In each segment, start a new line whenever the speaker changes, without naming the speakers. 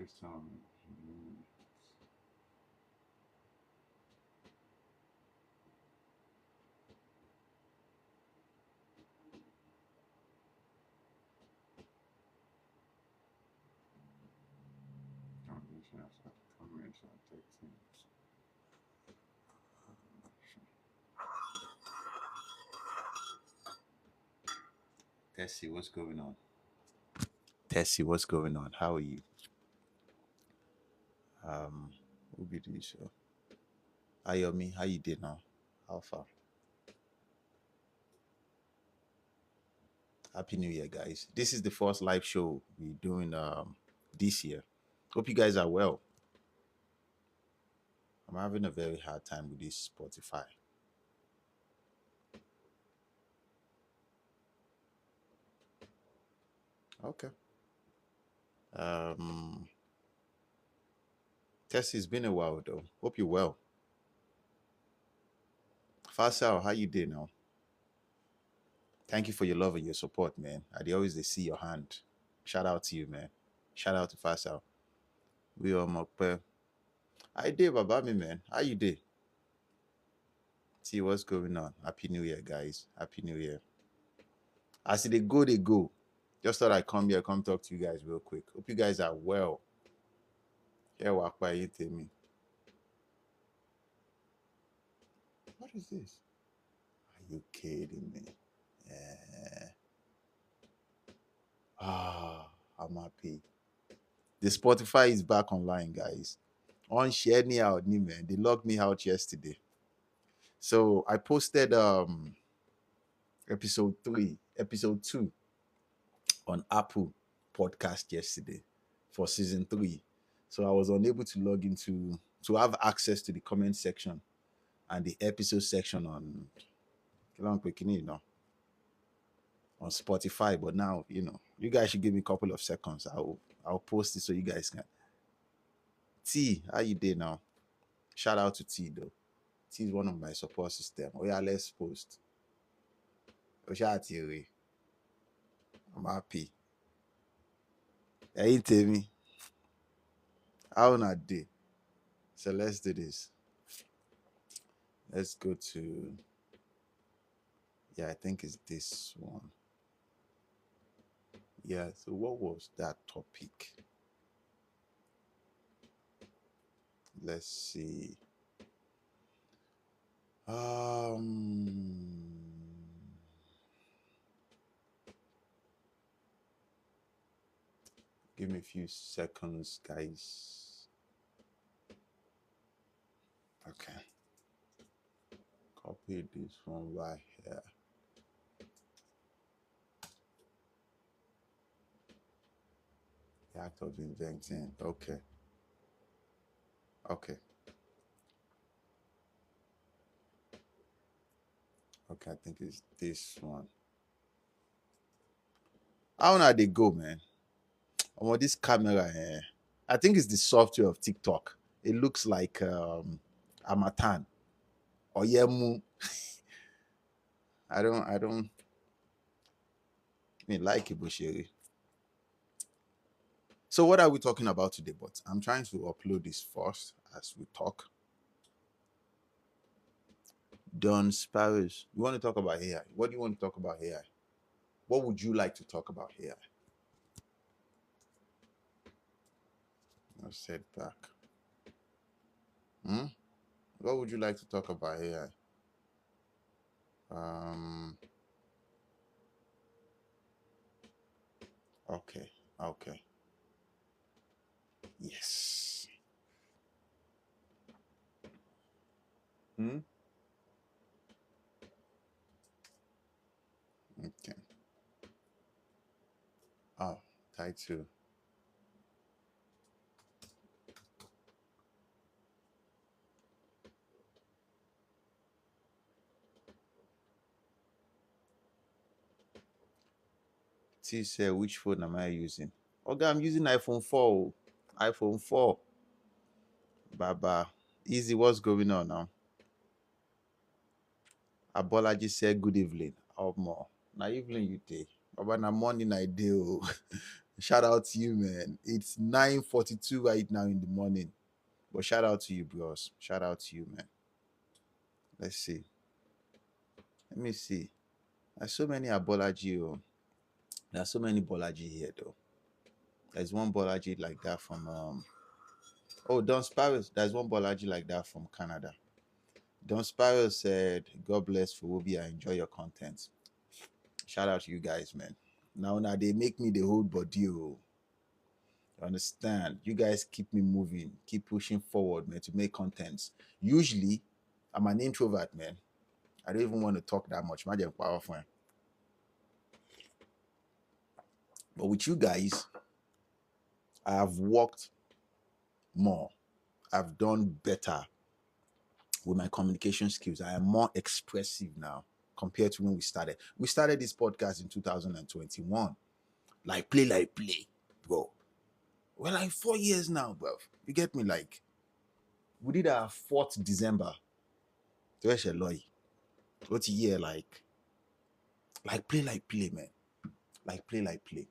Christian. Tessie, what's going on? Tessie, what's going on? How are you? Who be doing so? Ayomi, how you did now? How far? Happy New Year, guys. This is the first live show we're doing this year. Hope you guys are well. I'm having a very hard time with this Spotify. Okay. Tessie, it's been a while though. Hope you're well. Fasal, how you doing now? Thank you for your love and your support, man. I always they see your hand. Shout out to you, man. Shout out to Fasal. We are Mokpe. I did, Baba me, man. How you did? See what's going on. Happy New Year, guys. Happy New Year. As they go, they go. Just thought I'd come here, come talk to you guys real quick. Hope you guys are well. Here, walk by you, tell me. What is this? Are you kidding me? Yeah. I'm happy. The Spotify is back online, guys. On share me out, man. They logged me out yesterday. So I posted episode 2 on Apple Podcast yesterday for season 3. So I was unable to log into to have access to the comment section and the episode section on on Spotify. But now, you guys should give me a couple of seconds. I'll post it so you guys can. T, how you doing now? Shout out to T though. T is one of my support system. Oh yeah, let's post. Oh, shout out to you. I'm happy. Hey, tell me. How not day? So let's do this. Let's go to. Yeah, I think it's this one. Yeah, so what was that topic? Let's see. Give me a few seconds, guys. Okay. Copy this one right here. The act of inventing. Okay. Okay. Okay, I think it's this one. How now they go, man? On this camera here, I think it's the software of TikTok. It looks like Amatan or Yemu. I don't like Ibushiri. So what are we talking about today? But I'm trying to upload this first as we talk. Don Sparrows. You want to talk about AI? What do you want to talk about AI? What would you like to talk about AI? I'll set back. What would you like to talk about AI? Okay. Yes. Okay. Oh, title. T said, which phone am I using? Okay, I'm using iPhone 4. iPhone 4. Baba. Easy, what's going on now? Abolaji said, good evening. Or more. Now evening you day. Baba, na morning I do. Shout out to you, man. It's 9:42 right now in the morning. But shout out to you, bros. Shout out to you, man. Let's see. Let me see. There's so many Abolaji. Oh. There's so many Bolaji here, though. There's one Bolaji like that from oh, Don Sparrows. There's one Bolaji like that from Canada. Don Sparrow said, God bless Fowobi. I enjoy your content. Shout out to you guys, man. Now they make me the whole body. Oh. You understand? You guys keep me moving, keep pushing forward, man, to make contents. Usually, I'm an introvert, man. I don't even want to talk that much. But with you guys, I have worked more. I've done better with my communication skills. I am more expressive now compared to when we started. We started this podcast in 2021. Like play, bro. We're like 4 years now, bro. You get me? Like, we did our 4th December. What's a year like play, man. Like play.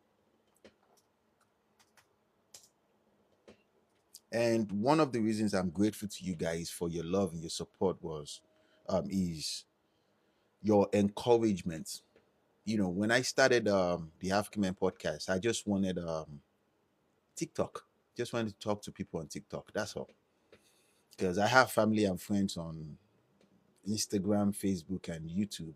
And one of the reasons I'm grateful to you guys for your love and your support is your encouragement. You know, when I started the African Man podcast, I just wanted TikTok. Just wanted to talk to people on TikTok. That's all. Because I have family and friends on Instagram, Facebook, and YouTube.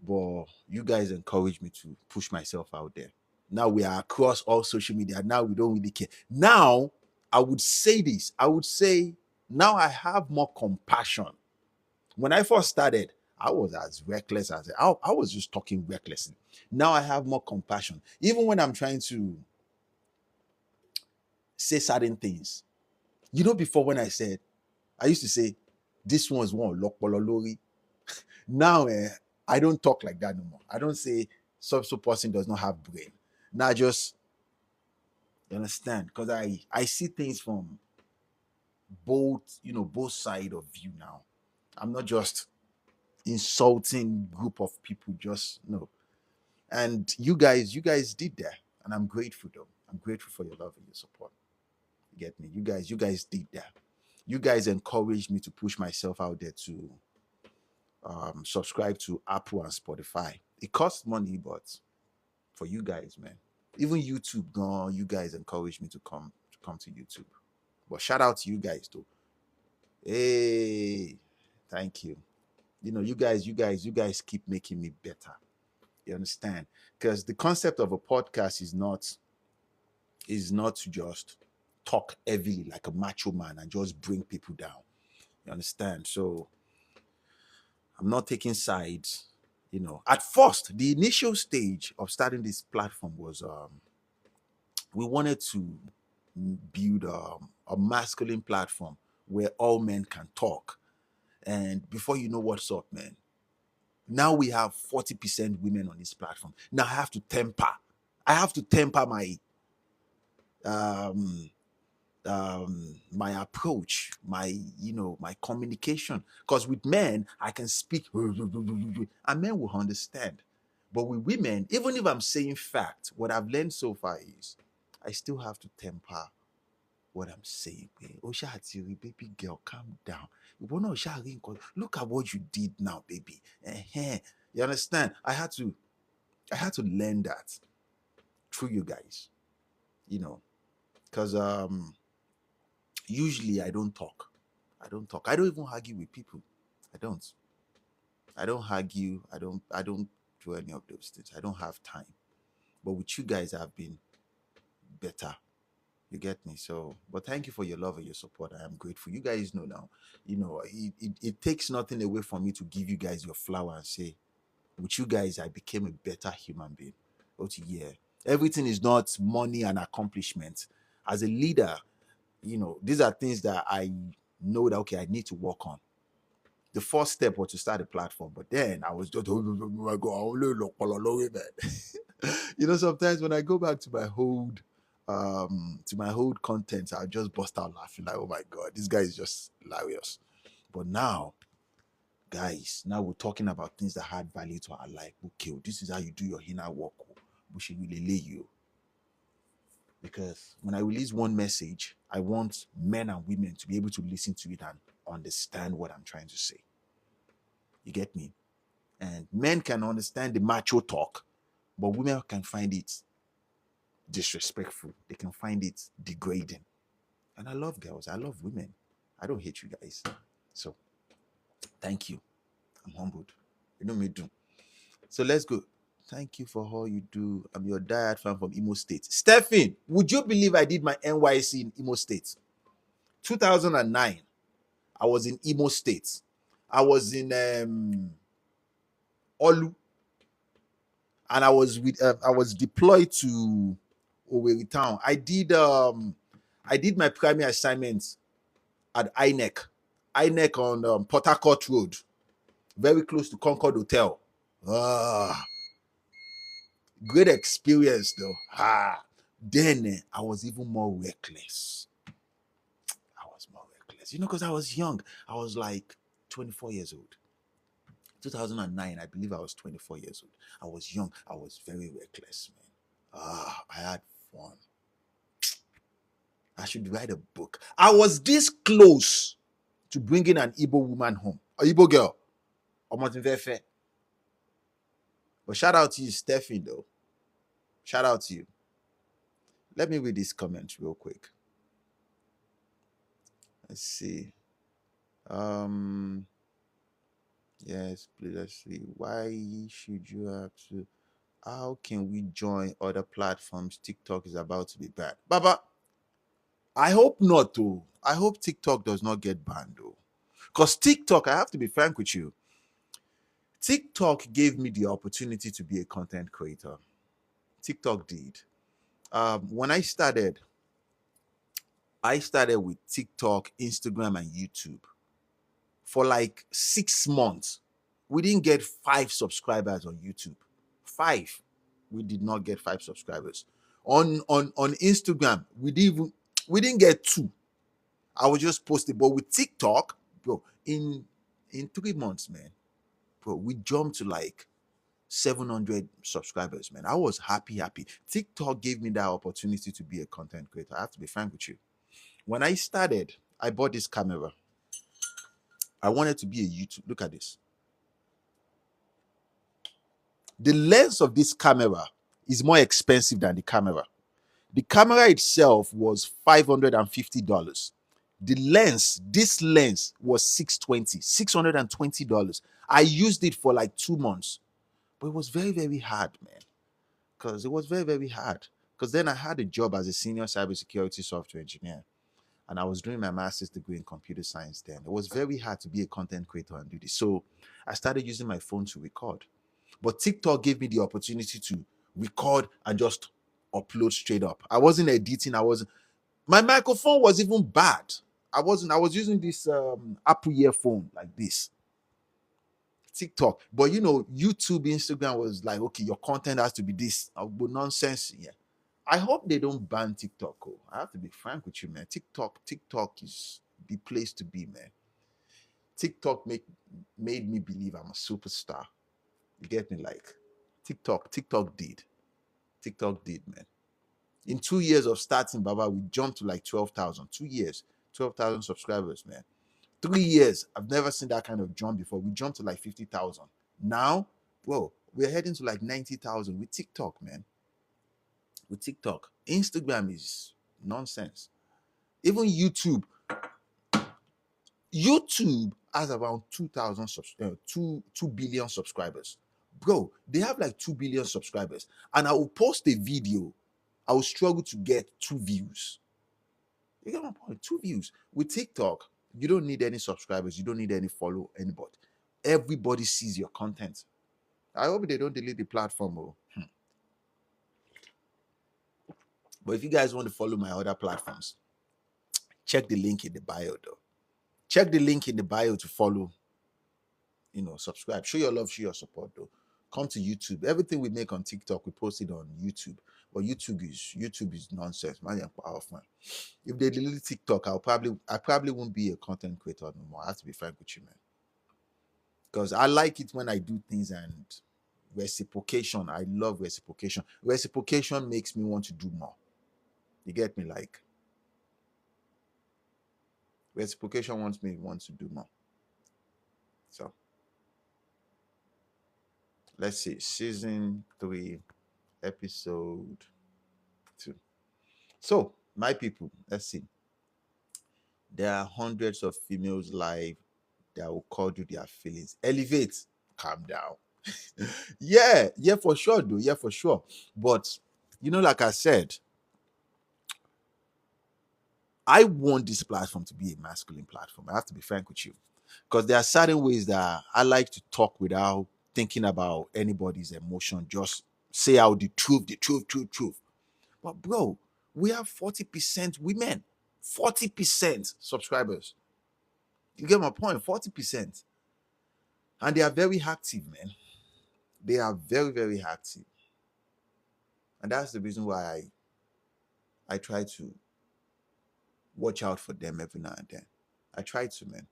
But you guys encourage me to push myself out there. Now we are across all social media. Now we don't really care. Now, I would say this. I would say now I have more compassion. When I first started, I was as reckless as I was just talking recklessly. Now I have more compassion. Even when I'm trying to say certain things. You know, before when I used to say, this one's one lokpololori. Now, I don't talk like that no more. I don't say so person does not have brain. Now, just you understand, because I see things from both side of view now. I'm not just insulting group of people, just no. And you guys did that, and I'm grateful though. I'm grateful for your love and your support. You get me? You guys did that. You guys encouraged me to push myself out there to subscribe to Apple and Spotify. It costs money, but for you guys, man, even YouTube, you guys encouraged me to come to YouTube. But shout out to you guys though. Hey, thank you. You know, you guys keep making me better. You understand? Because the concept of a podcast is not to just talk heavily like a macho man and just bring people down. You understand? So I'm not taking sides. You know, at first, the initial stage of starting this platform was we wanted to build a masculine platform where all men can talk. And before you know what's up, man, now we have 40% women on this platform. Now I have to temper my my approach, my communication. Because with men, I can speak and men will understand. But with women, even if I'm saying fact, what I've learned so far is I still have to temper what I'm saying. Oh, Shatiri, baby girl, calm down. Look at what you did now, baby. You understand? I had to learn that through you guys. You know, because usually I don't talk. I don't even argue with people. I don't argue. I don't do any of those things. I don't have time. But with you guys, I've been better. You get me? So, but thank you for your love and your support. I am grateful. You guys know now, it takes nothing away from me to give you guys your flower and say, with you guys, I became a better human being. Yeah. Everything is not money and accomplishment. As a leader, these are things that I know that, okay, I need to work on. The first step was to start a platform, but then I was just, oh my God, sometimes when I go back to my old content, I'll just bust out laughing like, oh my God, this guy is just hilarious. But now, guys, now we're talking about things that had value to our life. Okay, this is how you do your inner work. You. Because when I release one message, I want men and women to be able to listen to it and understand what I'm trying to say. You get me? And men can understand the macho talk, but women can find it disrespectful. They can find it degrading. And I love girls. I love women. I don't hate you guys. So thank you. I'm humbled. You know me do. So let's go. Thank you for all you do. I'm your diehard fan from Imo State. Stephen, would you believe I did my NYC in Imo State? 2009. I was in Imo State. I was in Olu, and I was deployed to Owerri town. I did my primary assignment at INEC on Port Harcourt Road, very close to Concord Hotel. Ah, great experience though. Then I was even more reckless. Because I was young. I was like 24 years old. 2009, I believe I was 24 years old. I was young. I was very reckless, man. I had fun. I should write a book. I was this close to bringing an Igbo woman home, a Igbo girl. But shout out to you, Stephen, though. Shout out to you. Let me read this comment real quick. Let's see. Yes, please. Let's see. Why should you have to? How can we join other platforms? TikTok is about to be banned. Baba, I hope not, though. I hope TikTok does not get banned, though. Because TikTok, I have to be frank with you, TikTok gave me the opportunity to be a content creator. TikTok did. When I started with TikTok, Instagram, and YouTube. For like 6 months, we didn't get 5 subscribers on YouTube. 5. We did not get 5 subscribers. On Instagram, we didn't get 2. I was just posting. But with TikTok, bro, in 3 months, man, bro, we jumped to like 700 subscribers, man. I was happy. TikTok gave me that opportunity to be a content creator. I have to be frank with you. When I started, I bought this camera. I wanted to be a YouTube. Look at this. The lens of this camera is more expensive than the camera. The camera itself was $550. This lens was $620. I used it for like 2 months. But it was very, very hard, man. Because it was very, very hard. Because then I had a job as a senior cybersecurity software engineer. And I was doing my master's degree in computer science then. It was very hard to be a content creator and do this. So I started using my phone to record. But TikTok gave me the opportunity to record and just upload straight up. I wasn't editing. My microphone was even bad. I was using this Apple earphone like this. TikTok. But YouTube, Instagram was like, okay, your content has to be this. But nonsense. Yeah. I hope they don't ban TikTok. I have to be frank with you, man. TikTok is the place to be, man. TikTok made me believe I'm a superstar. You get me? Like TikTok did, man. In 2 years of starting, Baba, we jumped to like 12,000. 2 years, 12,000 subscribers, man. 3 years, I've never seen that kind of jump before. We jumped to like 50,000. Now, bro, we're heading to like 90,000 with TikTok, man. With TikTok. Instagram is nonsense. Even YouTube has around 2 billion subscribers. Bro, they have like 2 billion subscribers. And I will post a video. I will struggle to get 2 views. You get my point? 2 views. With TikTok, you don't need any subscribers. You don't need any follow anybody. Everybody sees your content. I hope they don't delete the platform. But if you guys want to follow my other platforms, check the link in the bio, though. Check the link in the bio to follow. Subscribe. Show your love, show your support, though. Come to YouTube. Everything we make on TikTok, we post it on YouTube. But YouTube is nonsense, man. If they delete TikTok, I probably won't be a content creator no more. I have to be frank with you, man. Because I like it when I do things and reciprocation. I love reciprocation. Reciprocation makes me want to do more. You get me? Like, reciprocation wants to do more. So let's see, season 3, episode 2. So, my people, let's see. There are hundreds of females live that will call you their feelings. Elevate, calm down. Yeah, for sure, though. Yeah, for sure. But like I said, I want this platform to be a masculine platform. I have to be frank with you. Because there are certain ways that I like to talk without thinking about anybody's emotion. Just say out the truth. But bro, we have 40% women, 40% subscribers. You get my point? 40%. And they are very active, man. They are very, very active. And that's the reason why I try to watch out for them every now and then. I try to, man.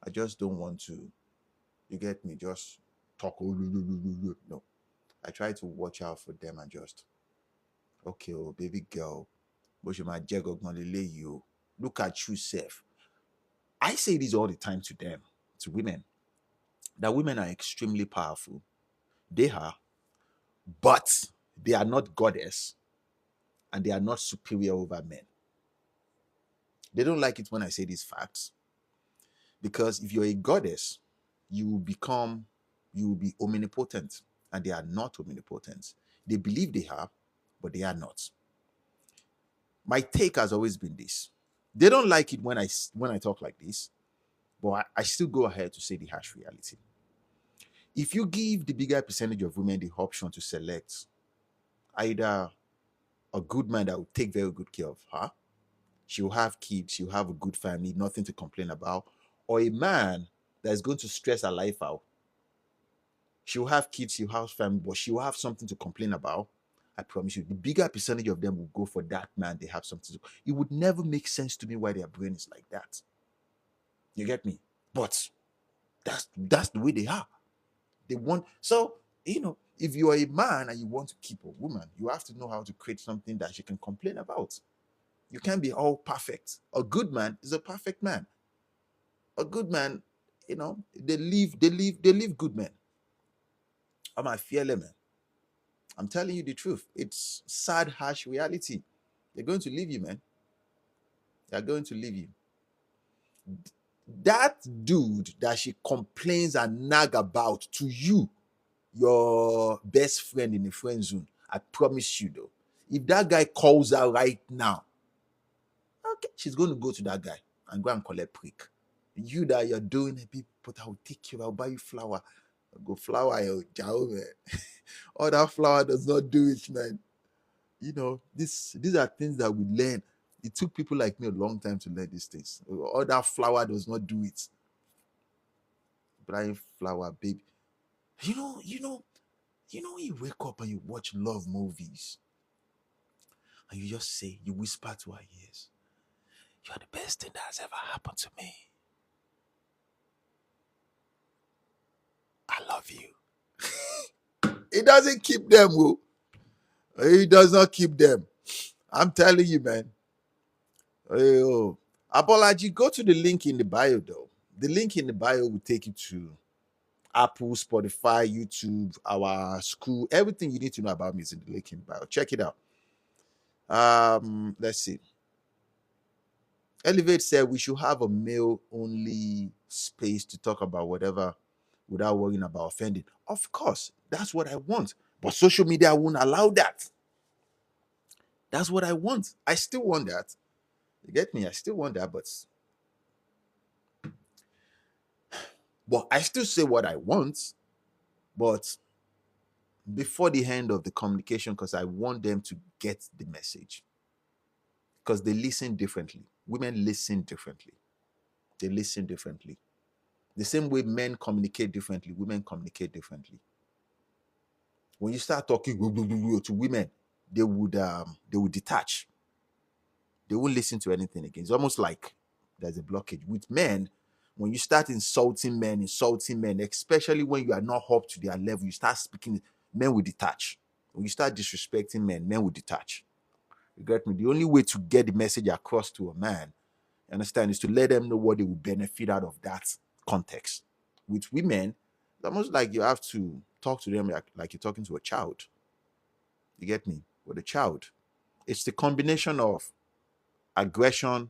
I just don't want to, you get me, just talk. No. I try to watch out for them and just, okay, oh, baby girl, look at you, Seth. I say this all the time to them, to women, that women are extremely powerful. They are, but they are not goddess and they are not superior over men. They don't like it when I say these facts. Because if you're a goddess, you will be omnipotent, and they are not omnipotent. They believe they are, but they are not. My take has always been this. They don't like it when I talk like this, but I still go ahead to say the harsh reality. If you give the bigger percentage of women the option to select either a good man that will take very good care of her, she'll have kids, she'll have a good family, nothing to complain about, or a man that is going to stress her life out, she'll have kids, she'll have family, but she'll have something to complain about. I promise you, the bigger percentage of them will go for that man. They have something to do. It would never make sense to me why their brain is like that. You get me? But that's the way they are. They want, so if you are a man and you want to keep a woman, you have to know how to create something that she can complain about. You can't be all perfect. A good man is a perfect man. A good man, they live good men. I'm a fearless man. I'm telling you the truth. It's sad, harsh reality. They're going to leave you, man. They're going to leave you. That dude that she complains and nag about to you, your best friend in the friend zone, I promise you though, if that guy calls her right now, okay, she's going to go to that guy and go and collect prick. You that you're doing a bit, but I will take you, I'll buy you flour. I'll go flour your job, man. All that flour does not do it, man. These are things that we learn. It took people like me a long time to learn these things. All that flour does not do it. Blind flour, baby. You wake up and you watch love movies and you just say, you whisper to our ears, you're the best thing that has ever happened to me. I love you. It doesn't keep them, who? It does not keep them. I'm telling you, man. Oh, Apology, go to the link in the bio, though. The link in the bio will take you to Apple, Spotify, YouTube, our school. Everything you need to know about me is in the link in the bio. Check it out. Let's see. Elevate said we should have a male-only space to talk about whatever without worrying about offending. Of course, that's what I want. But social media won't allow that. That's what I want. I still want that. You get me? I still want that, but I still say what I want, but before the end of the communication, because I want them to get the message. Because they listen differently. Women listen differently. They listen differently. The same way men communicate differently, women communicate differently. When you start talking to women, they would detach. They won't listen to anything again. It's almost like there's a blockage. With men, when you start insulting men, especially when you are not up to their level, you start speaking, men will detach. When you start disrespecting men will detach. You get me? The only way to get the message across to a man, you understand, is to let them know what they will benefit out of that context. With women, it's almost like you have to talk to them like you're talking to a child. You get me? With a child, it's the combination of aggression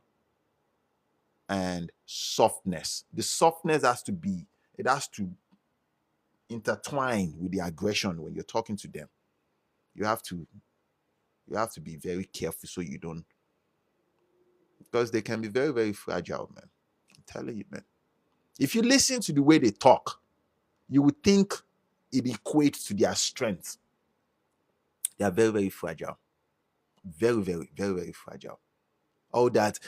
and softness. The softness it has to intertwine with the aggression when you're talking to them. You have to be very careful so you don't, because they can be very, very fragile, man. I'm telling you, man. If you listen to the way they talk, you would think it equates to their strength. They are very, very fragile. Very, very, very, very fragile. All that,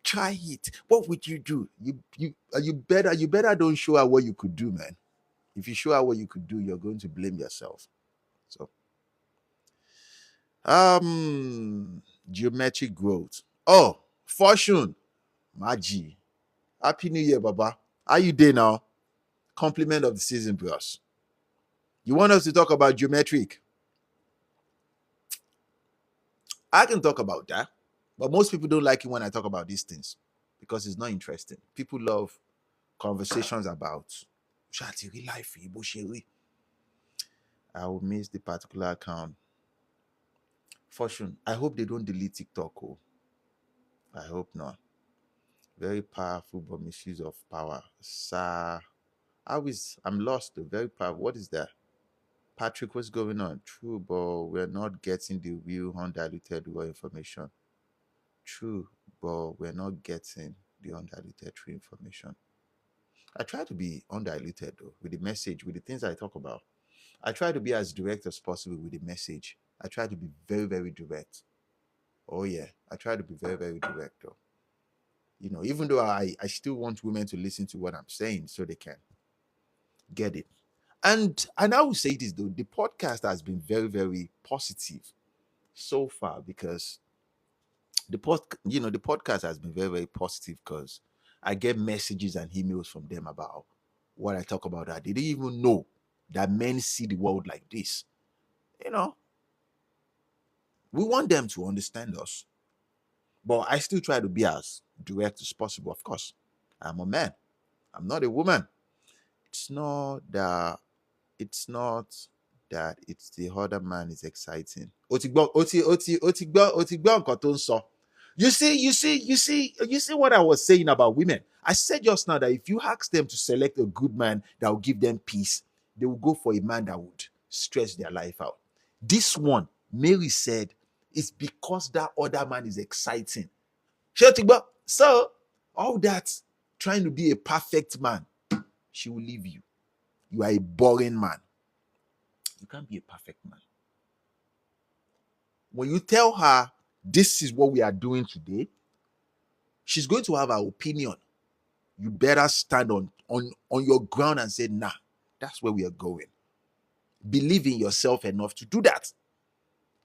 try it. What would you do? You better don't show her what you could do, man. If you show her what you could do, you're going to blame yourself. So, geometric growth. Oh, Fortune, Maji. Happy New Year, Baba. How you doing now? Compliment of the season, bros. You want us to talk about geometric? I can talk about that, but most people don't like it when I talk about these things because it's not interesting. People love conversations about real life. I will miss the particular account. Fortune, I hope they don't delete TikTok. Oh. I hope not. Very powerful, but misuse of power. Sir, I'm lost though. Very powerful. What is that? Patrick, what's going on? True, but we're not getting the real undiluted raw information. True, but we're not getting the undiluted true information. I try to be undiluted though with the message, with the things I talk about. I try to be as direct as possible with the message. I try to be very, very direct. Oh yeah, I try to be very, very direct though. Even though I still want women to listen to what I'm saying so they can get it. And I will say this though, the podcast has been very, very positive so far because the podcast has been very, very positive because I get messages and emails from them about what I talk about. That they didn't even know that men see the world like this. We want them to understand us, but I still try to be as direct as possible. Of course, I'm a man. I'm not a woman. It's not that it's the other man is exciting. You see what I was saying about women. I said just now that if you ask them to select a good man that will give them peace, they will go for a man that would stress their life out. This one, Mary said, it's because that other man is exciting. So all that trying to be a perfect man, she will leave you. You are a boring man. You can't be a perfect man. When you tell her this is what we are doing today, she's going to have her opinion. You better stand on your ground and say, nah, that's where we are going. Believe in yourself enough to do that.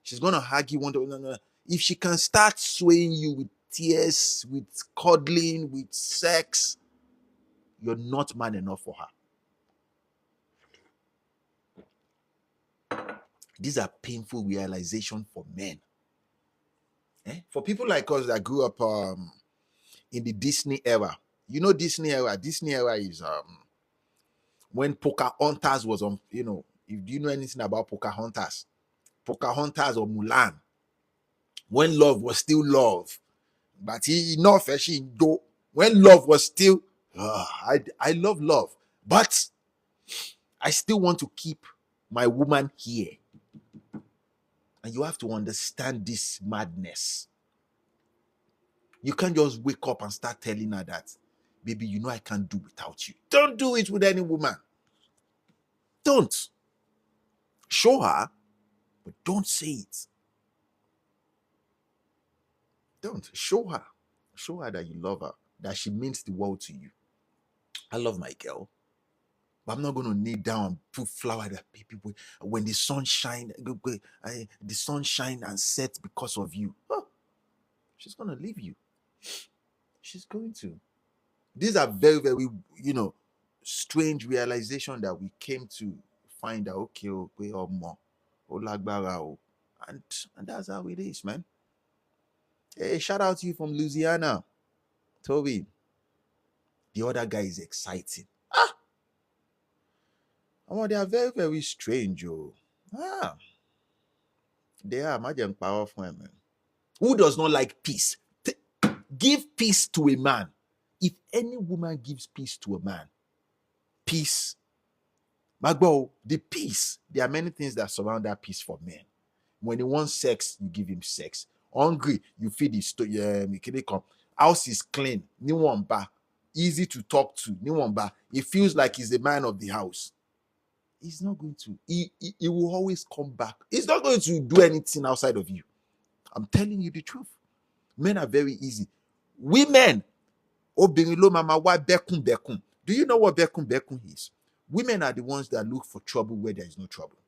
She's going to argue no. If she can start swaying you with tears, with cuddling, with sex, you're not man enough for her. These are painful realizations for men. For people like us that grew up in the Disney era. Disney era. Disney era is when Pocahontas was on. If you know anything about Pocahontas or Mulan, when love was still love, but when love was still. I love love, but I still want to keep my woman here. And you have to understand this madness. You can't just wake up and start telling her that, baby, I can't do without you. Don't do it with any woman. Don't. Show her, but don't say it. Don't. Show her. Show her that you love her, that she means the world to you. I love my girl. But I'm not going to kneel down and put flower that people, when the sun shine, the sun shine and set because of you. Oh, she's going to leave you. She's going to. These are very, very, strange realization that we came to find out. Okay, and that's how it is, man. Hey, shout out to you from Louisiana, Toby. The other guy is exciting. Oh, they are very, very strange, oh. They are imagine powerful, man. Who does not like peace? Give peace to a man. If any woman gives peace to a man, peace. Magbo, the peace. There are many things that surround that peace for men. When he wants sex, you give him sex. Hungry, you feed his come. House is clean. Niwamba. Easy to talk to. Niwamba. He feels like he's the man of the house. He's not going to. He will always come back. He's not going to do anything outside of you. I'm telling you the truth. Men are very easy. Women, obinilo mama wa bekun bekun. Do you know what bekun bekun is? Women are the ones that look for trouble where there is no trouble.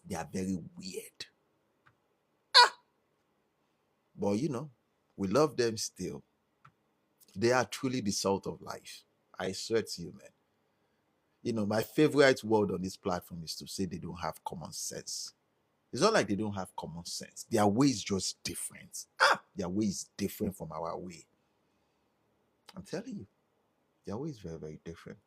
They are very weird. But you know, we love them still. They are truly the salt of life. I swear to you, man. You know, my favorite word on this platform is to say they don't have common sense. It's not like they don't have common sense. Their way is just different. Their way is different from our way. I'm telling you, their way is very, very different.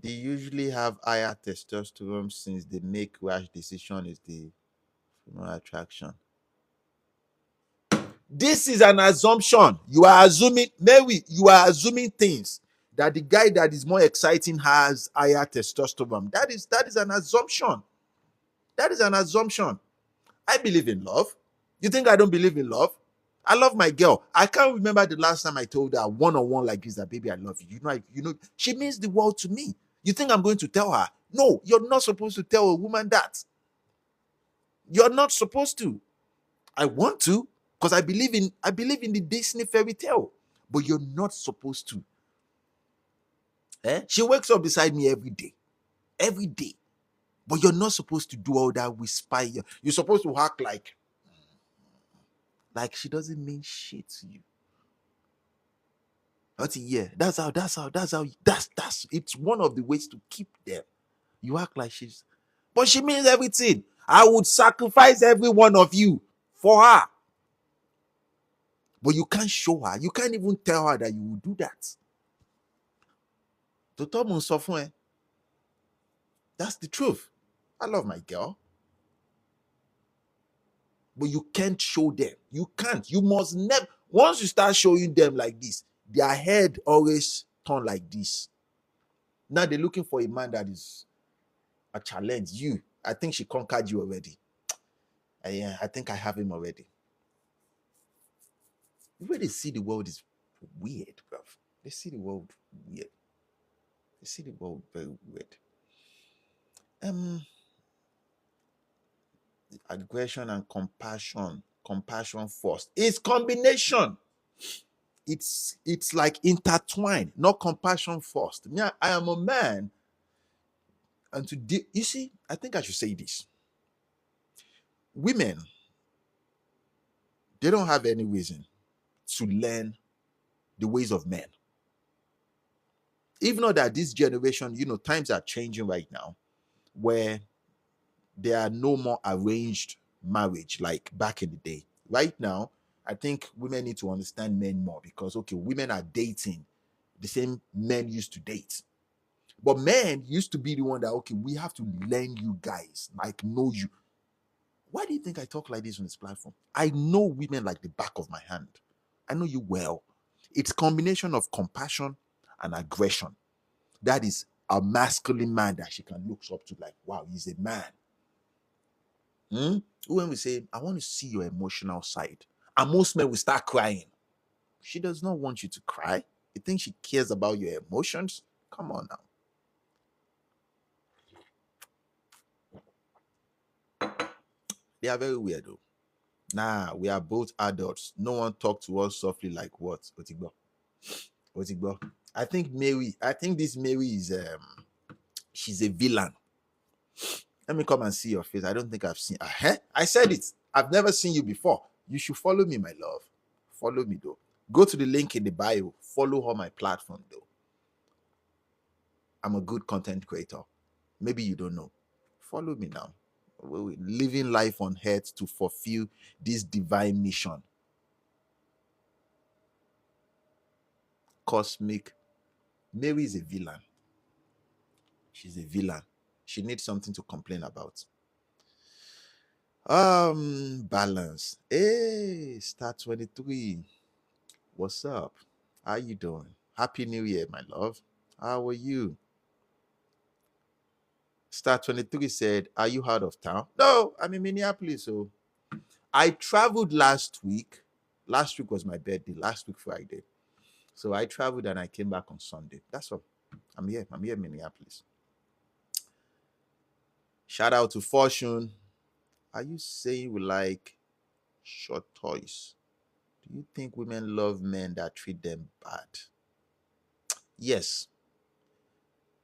They usually have higher testosterone since they make rash decision is the female attraction. This is an assumption. You are assuming, Mary, you are assuming things that the guy that is more exciting has higher testosterone. That is an assumption. That is an assumption. I believe in love. You think I don't believe in love? I love my girl. I can't remember the last time I told her one-on-one like this that baby, I love you. You know, she means the world to me. You think I'm going to tell her? No, you're not supposed to tell a woman that. You're not supposed to. I want to, because I believe in the Disney fairy tale, but you're not supposed to. She wakes up beside me every day, but you're not supposed to do all that whisper. You're supposed to act like she doesn't mean shit to you. That's it's one of the ways to keep them. You act like but she means everything. I would sacrifice every one of you for her. But you can't show her. You can't even tell her that you will do that. That's the truth. I love my girl. But you can't show them. You can't. You must never. Once you start showing them like this, their head always turn like this. Now they're looking for a man that is a challenge. I think she conquered you already. Yeah, I think I have him already. The way they see the world is weird, bro. They see the world weird. They see the world very weird. Aggression and compassion first. It's combination. It's like intertwined, not compassion first. Yeah, I am a man, and you see, I think I should say this. Women, they don't have any reason to learn the ways of men. Even though that this generation, times are changing right now, where there are no more arranged marriage like back in the day. Right now, I think women need to understand men more because, women are dating the same men used to date. But men used to be the one that, we have to learn you guys, like know you. Why do you think I talk like this on this platform? I know women like the back of my hand. I know you well. It's a combination of compassion and aggression. That is a masculine man that she can look up to, like, wow, he's a man. When we say, I want to see your emotional side, and most men will start crying. She does not want you to cry. You think she cares about your emotions? Come on now. They are very weird though. Nah, we are both adults. No one talk to us softly like what? Otigbo. I think this Mary is she's a villain. Let me come and see your face. I don't think I've seen her. I said it. I've never seen you before. You should follow me, my love. Follow me though. Go to the link in the bio. Follow all my platform though. I'm a good content creator. Maybe you don't know. Follow me now. We're living life on earth to fulfill this divine mission. Cosmic. Mary is a villain. She's a villain. She needs something to complain about. Balance. Hey, Star 23. What's up? How you doing? Happy New Year, my love. How are you? Star 23 said, are you out of town? No, I'm in Minneapolis. So I traveled last week. Last week was my birthday. Last week, Friday. So I traveled and I came back on Sunday. That's all. I'm here. I'm here in Minneapolis. Shout out to Fortune. Are you saying we like short toys? Do you think women love men that treat them bad? Yes.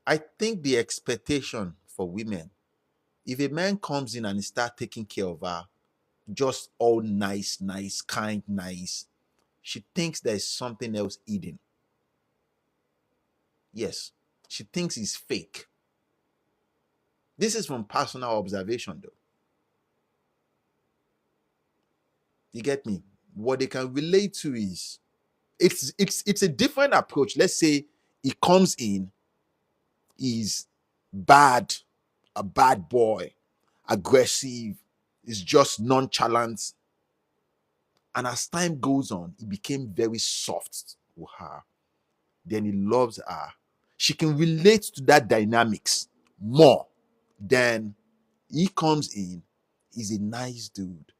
I think the expectation for women, if a man comes in and start taking care of her, just all nice, kind, nice, she thinks there's something else hidden. Yes. She thinks he's fake. This is from personal observation, though. You get me? What they can relate to is it's a different approach. Let's say he comes in, he's bad, a bad boy, aggressive, is just nonchalant. And as time goes on, he became very soft with her. Then he loves her. She can relate to that dynamics more than he comes in. He's a nice dude.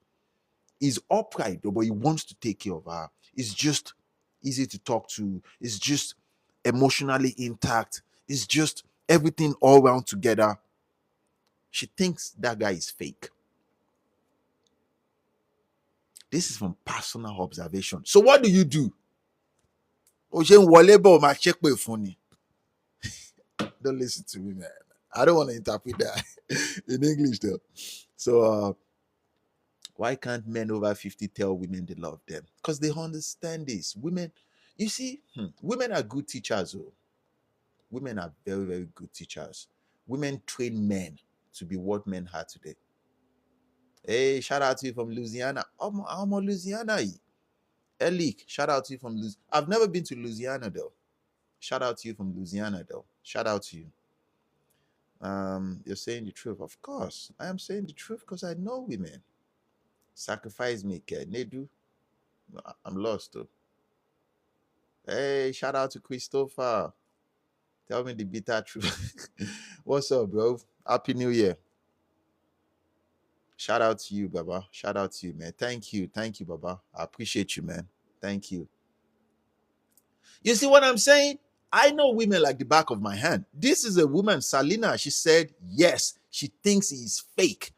He's upright, though, but he wants to take care of her. He's just easy to talk to. He's just emotionally intact. It's just everything all round together. She thinks that guy is fake. This is from personal observation. So what do you do? Don't listen to me, man. I don't want to interpret that in English, though. So why can't men over 50 tell women they love them? Because they understand this. Women, you see, women are good teachers. Oh. Women are very, very good teachers. Women train men to be what men are today. Hey, shout out to you from Louisiana. I'm a Louisiana. Elik, shout out to you from Louisiana. I've never been to Louisiana, though. Shout out to you from Louisiana, though. Shout out to you. You're saying the truth. Of course, I am saying the truth because I know women. Sacrifice me, kid. They do. I'm lost, though. Hey, shout out to Christopher. Tell me the bitter truth. What's up, bro? Happy New Year. Shout out to you, Baba. Shout out to you, man. Thank you. Thank you, Baba. I appreciate you, man. Thank you. You see what I'm saying? I know women like the back of my hand. This is a woman, Salina. She said, yes, she thinks he is fake.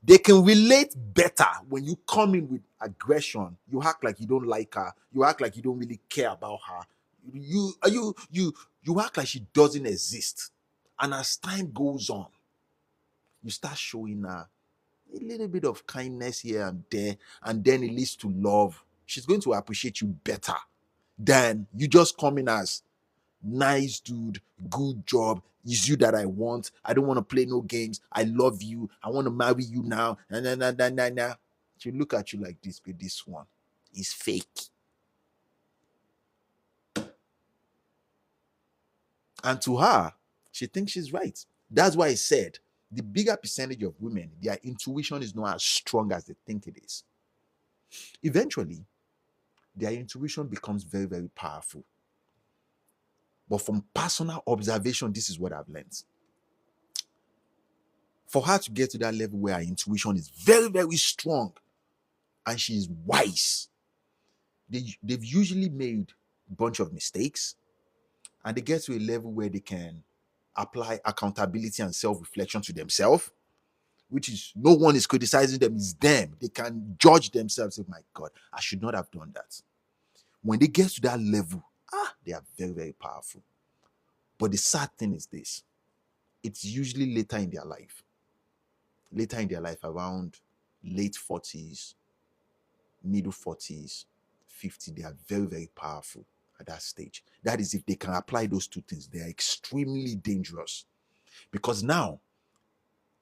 They can relate better when you come in with aggression. You act like you don't like her. You act like you don't really care about her. You act like she doesn't exist. And as time goes on, you start showing her a little bit of kindness here and there, and then it leads to love. She's going to appreciate you better than you just coming as nice dude, good job, is you that I want. I don't want to play no games. I love you. I want to marry you now. Nah. She look at you like this, but this one is fake. And to her, she thinks she's right. That's why I said the bigger percentage of women, their intuition is not as strong as they think it is. Eventually, their intuition becomes very, very powerful. But from personal observation, this is what I've learned. For her to get to that level where her intuition is very, very strong and she is wise, they've usually made a bunch of mistakes and they get to a level where they can apply accountability and self-reflection to themselves, which is no one is criticizing them, it's them. They can judge themselves. Oh my God, I should not have done that. When they get to that level, they are very, very powerful. But the sad thing is this. It's usually later in their life. Later in their life, around late 40s, middle 40s, 50, they are very, very powerful at that stage. That is if they can apply those two things. They are extremely dangerous. Because now,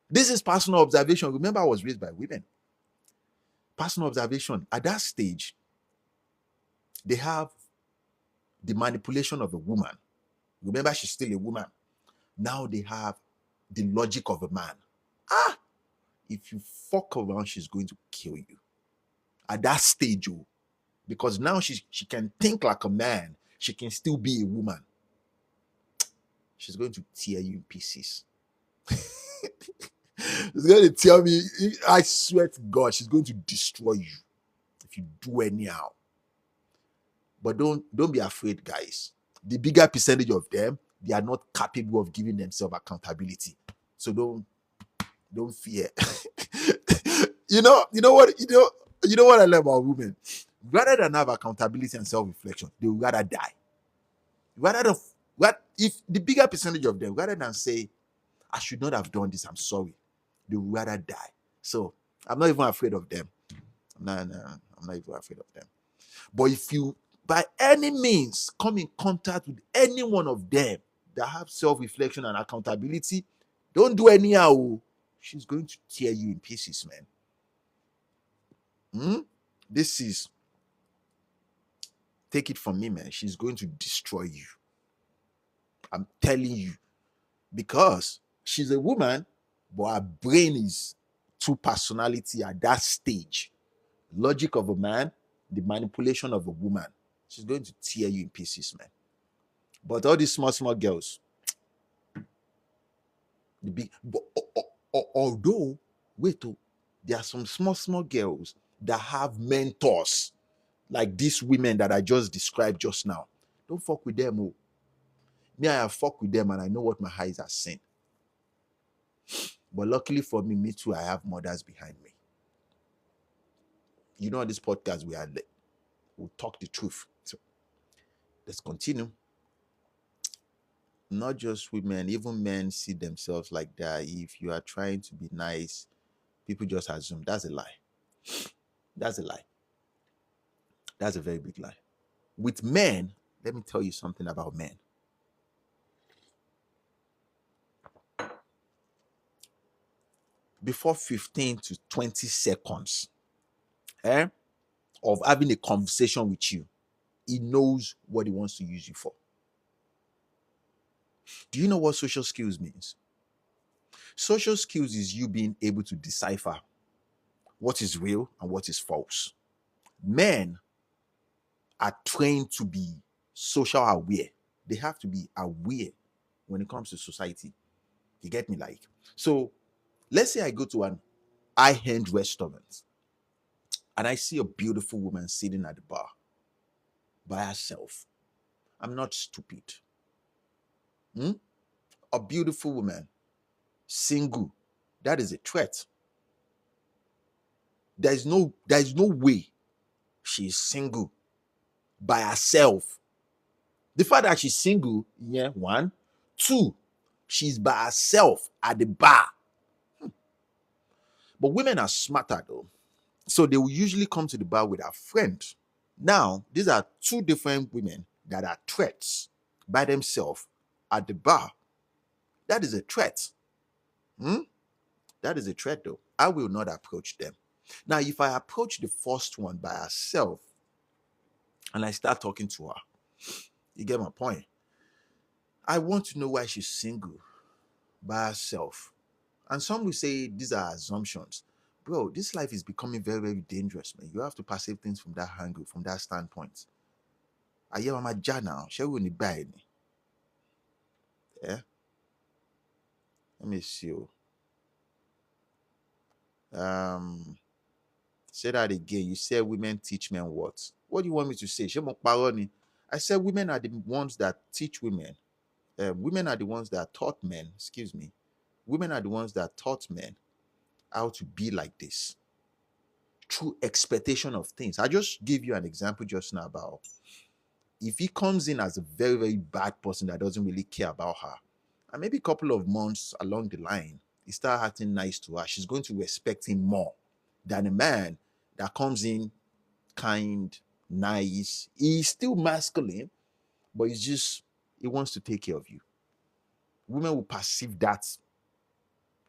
This is personal observation. Remember, I was raised by women. Personal observation. At that stage, they have the manipulation of a woman. Remember, she's still a woman. Now they have the logic of a man. If you fuck around, she's going to kill you. At that stage, oh, because now she can think like a man. She can still be a woman. She's going to tear you in pieces. She's going to tell me, I swear to God, she's going to destroy you if you do anyhow. But don't be afraid, guys. The bigger percentage of them, they are not capable of giving themselves accountability. So don't fear. You know what I love about women? Rather than have accountability and self-reflection, they would rather die. If the bigger percentage of them, rather than say, I should not have done this, I'm sorry, they would rather die. So I'm not even afraid of them. No, I'm not even afraid of them. But if you, by any means, come in contact with any one of them that have self-reflection and accountability, don't do anyhow. She's going to tear you in pieces, man. This is, take it from me, man. She's going to destroy you. I'm telling you. Because she's a woman, but her brain is two personality at that stage. Logic of a man, the manipulation of a woman. She's going to tear you in pieces, man. But all these small girls, the big, although, there are some small girls that have mentors, like these women that I just described just now. Don't fuck with them, oh. Me, I have fucked with them and I know what my eyes are seeing. But luckily for me too, I have mothers behind me. You know, on this podcast, we'll talk the truth. So let's continue. Not just women, even men see themselves like that. If you are trying to be nice, people just assume. That's a lie. That's a lie. That's a very big lie. With men, let me tell you something about men. Before 15 to 20 seconds of having a conversation with you, he knows what he wants to use you for. Do you know what social skills means? Social skills is you being able to decipher what is real and what is false. Men are trained to be social aware. They have to be aware when it comes to society. You get me? Like, so let's say I go to an high-end restaurant and I see a beautiful woman sitting at the bar by herself. I'm not stupid. A beautiful woman, single, that is a threat. There is no way she is single by herself. The fact that she's single, yeah, one. Two, she's by herself at the bar. But women are smarter though. So they will usually come to the bar with a friend. Now, these are two different women that are threats by themselves at the bar. That is a threat. That is a threat though. I will not approach them. Now, if I approach the first one by herself and I start talking to her, you get my point. I want to know why she's single by herself. And some will say these are assumptions. Bro, this life is becoming very, very dangerous, man. You have to perceive things from that angle, from that standpoint. I hear my now. Shall we buy me? Yeah. Let me see. Say that again. You said women teach men what? What do you want me to say? I said women are the ones that teach women. Women are the ones that taught men. Excuse me. Women are the ones that taught men how to be like this through expectation of things. I just gave you an example just now about if he comes in as a very, very bad person that doesn't really care about her, and maybe a couple of months along the line, he start acting nice to her, she's going to respect him more than a man that comes in kind, nice. He's still masculine, but he wants to take care of you. Women will perceive that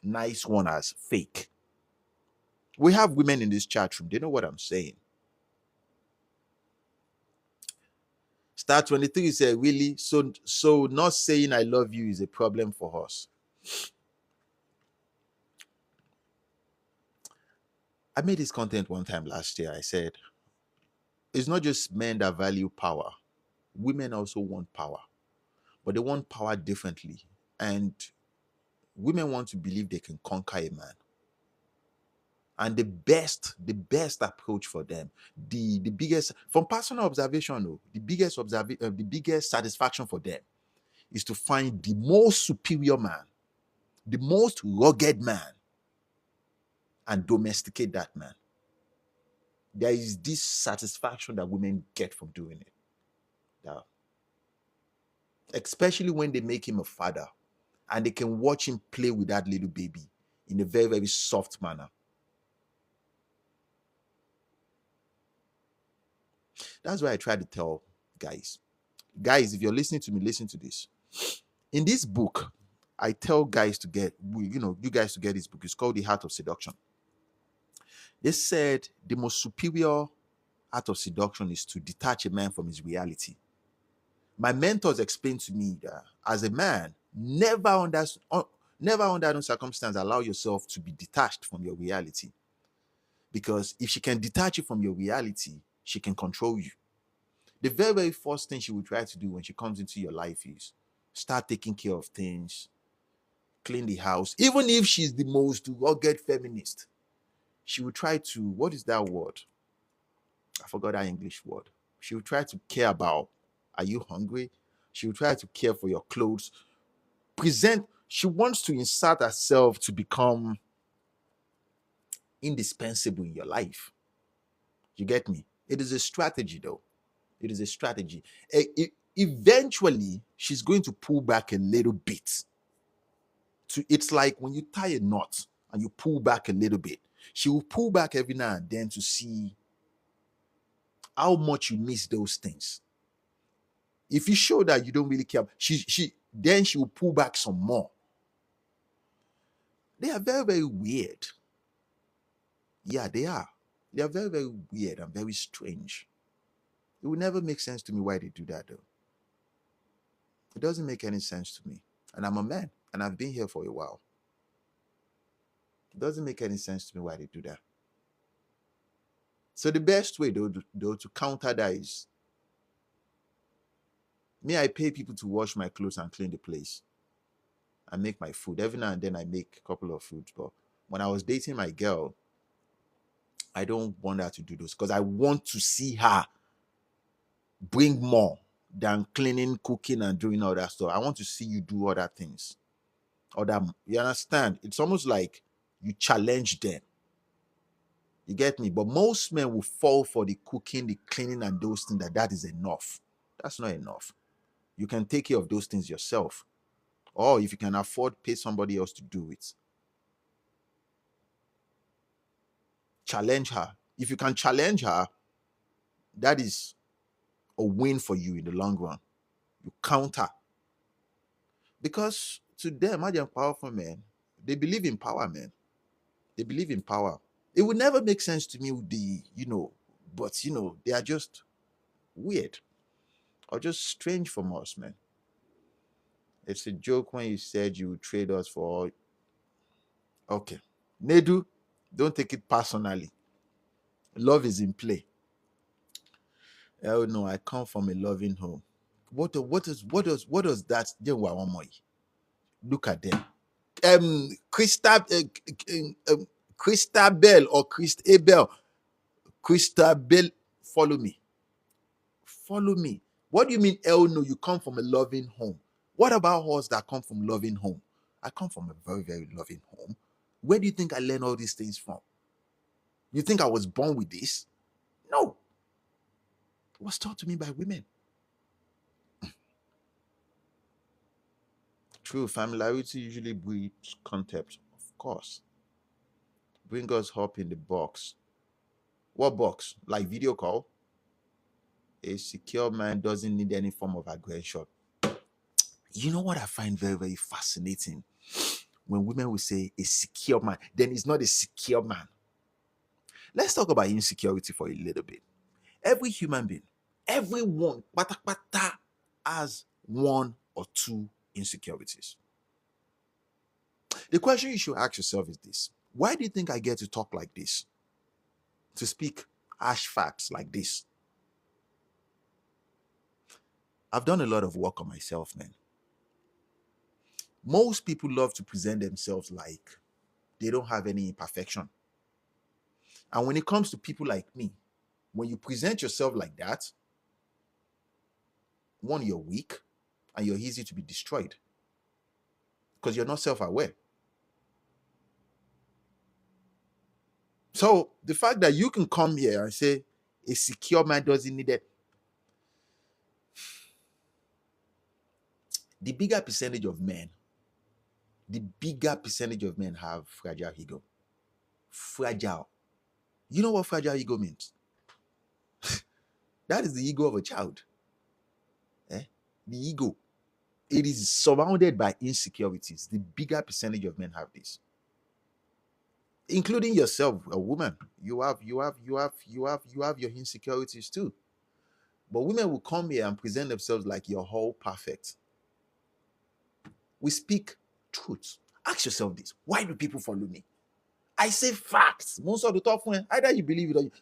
nice one as fake. We have women in this chat room. They know what I'm saying. Star 23 said, really? So not saying I love you is a problem for us. I made this content one time last year. I said, it's not just men that value power. Women also want power, but they want power differently. And women want to believe they can conquer a man. And the best approach for them, the biggest, from personal observation, though, the biggest satisfaction for them is to find the most superior man, the most rugged man, and domesticate that man. There is this satisfaction that women get from doing it. Yeah. Especially when they make him a father and they can watch him play with that little baby in a very, very soft manner. That's why I try to tell guys, if you're listening to me, listen to this. In this book, I tell guys to get, you guys to get this book. It's called The Art of Seduction. They said the most superior art of seduction is to detach a man from his reality. My mentors explained to me that as a man, never under no circumstance allow yourself to be detached from your reality. Because if she can detach you from your reality, she can control you. The very, very first thing she will try to do when she comes into your life is start taking care of things, clean the house. Even if she's the most rugged feminist, she will try to, what is that word? I forgot that English word. She will try to care about, are you hungry? She will try to care for your clothes. She wants to insert herself to become indispensable in your life. You get me? It is a strategy, though. It is a strategy. Eventually, she's going to pull back a little bit. It's like when you tie a knot and you pull back a little bit. She will pull back every now and then to see how much you miss those things. If you show that you don't really care, then she will pull back some more. They are very, very weird. Yeah, they are. They are very, very weird and very strange. It will never make sense to me why they do that, though. It doesn't make any sense to me. And I'm a man, and I've been here for a while. It doesn't make any sense to me why they do that. So the best way, though, to counter that is, me, I pay people to wash my clothes and clean the place. I make my food. Every now and then I make a couple of foods. But when I was dating my girl, I don't want her to do those because I want to see her bring more than cleaning, cooking, and doing all that stuff. I want to see you do other things. You understand? It's almost like you challenge them. You get me? But most men will fall for the cooking, the cleaning, and those things that is enough. That's not enough. You can take care of those things yourself. Or if you can afford, pay somebody else to do it. Challenge her. If you can challenge her, that is a win for you in the long run. You counter. Because to them, Indian powerful men, they believe in power, man. They believe in power. It would never make sense to me with but they are just weird or just strange from us, man. It's a joke when you said you would trade us for. Okay. Nedu, don't take it personally. Love is in play. Oh no, I come from a loving home. What does that? Look at them. Christabel or Christabel. Christabel, follow me. Follow me. What do you mean, El no? You come from a loving home. What about us that come from loving home? I come from a very, very loving home. Where do you think I learned all these things from? You think I was born with this? No. It was taught to me by women. True, familiarity usually breeds contempt, of course. Bring us up in the box. What box? Like video call? A secure man doesn't need any form of aggression. You know what I find very, very fascinating? when women will say a secure man, then it's not a secure man. Let's talk about insecurity for a little bit. Every human being, everyone, pata pata, has one or two insecurities. The question you should ask yourself is this: why do you think I get to talk like this? To speak harsh facts like this? I've done a lot of work on myself, man. Most people love to present themselves like they don't have any imperfection. And when it comes to people like me, when you present yourself like that, one, you're weak and you're easy to be destroyed because you're not self-aware. So the fact that you can come here and say a secure man doesn't need it, the bigger percentage of men have fragile ego. Fragile. You know what fragile ego means? That is the ego of a child. The ego. It is surrounded by insecurities. The bigger percentage of men have this. Including yourself, a woman. You have your insecurities too. But women will come here and present themselves like you're all perfect. We speak truth. Ask yourself this: why do people follow me? I say facts. Most of the top when either you believe it or you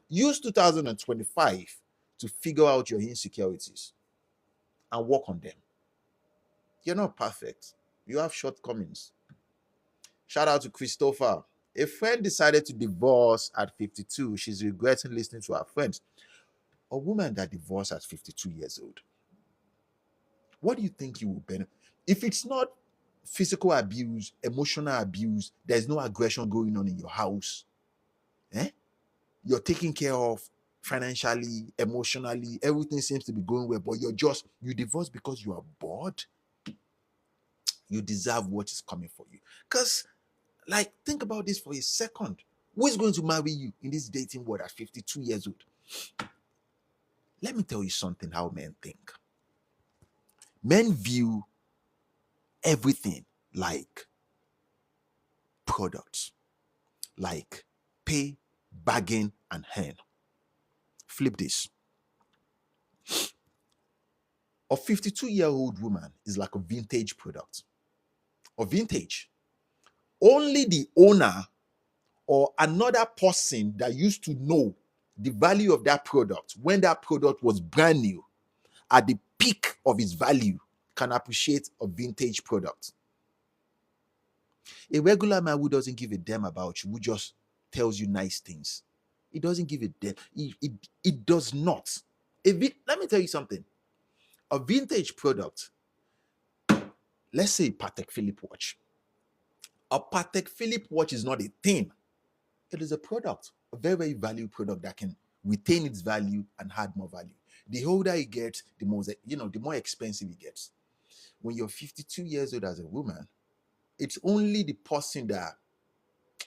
use 2025 to figure out your insecurities and work on them. You're not perfect. You have shortcomings. Shout out to Christopher. A friend decided to divorce at 52. She's regretting listening to her friends. A woman that divorced at 52 years old. What do you think you will benefit? If it's not physical abuse, emotional abuse, there's no aggression going on in your house, you're taken care of financially, emotionally, everything seems to be going well, but you divorce because you are bored, you deserve what is coming for you. Because, think about this for a second. Who is going to marry you in this dating world at 52 years old? Let me tell you something how men think. Men view everything like products, like pay, bargain, and earn. Flip this. A 52-year-old woman is like a vintage product. Or vintage. Only the owner or another person that used to know the value of that product when that product was brand new, at the peak of its value, can appreciate a vintage product. A regular man who doesn't give a damn about you, who just tells you nice things, it doesn't give a damn. It does not. Let me tell you something. A vintage product, let's say Patek Philippe watch. A Patek Philippe watch is not a thing. It is a product, a very, very valuable product that can retain its value and add more value. The older it gets, the more expensive it gets. When you're 52 years old as a woman, it's only the person that,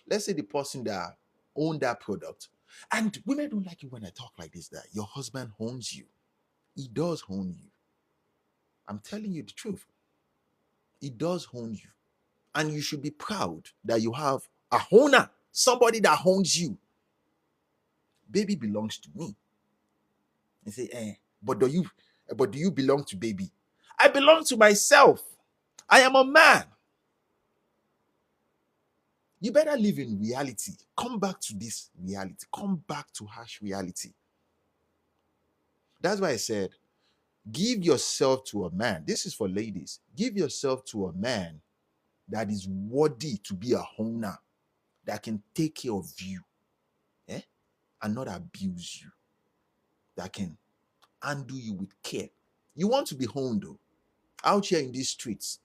let's say the person that owned that product. And women don't like it when I talk like this, that your husband owns you. He does own you. I'm telling you the truth. He does own you. And you should be proud that you have a owner, somebody that owns you. Baby belongs to me. And say, but do you belong to baby? I belong to myself. I am a man. You better live in reality. Come back to this reality. Come back to harsh reality. That's why I said, give yourself to a man. This is for ladies. Give yourself to a man that is worthy to be a owner, that can take care of you, and not abuse you, that can handle you with care. You want to be owned, though. Out here in these streets,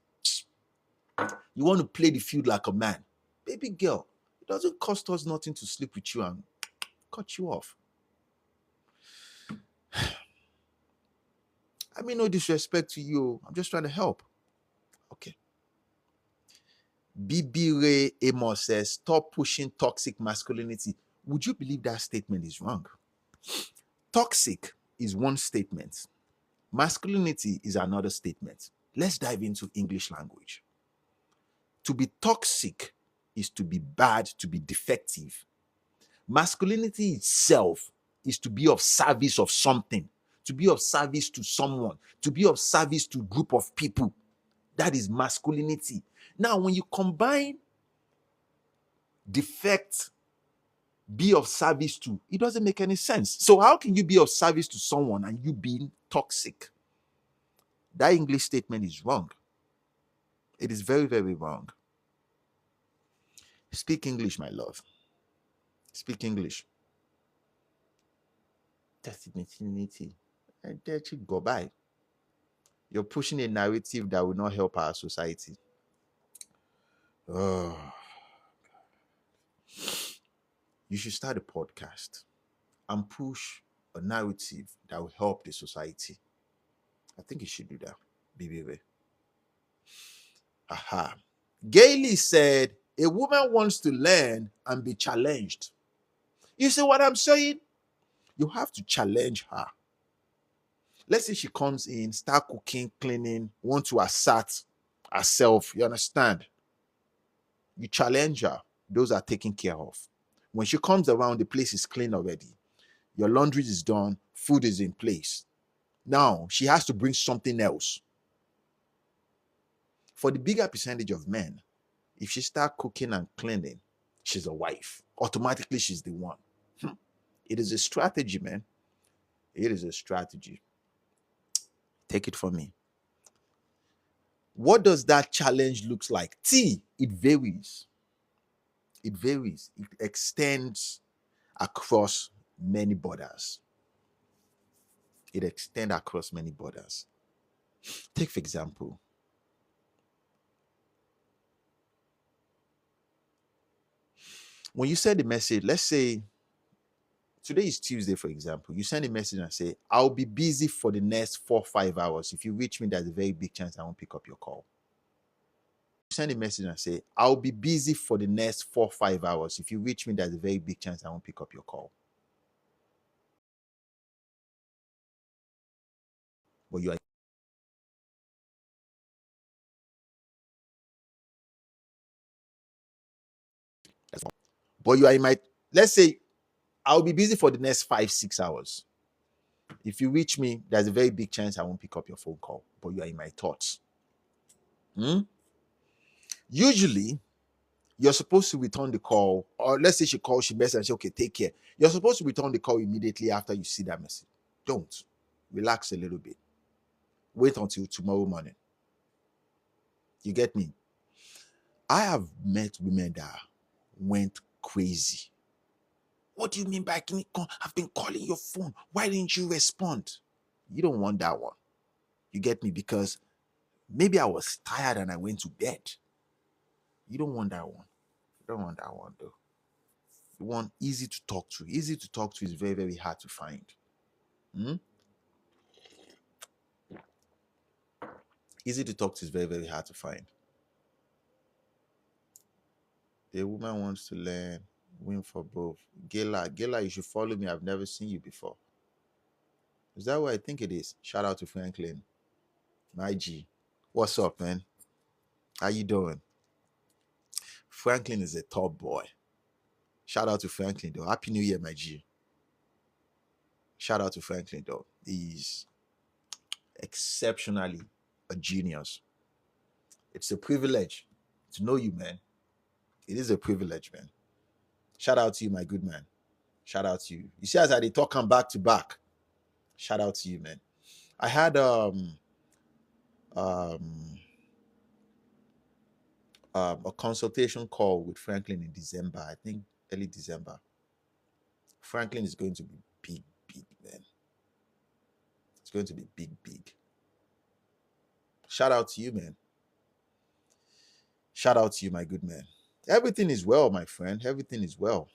you want to play the field like a man. Baby girl, it doesn't cost us nothing to sleep with you and cut you off. I mean, no disrespect to you. I'm just trying to help. Okay. Bibi Ray Amos says, stop pushing toxic masculinity. Would you believe that statement is wrong? Toxic is one statement. Masculinity is another statement. Let's dive into English language. To be toxic is to be bad, to be defective. Masculinity itself is to be of service of something, to be of service to someone, to be of service to a group of people. That is masculinity. Now, when you combine defect, be of service to, it doesn't make any sense. So, how can you be of service to someone and you being toxic? That English statement is wrong. It is very, very wrong. Speak English, my love. Speak English. That's masculinity. And let you go by. You're pushing a narrative that will not help our society. Oh, you should start a podcast and push a narrative that will help the society. I think you should do that. Baby. Aha. Gailey said, a woman wants to learn and be challenged. You see what I'm saying? You have to challenge her. Let's say she comes in, start cooking, cleaning, want to assert herself. You understand? You challenge her. Those are taken care of. When she comes around, the place is clean already. Your laundry is done. Food is in place. Now, she has to bring something else. For the bigger percentage of men, if she start cooking and cleaning, she's a wife. Automatically, she's the one. It is a strategy, man. It is a strategy. Take it from me. What does that challenge look like? T, it varies. It varies. It extends across many borders. It extends across many borders. Take, for example, when you send a message, let's say today is Tuesday, for example, you send a message and say, I'll be busy for the next 4-5 hours. If you reach me, there's a very big chance I won't pick up your call. You send a message and say, I'll be busy for the next 4-5 hours. If you reach me, there's a very big chance I won't pick up your call. But you are but you are in my, let's say I'll be busy for the next 5-6 hours. If you reach me, there's a very big chance I won't pick up your phone call, but you are in my thoughts. Usually, you're supposed to return the call, or let's say she calls, she messages and says, okay, take care. You're supposed to return the call immediately after you see that message. Don't. Relax a little bit. Wait until tomorrow morning. You get me? I have met women that went crazy. What do you mean by I've been calling your phone? Why didn't you respond? You don't want that one. You get me? Because maybe I was tired and I went to bed. You don't want that one. You don't want that one, though. You want easy to talk to. Easy to talk to is very, very hard to find. Easy to talk to is very, very hard to find. A woman wants to learn, win for both. Gela, you should follow me. I've never seen you before. Is that what I think it is? Shout out to Franklin. My G. What's up, man? How you doing? Franklin is a top boy. Shout out to Franklin, though. Happy New Year, my G. Shout out to Franklin, though. He's exceptionally a genius. It's a privilege to know you, man. It is a privilege, man. Shout out to you, my good man. Shout out to you. You see, as I talk, I'm back to back. Shout out to you, man. I had a consultation call with Franklin in December. I think early December. Franklin is going to be big, big, man. It's going to be big, big. Shout out to you, man. Shout out to you, my good man. Everything is well, my friend. Everything is well.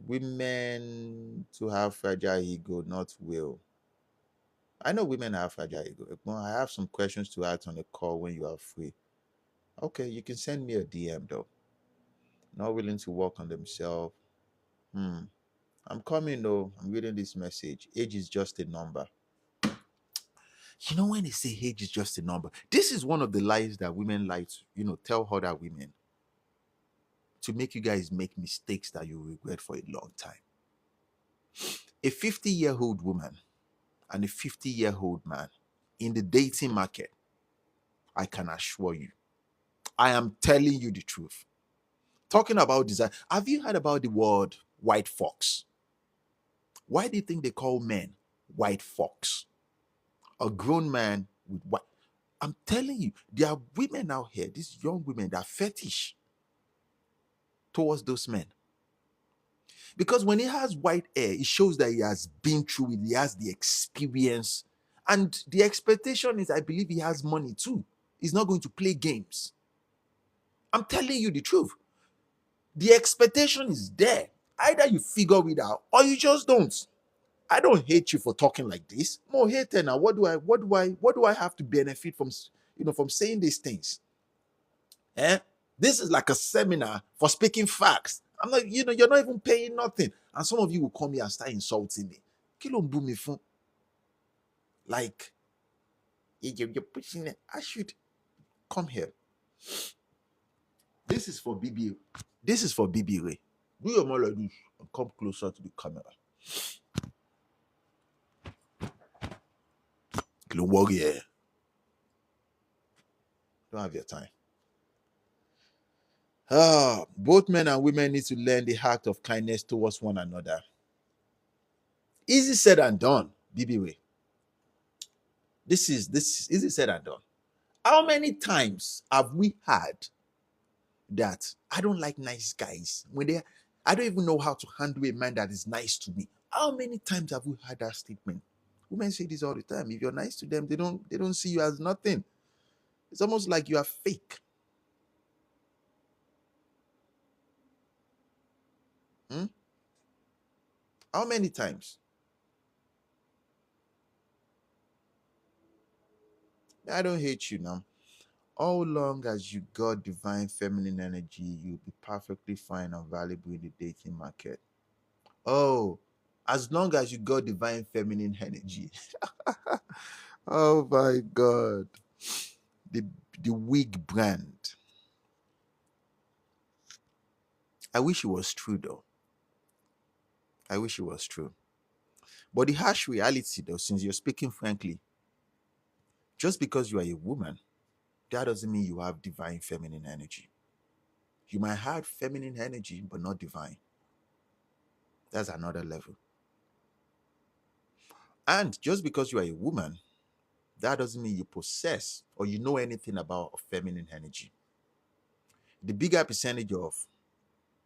Women to have fragile ego, not will. I know women have fragile ego. Well, I have some questions to ask on the call when you are free. Okay, you can send me a DM though. Not willing to work on themselves. I'm coming though. I'm reading this message. Age is just a number. You know, when they say age is just a number, this is one of the lies that women like to, tell other women to make you guys make mistakes that you regret for a long time. A 50-year-old woman and a 50-year-old man in the dating market, I can assure you, I am telling you the truth. Talking about design, have you heard about the word white fox? Why do you think they call men white fox? A grown man with white. I'm telling you, there are women out here, these young women that are fetish towards those men. Because when he has white hair, it shows that he has been through it, he has the experience. And the expectation is, I believe he has money too. He's not going to play games. I'm telling you the truth. The expectation is there. Either you figure it out or you just don't. I don't hate you for talking like this. More hater now. What do I have to benefit from from saying these things? Eh? This is like a seminar for speaking facts. I'm not, you're not even paying nothing. And some of you will come here and start insulting me. Kí ló ń bú mi fún? Like, you're pushing it. I should come here. This is for BB. This is for BB Ray. Do your more like this and come closer to the camera. Don't worry. Don't have your time. Both men and women need to learn the act of kindness towards one another. Easy said and done, BB Ray. This is easy said and done. How many times have we had that I don't like nice guys I don't even know how to handle a man that is nice to me? How many times have we had that statement? Women say this all the time. If you're nice to them, they don't see you as nothing. It's almost like you are fake. Hmm? How many times? I don't hate you now. All long as you got divine feminine energy, you'll be perfectly fine and valuable in the dating market. Oh, as long as you got divine feminine energy. Oh my God. The the wig brand. I wish it was true though. I wish it was true. But the harsh reality though, since you're speaking frankly, just because you are a woman, that doesn't mean you have divine feminine energy. You might have feminine energy, but not divine. That's another level. And just because you are a woman, that doesn't mean you possess or you know anything about feminine energy. The bigger percentage of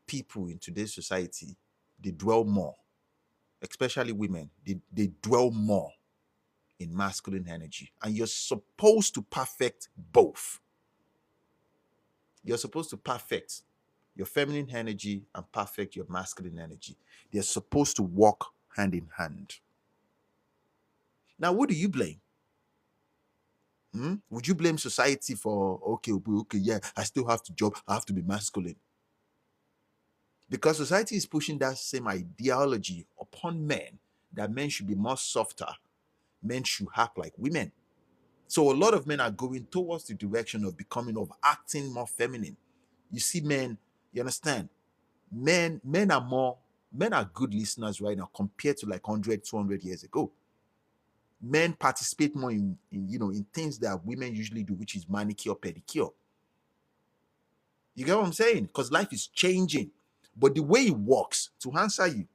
people in today's society, they dwell more, especially women, they dwell more in masculine energy. And you're supposed to perfect both. You're supposed to perfect your feminine energy and perfect your masculine energy. They're supposed to walk hand in hand. Now, what do you blame? Would you blame society for, okay, yeah, I still have to job, I have to be masculine? Because society is pushing that same ideology upon men, that men should be more softer, men should act like women. So a lot of men are going towards the direction of acting more feminine. You see men, you understand? Men are good listeners right now compared to like 100, 200 years ago. Men participate more in things that women usually do, which is manicure, pedicure. You get what I'm saying? Because life is changing. But the way it works, to answer you,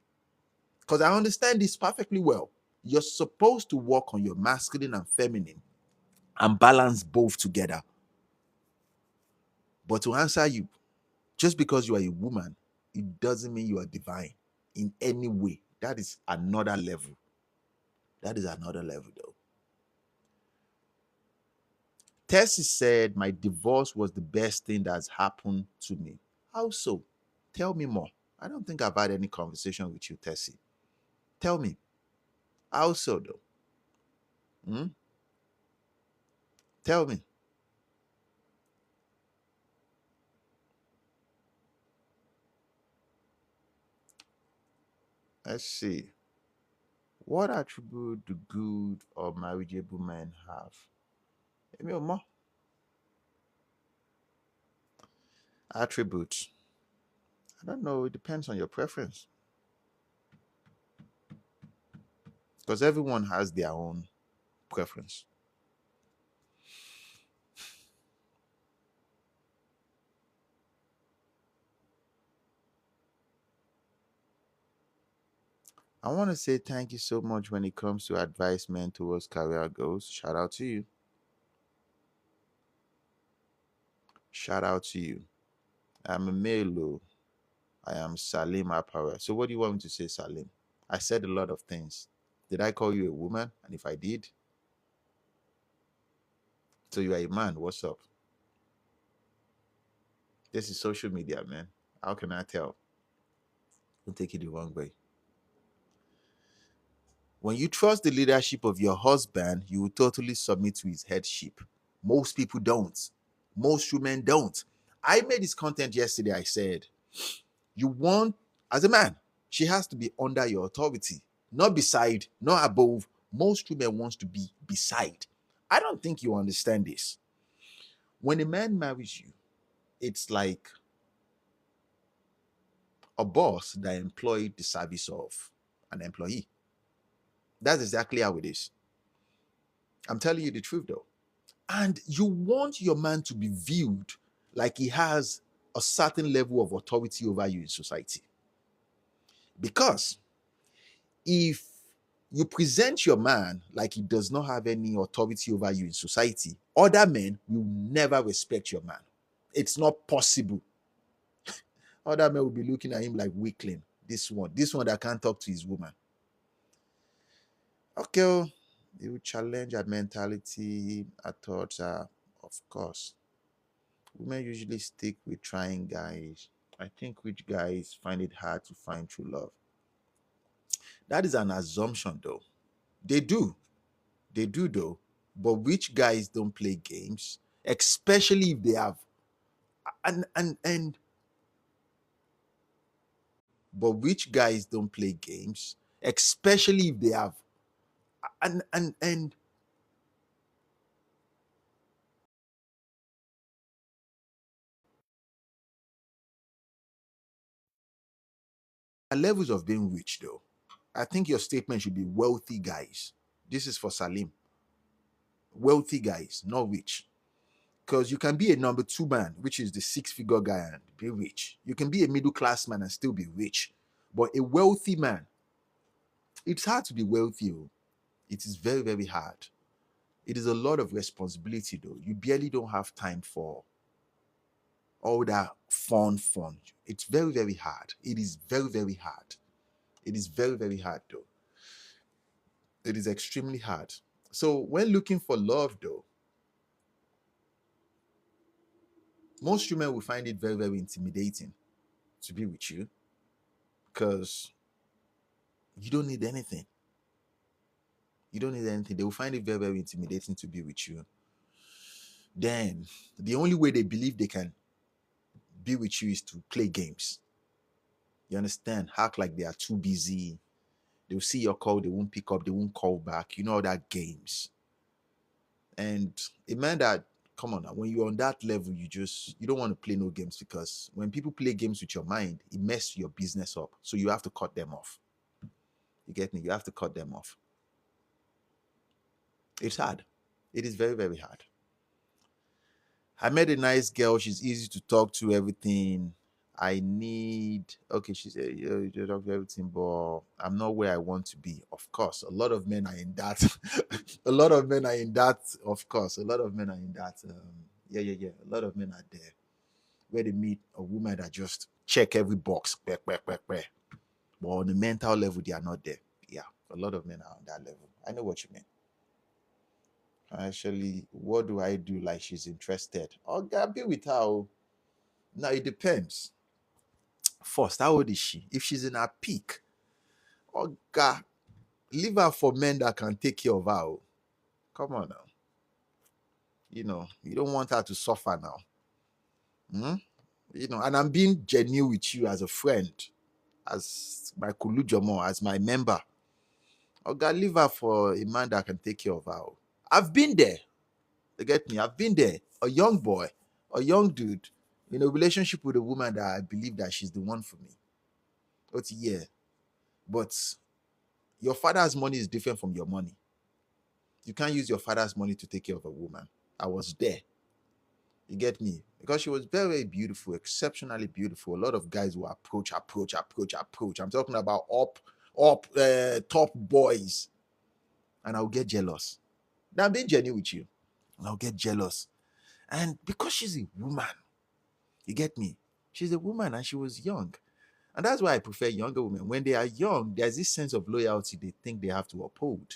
because I understand this perfectly well, you're supposed to work on your masculine and feminine and balance both together. But to answer you, just because you are a woman, it doesn't mean you are divine in any way. That is another level. That is another level, though. Tessie said, my divorce was the best thing that's happened to me. How so? Tell me more. I don't think I've had any conversation with you, Tessie. Tell me. How so, though? Hmm? Tell me. Let's see. What attribute do good or marriageable men have? Emi o mọ. Attributes. I don't know. It depends on your preference. Because everyone has their own preference. I want to say thank you so much when it comes to advisement towards career goals. Shout out to you. Shout out to you. I'm a male. I am Salim Apara. So what do you want me to say, Salim? I said a lot of things. Did I call you a woman? And if I did, so you are a man. What's up? This is social media, man. How can I tell? Don't take it the wrong way. When you trust the leadership of your husband, you will totally submit to his headship. Most people don't. Most women don't. I made this content yesterday. I said, you want, as a man, she has to be under your authority, not beside, not above. Most women wants to be beside. I don't think you understand this. When a man marries you, it's like a boss that employed the service of an employee. That's exactly how it is. I'm telling you the truth though. And you want your man to be viewed like he has a certain level of authority over you in society. Because if you present your man like he does not have any authority over you in society, other men will never respect your man. It's not possible. Other men will be looking at him like weakling. This one that can't talk to his woman. Okay, oh, he will challenge our mentality, our thoughts, of course. Women usually stick with trying guys. I think rich guys find it hard to find true love. That is an assumption, though. They do. They do, though. But rich guys don't play games, especially if they have. And but rich guys don't play games, especially if they have. And levels of being rich, though. I think your statement should be wealthy guys. This is for Salim. Wealthy guys, not rich. Because you can be a number two man, which is the six-figure guy, and be rich. You can be a middle class man and still be rich. But a wealthy man, it's hard to be wealthy. Oh. It is very, very hard. It is a lot of responsibility, though. You barely don't have time for all that fun. It's very, very hard. It is very, very hard. It is very, very hard, though. It is extremely hard. So when looking for love, though, most women will find it very, very intimidating to be with you because you don't need anything. You don't need anything. They will find it very, very intimidating to be with you. Then the only way they believe they can be with you is to play games. You understand? Act like they are too busy. They'll see your call, they won't pick up, they won't call back. You know that games. And it meant that, come on now, when you're on that level, you don't want to play no games, because when people play games with your mind, it messes your business up. So you have to cut them off. You get me? You have to cut them off. It's hard. It is very, very hard. I met a nice girl. She's easy to talk to, everything. I need, okay, she said, yeah, you talk to everything, but I'm not where I want to be. Of course, a lot of men are in that. A lot of men are in that, of course. A lot of men are in that. Yeah. A lot of men are there where they meet a woman that just check every box. But on the mental level, they are not there. Yeah, a lot of men are on that level. I know what you mean. Actually, what do I do like she's interested? Oh, God, be with her. Oh. Now, it depends. First, how old is she? If she's in her peak, oh, God, leave her for men that can take care of her. Oh. Come on now. You don't want her to suffer now. Hmm? And I'm being genuine with you as a friend, as my Kulujomo, as my member. I gotta leave her for a man that can take care of her. I've been there. You get me? I've been there. A young boy, a young dude, in a relationship with a woman that I believe that she's the one for me. But yeah, but your father's money is different from your money. You can't use your father's money to take care of a woman. I was there. You get me? Because she was very, very beautiful, exceptionally beautiful. A lot of guys will approach. I'm talking about top boys. And I'll get jealous. Now, I'm being genuine with you. And I'll get jealous. And because she's a woman, you get me? She's a woman and she was young. And that's why I prefer younger women. When they are young, there's this sense of loyalty they think they have to uphold.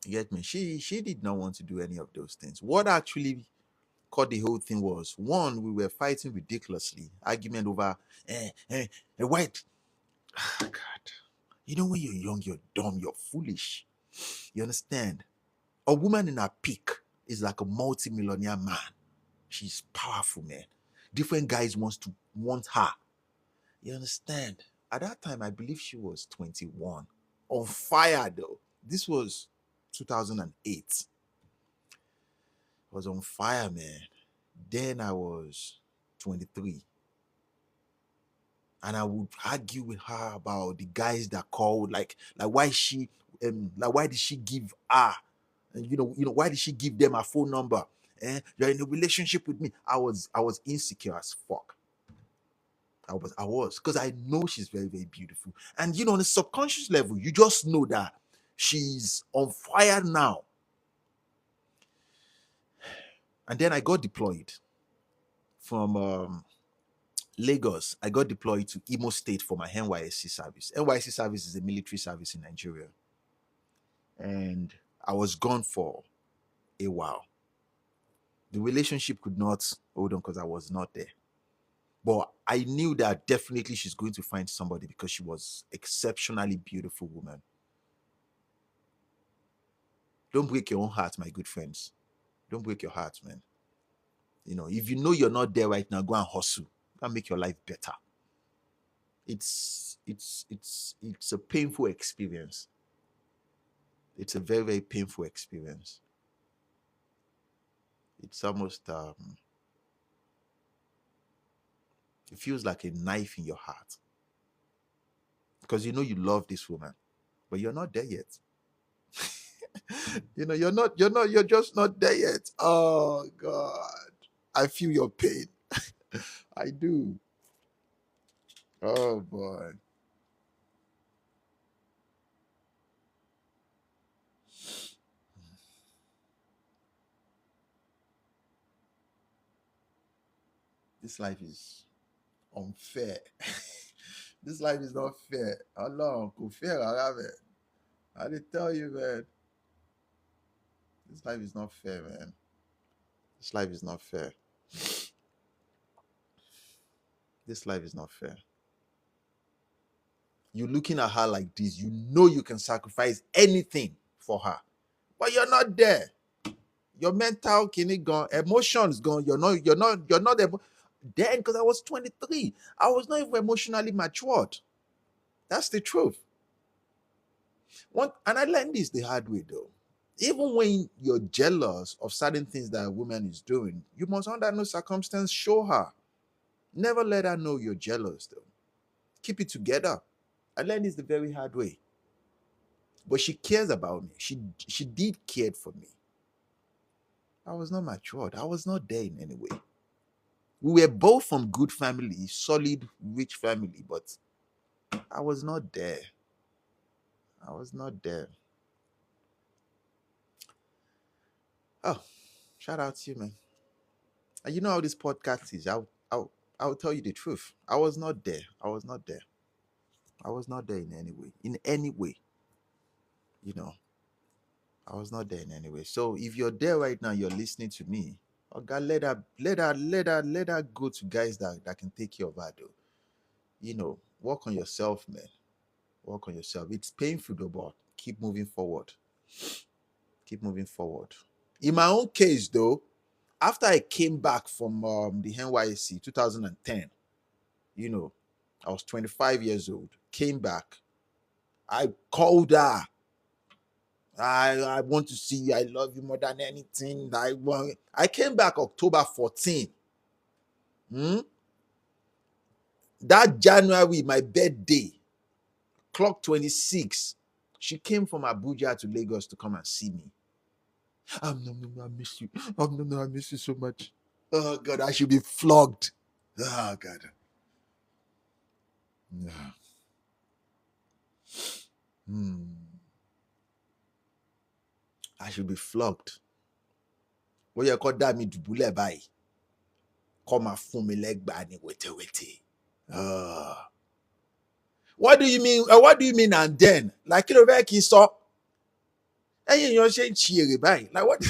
You get me? She did not want to do any of those things. What actually caught the whole thing was, one, we were fighting ridiculously, argument over white. God. You know, when you're young, you're dumb, you're foolish. You understand? A woman in her peak is like a multi-millionaire man. She's powerful, man. Different guys want her. You understand? At that time, I believe she was 21. On fire, though. This was 2008. I was on fire, man. Then I was 23. And I would argue with her about the guys that called, like why why did she give her, and why did she give them her phone number? You're in a relationship with me. I was insecure as fuck. I was, because I know she's very, very beautiful. And on a subconscious level, you just know that she's on fire now. And then I got deployed from Lagos. I got deployed to Imo State for my NYSC service. NYSC service is a military service in Nigeria. And I was gone for a while. The relationship could not hold on because I was not there. But I knew that definitely she's going to find somebody because she was exceptionally beautiful woman. Don't break your own heart, my good friends. Don't break your heart, man. If you know you're not there right now, go and hustle. Go and make your life better. It's a painful experience. It's a very, very painful experience. It's almost it feels like a knife in your heart. Because you love this woman, but you're not there yet. You're just not there yet. Oh God. I feel your pain. I do. Oh boy. This life is unfair. This life is not fair. Allah, fair, I did tell you, man. This life is not fair, man. This life is not fair. This life is not fair. You're looking at her like this. You know you can sacrifice anything for her, but you're not there. Your mental kidney gone, emotions gone. You're not able. Then, because I was 23, I was not even emotionally matured. That's the truth. And I learned this the hard way, though. Even when you're jealous of certain things that a woman is doing, you must, under no circumstance, show her. Never let her know you're jealous, though. Keep it together. I learned this the very hard way. But she cares about me. She did care for me. I was not matured. I was not there in any way. We were both from good family, solid, rich family, but I was not there. I was not there. Oh, shout out to you, man. And you know how this podcast is. I'll tell you the truth. I was not there. I was not there. I was not there in any way. In any way. I was not there in any way. So if you're there right now, you're listening to me. Oh God, let her go to guys that can take care of her, though. Work on yourself, man. Work on yourself. It's painful, though, but keep moving forward. Keep moving forward. In my own case, though, after I came back from the NYSC 2010, I was 25 years old, came back. I called her. I want to see you. I love you more than anything. I came back October 14. That January, my birthday, clock 26. She came from Abuja to Lagos to come and see me. No, I miss you. No, I miss you so much. Oh God, I should be flogged. Oh God. Yeah. I should be flogged. What you call that me dubule by? Come and fún mi lẹ́gbàá ni wete. What do you mean? What do you mean and then? Like you know, where kí sọ? Ẹ̀yin èèyàn ṣe ń ṣe èrè báyìí. Like what?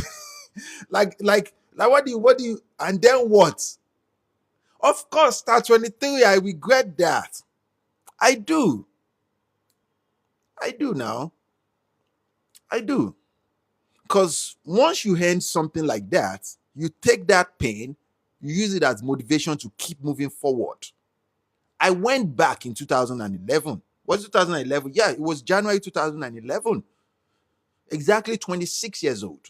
like what do you and then what? Of course, start 23. I regret that. I do now. I do. Because once you end something like that, you take that pain, you use it as motivation to keep moving forward. I went back in 2011. Was it 2011? Yeah, it was January 2011. Exactly 26 years old.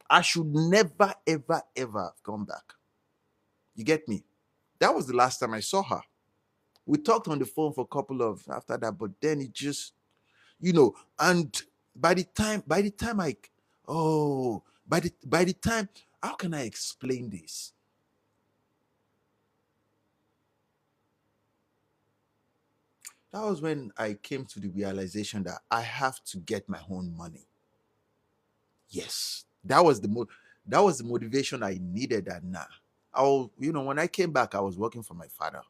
I should never, ever, ever have gone back. You get me? That was the last time I saw her. We talked on the phone for a couple of after that, but then it just, and by the time how can I explain this? That was when I came to the realization that I have to get my own money. Yes, that was the motivation I needed. And now, when I came back, I was working for my father.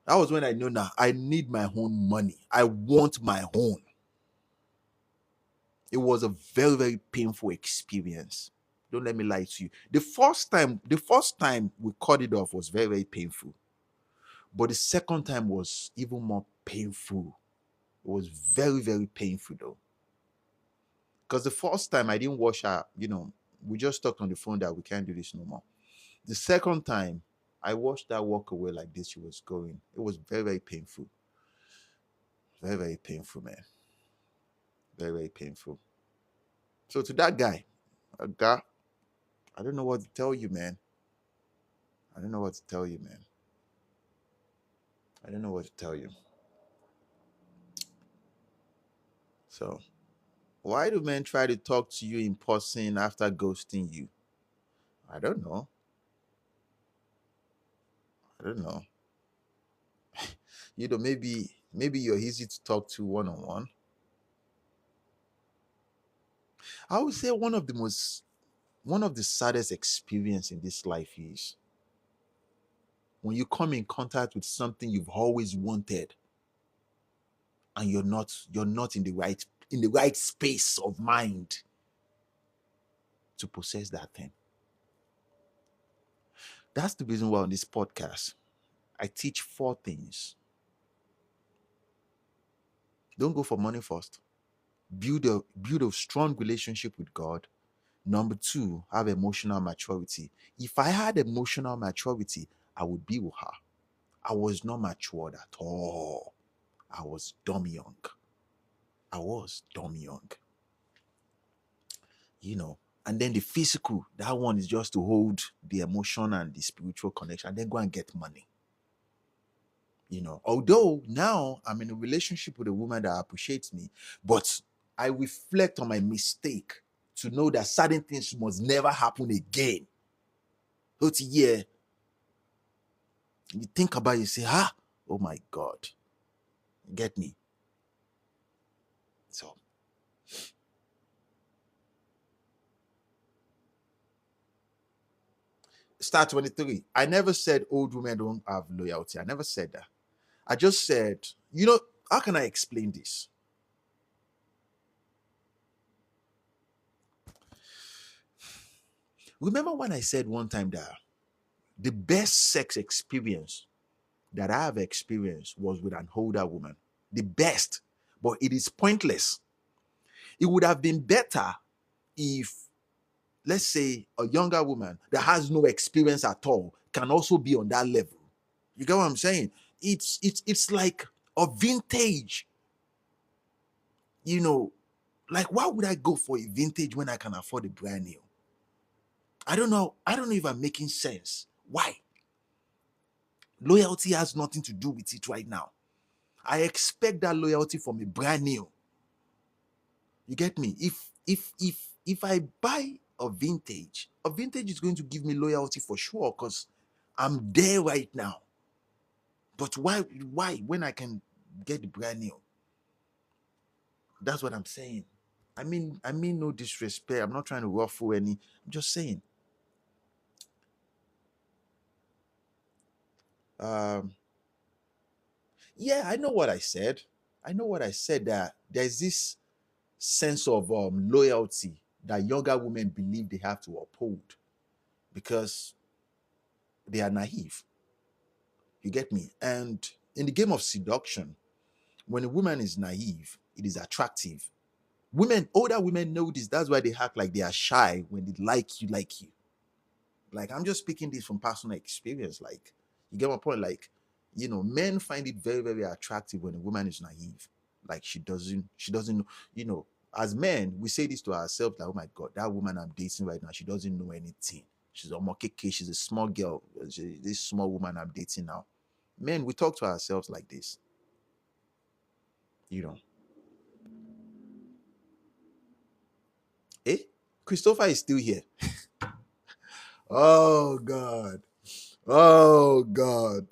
That was when I knew now I need my own money. I want my own. It was a very, very painful experience. Don't let me lie to you. The first time we cut it off was very, very painful. But the second time was even more painful. It was very, very painful though. Because the first time I didn't wash her, we just talked on the phone that we can't do this no more. The second time I watched her walk away like this, she was going. It was very, very painful. Very, very painful, man. Very, very painful. So to that guy, I don't know what to tell you, man. I don't know what to tell you. So, why do men try to talk to you in person after ghosting you? I don't know. Maybe you're easy to talk to one-on-one. I would say one of the saddest experience in this life is when you come in contact with something you've always wanted and you're not in the right space of mind to possess that thing. That's the reason why on this podcast I teach 4 things. Don't go for money first. Build a strong relationship with God. Number 2, have emotional maturity. If I had emotional maturity, I would be with her. I was not matured at all. I was dumb young. And then the physical, that one is just to hold the emotion and the spiritual connection, and then go and get money. Although now I'm in a relationship with a woman that appreciates me, but I reflect on my mistake to know that certain things must never happen again. But yeah, you think about it, you say, oh my God. You get me? So, start 23. I never said old women don't have loyalty. I never said that. I just said, how can I explain this? Remember when I said one time that the best sex experience that I have experienced was with an older woman? The best, but it is pointless. It would have been better if, let's say, a younger woman that has no experience at all can also be on that level. You get what I'm saying? It's like a vintage You know, like, why would I go for a vintage when I can afford a brand new? I don't know. I don't know if I'm making sense. Why? Loyalty has nothing to do with it right now. I expect that loyalty from a brand new. You get me? If I buy a vintage is going to give me loyalty for sure because I'm there right now. But why when I can get the brand new? That's what I'm saying. I mean no disrespect. I'm not trying to ruffle any. I'm just saying. Um, yeah, I know what I said. I know what I said, that there's this sense of loyalty that younger women believe they have to uphold because they are naive. You get me? And in the game of seduction, when a woman is naive, it is attractive. Older women know this. That's why they act like they are shy when they like you, like you. Like, I'm just speaking this from personal experience. Like, you get my point? Like, men find it very, very attractive when a woman is naive. Like, she doesn't know, as men, we say this to ourselves, like, oh my God, that woman I'm dating right now, she doesn't know anything. She's a mokeke, she's a small girl. This small woman I'm dating now. Men, we talk to ourselves like this, you know. Eh? Christopher is still here. Oh God. Oh God.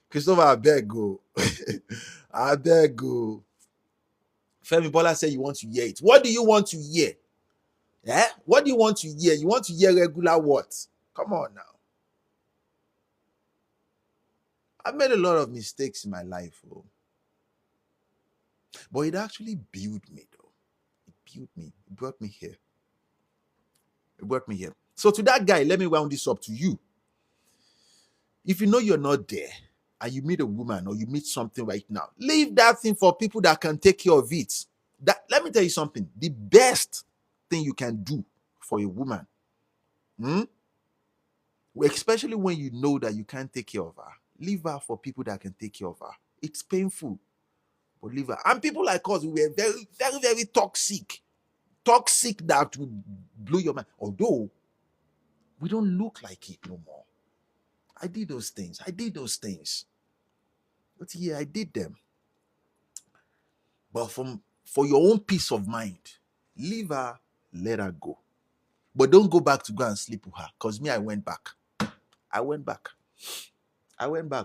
Christopher, I beg go. I beg go. Femi Bola said you want to hear it. What do you want to hear? Yeah? What do you want to hear? You want to hear regular what? Come on now. I've made a lot of mistakes in my life, oh. But it actually built me, though. It built me. It brought me here. It brought me here. So to that guy, let me round this up to you. If you know you're not there and you meet a woman or you meet something right now, leave that thing for people that can take care of it. Let me tell you something. The best thing you can do for a woman, especially when you know that you can't take care of her, leave her for people that can take care of her. It's painful, but leave her. And people like us, we were very, very, very toxic. Toxic that will blow your mind. Although we don't look like it no more. I did those things. But yeah, I did them. But for your own peace of mind, leave her, let her go. But don't go back to go and sleep with her. Because me, I went back. I went back.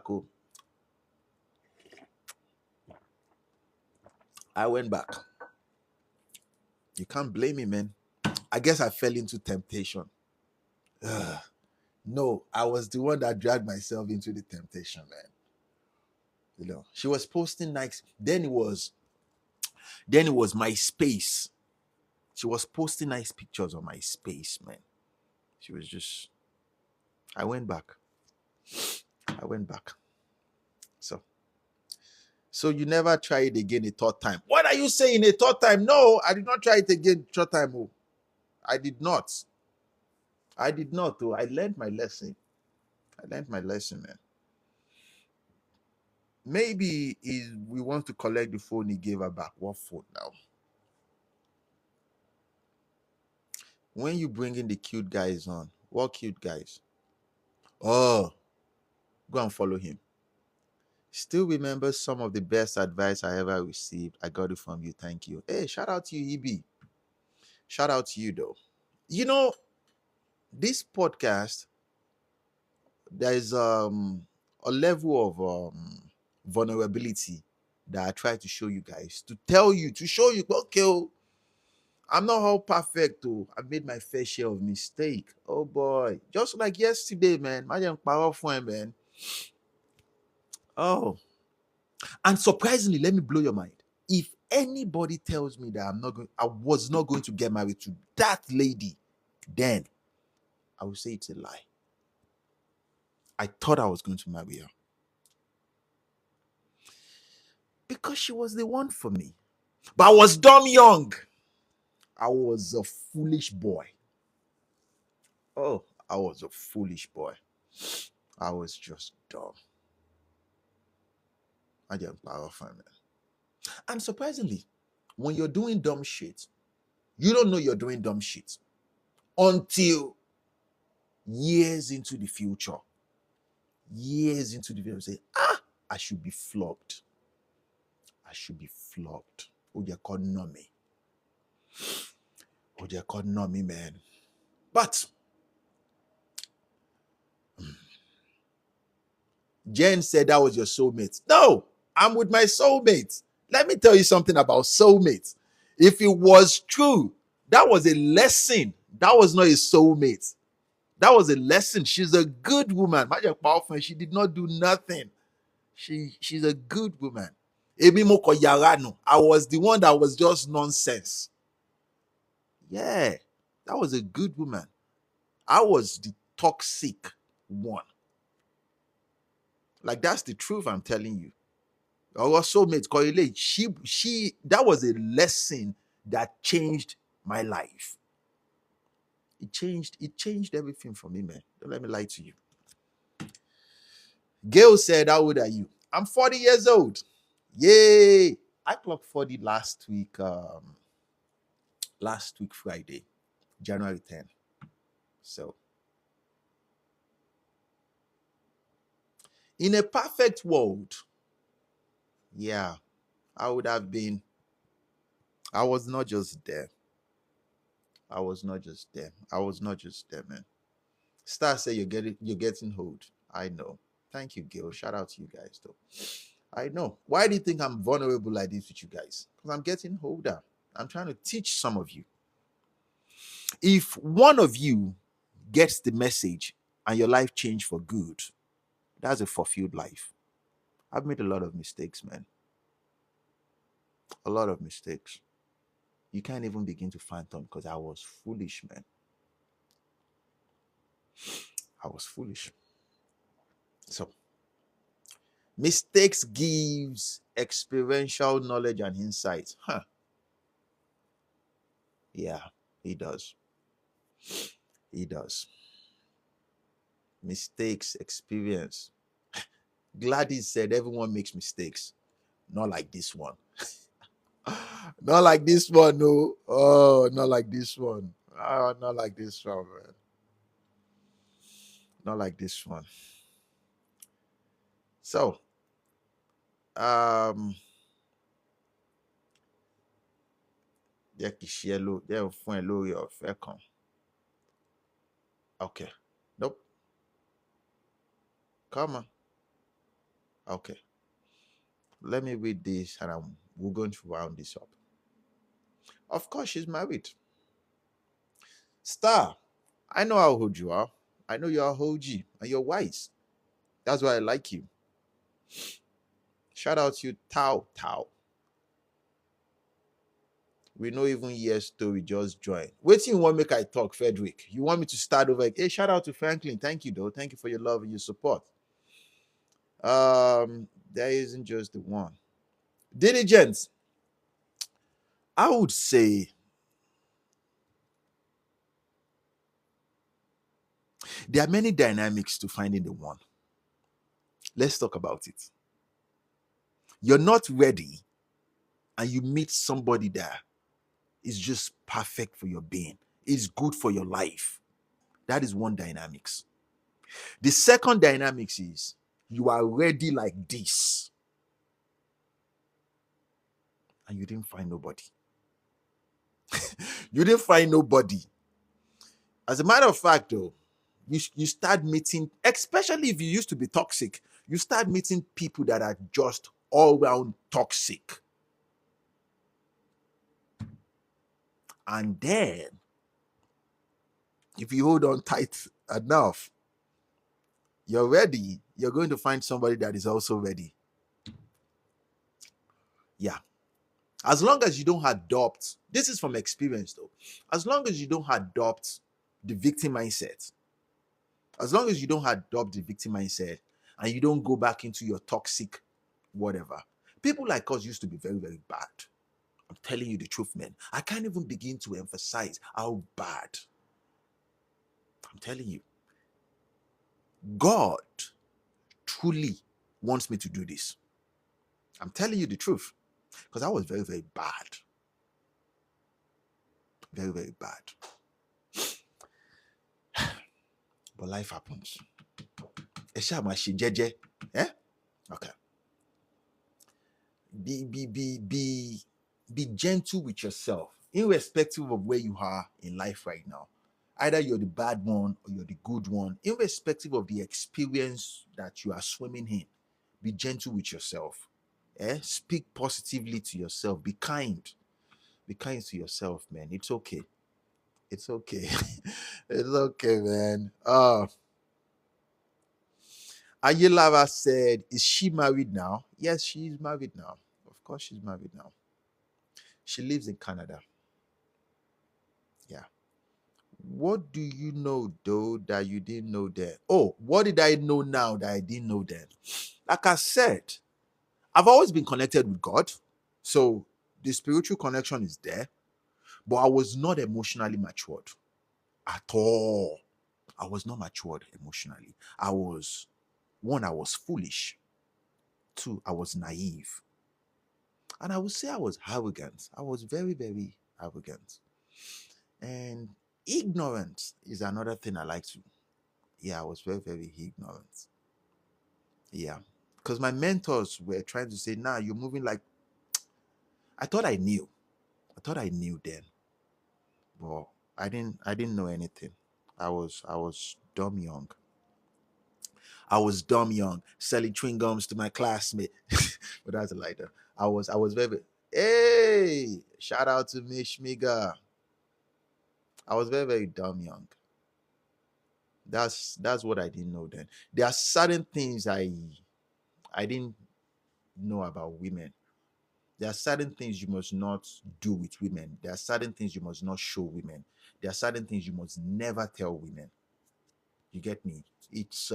Oh. I went back. You can't blame me, man. I guess I fell into temptation. Ugh. No, I was the one that dragged myself into the temptation, man. She was posting nice. Then it was my space. She was posting nice pictures on my space, man. She was just. I went back. So you never try it again a third time. What are you saying a third time? No, I did not try it again third time. Oh, I did not. Oh, I learned my lesson. Man. Maybe we want to collect the phone he gave her back. What phone now? When you bring in the cute guys on, what cute guys? Oh, go and follow him. Still remember some of the best advice I ever received. I got it from you. Thank you. Hey, shout out to you, EB. Shout out to you, though. This podcast, there is a level of vulnerability that I try to show you guys, to show you, okay, oh, I'm not all perfect, oh. I made my fair share of mistake. Oh boy. Just like yesterday, man. Man. Oh. And surprisingly, let me blow your mind. If anybody tells me that I was not going to get married to that lady, then I will say it's a lie. I thought I was going to marry her. Because she was the one for me. But I was dumb young. I was a foolish boy. Oh, I was a foolish boy. I was just dumb. I didn't power from it. And surprisingly, when you're doing dumb shit, you don't know you're doing dumb shit until years into the future. Years into the future, say, I should be flogged. I should be flogged. Oh, they're called nummy. Oh, they're called nummy, man. But Jen said that was your soulmate. No, I'm with my soulmate. Let me tell you something about soulmates. If it was true, that was a lesson. That was not a soulmate. That was a lesson. She's a good woman. She did not do nothing. She's a good woman. I was the one that was just nonsense. Yeah, that was a good woman. I was the toxic one. Like, that's the truth I'm telling you. Our soulmate correlate. She that was a lesson that changed my life. It changed everything for me, man. Don't let me lie to you. Gail said, how old are you? I'm 40 years old. Yay! I clocked 40 last week Friday, January 10th. So in a perfect world, yeah, I would have been. I was not just there. I was not just there, man. Star said you're getting old. I know. Thank you, Gil. Shout out to you guys, though. I know. Why do you think I'm vulnerable like this with you guys? Because I'm getting older. I'm trying to teach some of you. If one of you gets the message and your life changed for good, that's a fulfilled life. I've made a lot of mistakes, man. A lot of mistakes. You can't even begin to phantom because I was foolish, man. I was foolish. So, mistakes gives experiential knowledge and insight. Yeah, he does. He does. Mistakes, experience. Gladys said everyone makes mistakes. Not like this one. Not like this one, no. Oh, not like this one. Oh, not like this one, man. Not like this one. So, okay. Nope. Come on. Okay. Let me read this and we're going to round this up. Of course, she's married. Star, I know how old you are. I know you're OG and you're wise. That's why I like you. Shout out to you, Tao. We know even year story just join. Wait, you want make I talk, Frederick? You want me to start over? Hey, shout out to Franklin. Thank you, though. Thank you for your love and your support. There isn't just the one. Diligence. I would say there are many dynamics to finding the one. Let's talk about it. You're not ready, and you meet somebody that is just perfect for your being. It's good for your life. That is one dynamics. The second dynamics is you are ready like this, and you didn't find nobody. You didn't find nobody. As a matter of fact, though, you start meeting, especially if you used to be toxic, you start meeting people that are just all round toxic. And then, if you hold on tight enough, you're ready, you're going to find somebody that is also ready. Yeah. As long as you don't adopt, this is from experience though, as long as you don't adopt the victim mindset, and you don't go back into your toxic whatever. People like us used to be very, very bad. I'm telling you the truth, man. I can't even begin to emphasize how bad. I'm telling you. God truly wants me to do this. I'm telling you the truth. Because I was very, very bad. Very, very bad. But life happens. Eh? Okay. Be gentle with yourself, irrespective of where you are in life right now. Either you're the bad one or you're the good one, irrespective of the experience that you are swimming in. Be gentle with yourself. Speak positively to yourself. Be kind. Be kind to yourself, man. It's okay. It's okay. It's okay, man. Ayelava said, is she married now? Yes, she's married now. Of course, she's married now. She lives in Canada. Yeah. What do you know, though, that you didn't know then? Oh, what did I know now that I didn't know then? Like I said, I've always been connected with God. So the spiritual connection is there. But I was not emotionally matured at all. I was not matured emotionally. I was foolish. Two, I was naive. And I would say I was arrogant. I was very, very arrogant. And ignorant is another thing I like to. Yeah, I was very, very ignorant. Yeah. Because my mentors were trying to say, nah, you're moving like I thought I knew. I thought I knew then. But I didn't know anything. I was dumb young. I was dumb young, selling chewing gums to my classmate. But that's a lighter. I was very, hey, shout out to Miss Shmiga. I was very, very dumb young. That's what I didn't know then. There are certain things I didn't know about women. There are certain things you must not do with women. There are certain things you must not show women. There are certain things you must never tell women. You get me? It's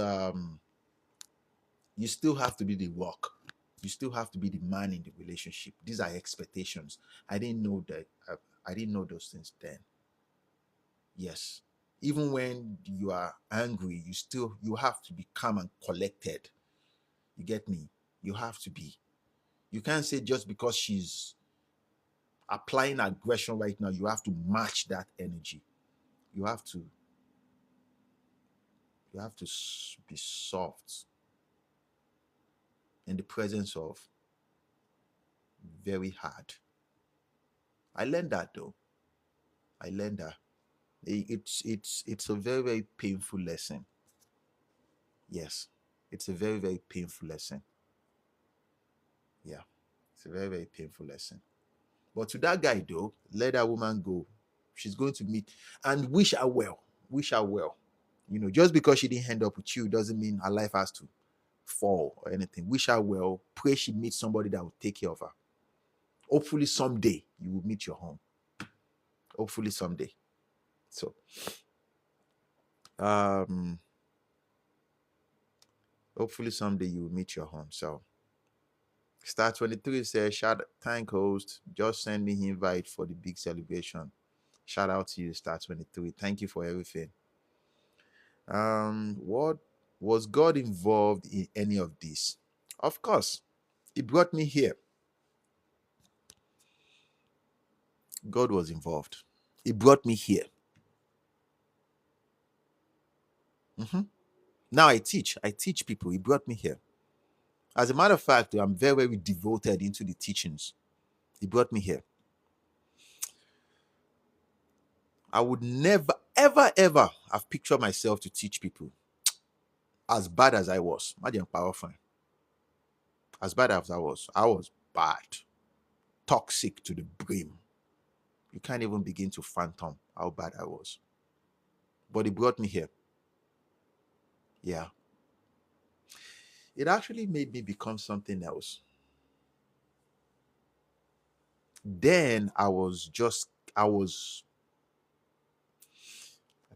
you still have to be the rock. You still have to be the man in the relationship. These are expectations. I didn't know that. I didn't know those things then. Yes. Even when you are angry, you have to be calm and collected. You get me? You have to be. You can't say just because she's applying aggression right now, you have to match that energy. You have to be soft in the presence of very hard. I learned that though. I learned that. It's a very, very painful lesson. Yes. It's a very, very painful lesson. Yeah. It's a very, very painful lesson. But to that guy though, let that woman go. She's going to meet and wish her well. Wish her well. Just because she didn't end up with you doesn't mean her life has to fall or anything. Wish her well. Pray she meets somebody that will take care of her. Hopefully someday you will meet your home. Hopefully someday. So hopefully someday you will meet your home. So Star 23 says, thank host. Just send me invite for the big celebration. Shout out to you, Star 23. Thank you for everything. What was God involved in any of this? Of course. He brought me here. God was involved. He brought me here. Now I teach people. He brought me here. As a matter of fact, I'm very, very devoted into the teachings. He brought me here. I would never, ever, ever have pictured myself to teach people. As bad as I was, as bad as I was bad, toxic to the brim. You can't even begin to fathom how bad I was. But he brought me here. Yeah. It actually made me become something else. Then I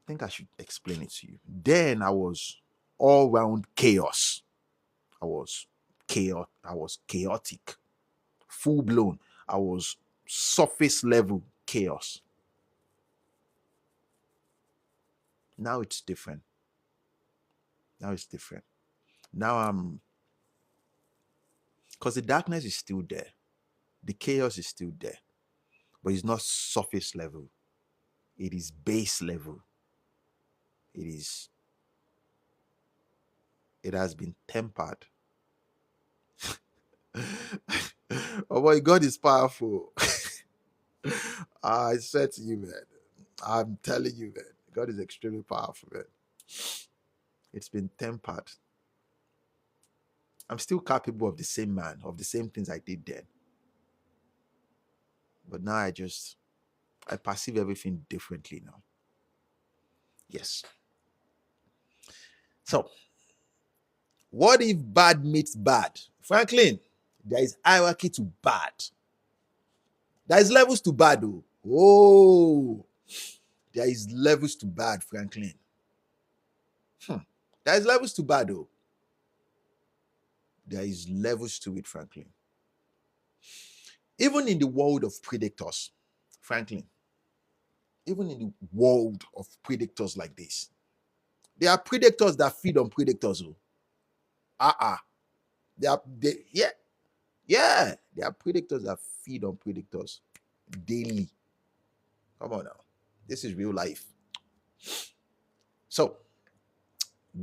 think I should explain it to you. Then I was all round chaos. I was chaotic, full blown. I was surface level chaos. Now it's different. Now I'm, because the darkness is still there, The chaos is still there, but it's not surface level. It is base level. It has been tempered. Oh boy, God is powerful. I said to you, man. I'm telling you, man. God is extremely powerful, man. It's been tempered. I'm still capable of the same man, of the same things I did then. But now I perceive everything differently now. Yes. So, what if bad meets bad? Franklin, there is hierarchy to bad. There is levels to bad, though. Oh, there is levels to bad, Franklin. There is levels to bad, though. There is levels to it, Franklin. Even in the world of predictors, Franklin, even in the world of predictors like this, there are predictors that feed on predictors. There are predictors that feed on predictors daily. Come on now. This is real life. So,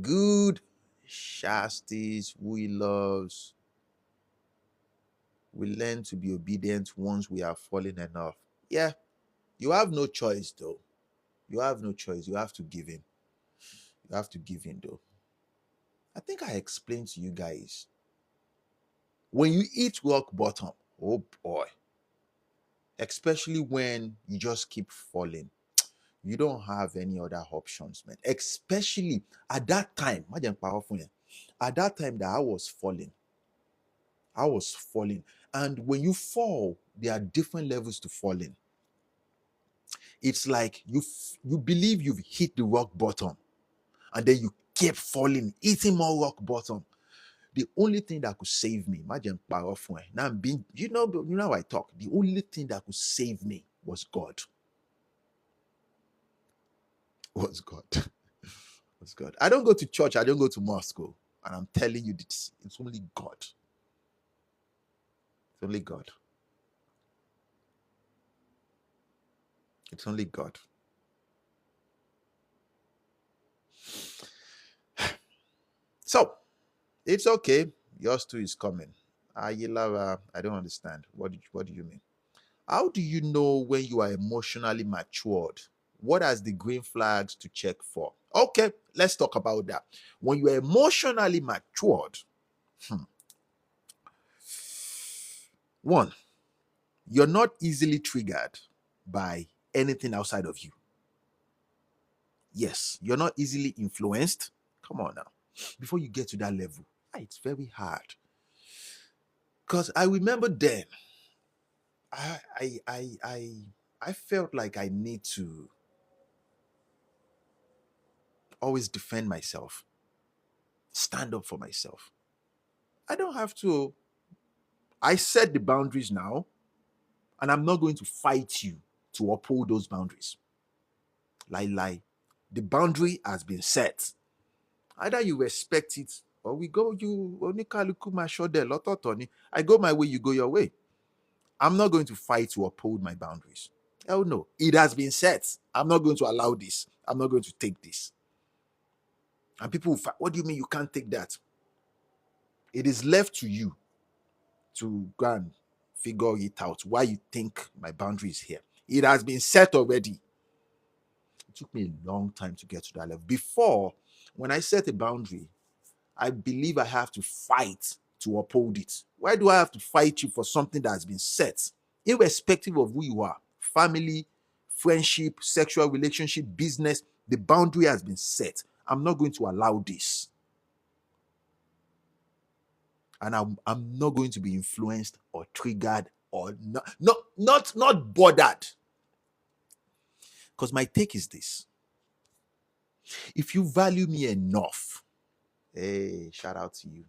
good Shastis, who he loves, we learn to be obedient once we are fallen enough. Yeah, you have no choice though. You have no choice. You have to give in. You have to give in though. I think I explained to you guys. When you hit rock bottom, oh boy, especially when you just keep falling, you don't have any other options, man. Especially at that time, at that time that I was falling. And when you fall, there are different levels to falling. It's like you believe you've hit the rock bottom, and then you kept falling, hitting more rock bottom. The only thing that could save me, imagine powerful. Now I'm being, you know how I talk. The only thing that could save me was God. Was God. Was God. I don't go to church, I don't go to mosque, and I'm telling you this. It's only God. It's only God. It's only God. So it's okay. Yours too is coming. Ayilara, I don't understand. What do you mean? How do you know when you are emotionally matured? What are the green flags to check for? Okay, let's talk about that. When you are emotionally matured, one, you're not easily triggered by anything outside of you. Yes, you're not easily influenced. Come on now. Before you get to that level, it's very hard. Because I remember then, I felt like I need to always defend myself, stand up for myself. I don't have to. I set the boundaries now, and I'm not going to fight you to uphold those boundaries. Lie. The boundary has been set. Either you respect it, or we go, I go my way, you go your way. I'm not going to fight to uphold my boundaries. Hell no. It has been set. I'm not going to allow this. I'm not going to take this. And people will fight. What do you mean you can't take that? It is left to you to go and figure it out why you think my boundary is here. It has been set already. It took me a long time to get to that level. Before, when I set a boundary, I believe I have to fight to uphold it. Why do I have to fight you for something that has been set? Irrespective of who you are, family, friendship, sexual relationship, business, the boundary has been set. I'm not going to allow this. And I'm not going to be influenced or triggered or not bothered. Because my take is this. If you value me enough, hey, shout out to you.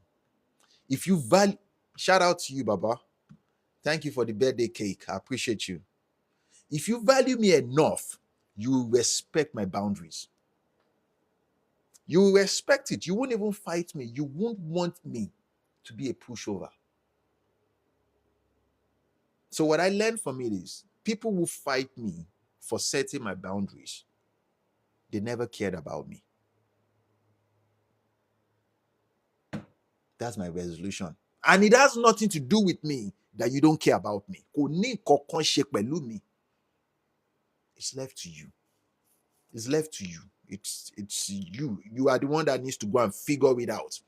If you value, shout out to you, Baba. Thank you for the birthday cake. I appreciate you. If you value me enough, you will respect my boundaries. You will respect it. You won't even fight me. You won't want me to be a pushover. So what I learned from it is people who fight me for setting my boundaries, they never cared about me. That's my resolution. And it has nothing to do with me that you don't care about me. Kò ní nǹkan ṣe pẹ̀lú mi. It's left to you. It's left to you. It's you. You are the one that needs to go and figure it out.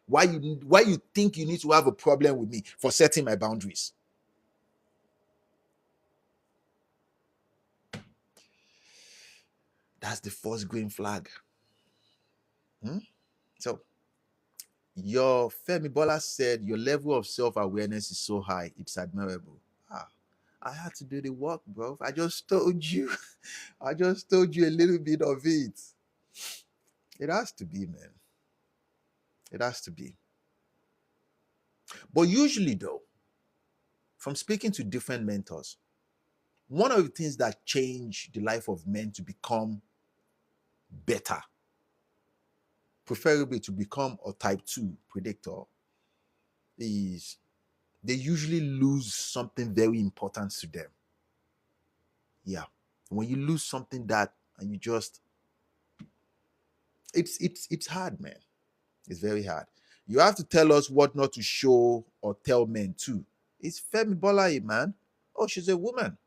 Why you think you need to have a problem with me for setting my boundaries? That's the first green flag. So your Femi Bola said your level of self-awareness is so high, it's admirable. I had to do the work, bro. I just told you. I just told you a little bit of it. It has to be, man. It has to be. But usually, though, from speaking to different mentors, one of the things that change the life of men to become better, preferably to become a type 2 predictor, is they usually lose something very important to them. Yeah. When you lose something that, and you just, it's hard, man. It's very hard. You have to tell us what not to show or tell men too. It's Femi Bola, man. Oh, she's a woman.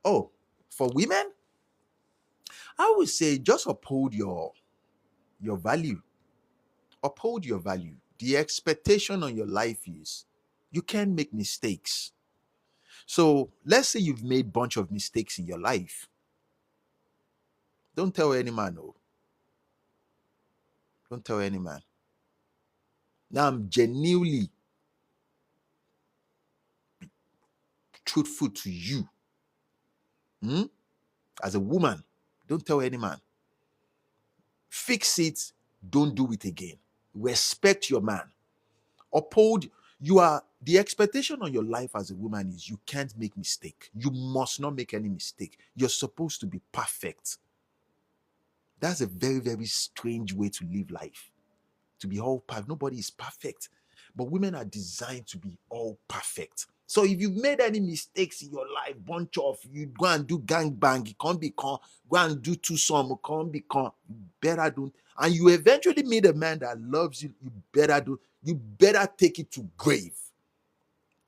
Oh, for women, I would say just uphold your value. Uphold your value. The expectation on your life is you can make mistakes. So let's say you've made a bunch of mistakes in your life. Don't tell any man, no. Don't tell any man. Now I'm genuinely truthful to you. As a woman, don't tell any man. Fix it, don't do it again. Respect your man. Uphold, the expectation on your life as a woman is you can't make mistake. You must not make any mistake. You're supposed to be perfect. That's a very, very strange way to live life. To be all perfect. Nobody is perfect. But women are designed to be all perfect. So if you've made any mistakes in your life, bunch of, you go and do gangbang, you can't become, go and do twosome, you can't become, better don't. And you eventually meet a man that loves you, you better take it to grave.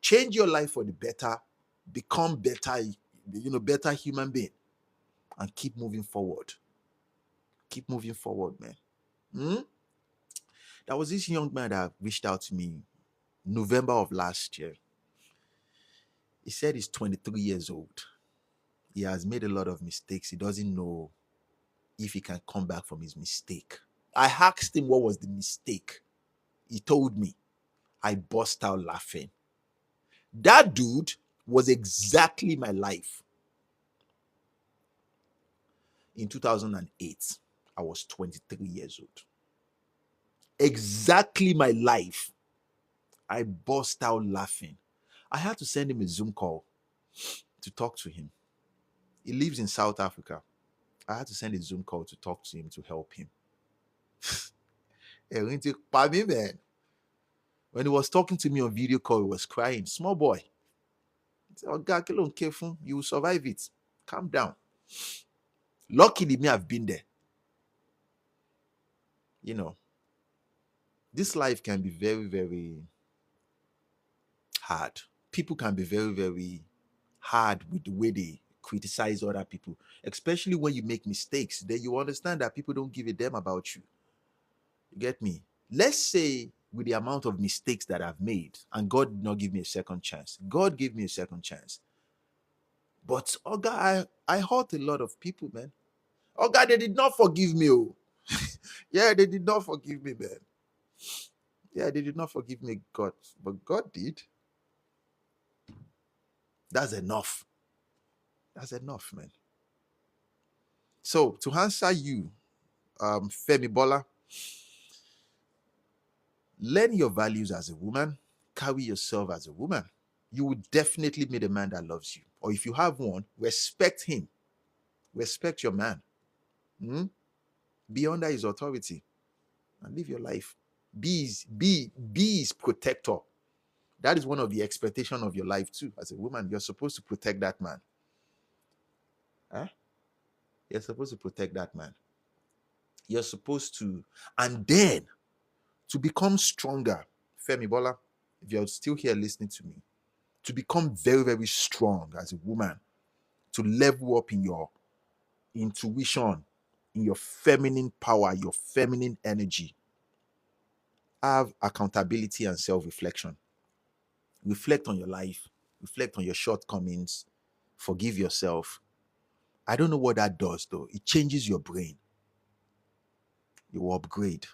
Change your life for the better, become better, better human being, and keep moving forward. Keep moving forward, man. There was this young man that reached out to me November of last year. He said he's 23 years old. He has made a lot of mistakes. He doesn't know if he can come back from his mistake. I asked him what was the mistake. He told me. I burst out laughing. That dude was exactly my life. In 2008, I was 23 years old. Exactly my life. I burst out laughing. I had to send him a Zoom call to talk to him. He lives in South Africa. I had to send a Zoom call to talk to him, to help him. Man. When he was talking to me on video call, he was crying. Small boy. He said, "Oh, God, careful. You will survive it. Calm down." Luckily, me, I've been there. This life can be very, very hard. People can be very, very hard with the way they criticize other people, especially when you make mistakes. Then you understand that people don't give a damn about you. You get me? Let's say with the amount of mistakes that I've made, and God did not give me a second chance. God gave me a second chance. But, oh God, I hurt a lot of people, man. Oh God, they did not forgive me. Oh. Yeah, they did not forgive me, man. Yeah, they did not forgive me, God. But God did. That's enough. That's enough, man. So, to answer you, Femi Bola, learn your values as a woman. Carry yourself as a woman. You will definitely meet a man that loves you. Or if you have one, respect him. Respect your man. Be under his authority and live your life. Be his protector. That is one of the expectation of your life too. As a woman, you're supposed to protect that man. Huh? You're supposed to protect that man. You're supposed to, and then to become stronger. Femi Bola, if you're still here listening to me, to become very, very strong as a woman, to level up in your intuition, in your feminine power, your feminine energy, have accountability and self-reflection. Reflect on your life, reflect on your shortcomings, forgive yourself. I don't know what that does though. It changes your brain. You upgrade.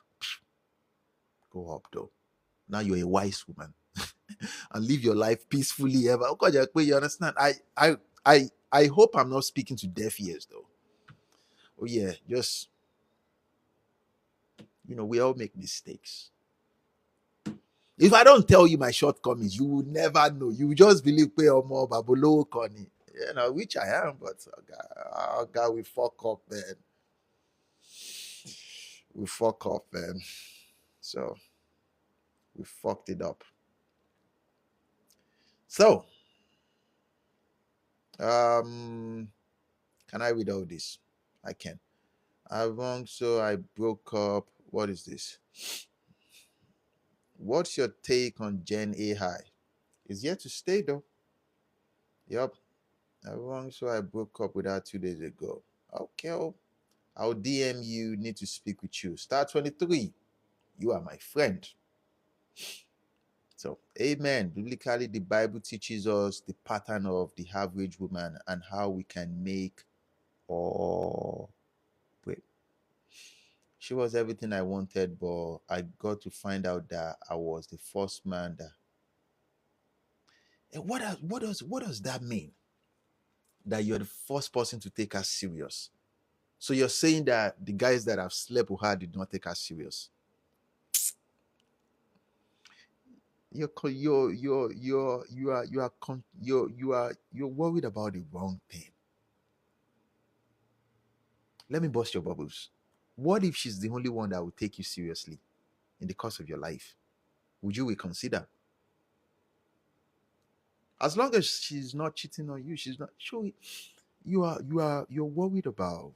Go up though. Now you're a wise woman. And live your life peacefully ever. You understand? I hope I'm not speaking to deaf ears though. Oh yeah, just we all make mistakes. If I don't tell you my shortcomings, you will never know. You will just believe pé ọmọ babolowo kan ni. Which I am, but God, we fuck up, man. We fuck up, man. So we fucked it up. So, can I read all this? I can. I broke up. What is this? What's your take on Gen A high? It's yet to stay though. Yup. I broke up with her 2 days ago. Okay. I'll DM you. Need to speak with you. Star 23. You are my friend. So, amen. Biblically, the Bible teaches us the pattern of the average woman and how we can make or wait. She was everything I wanted, but I got to find out that I was the first man that. And what does that mean? That you're the first person to take her serious. So you're saying that the guys that have slept with her did not take her serious. You're worried about the wrong thing. Let me bust your bubbles. What if she's the only one that will take you seriously in the course of your life? Would you reconsider? As long as she's not cheating on you, she's not sure. You're worried about.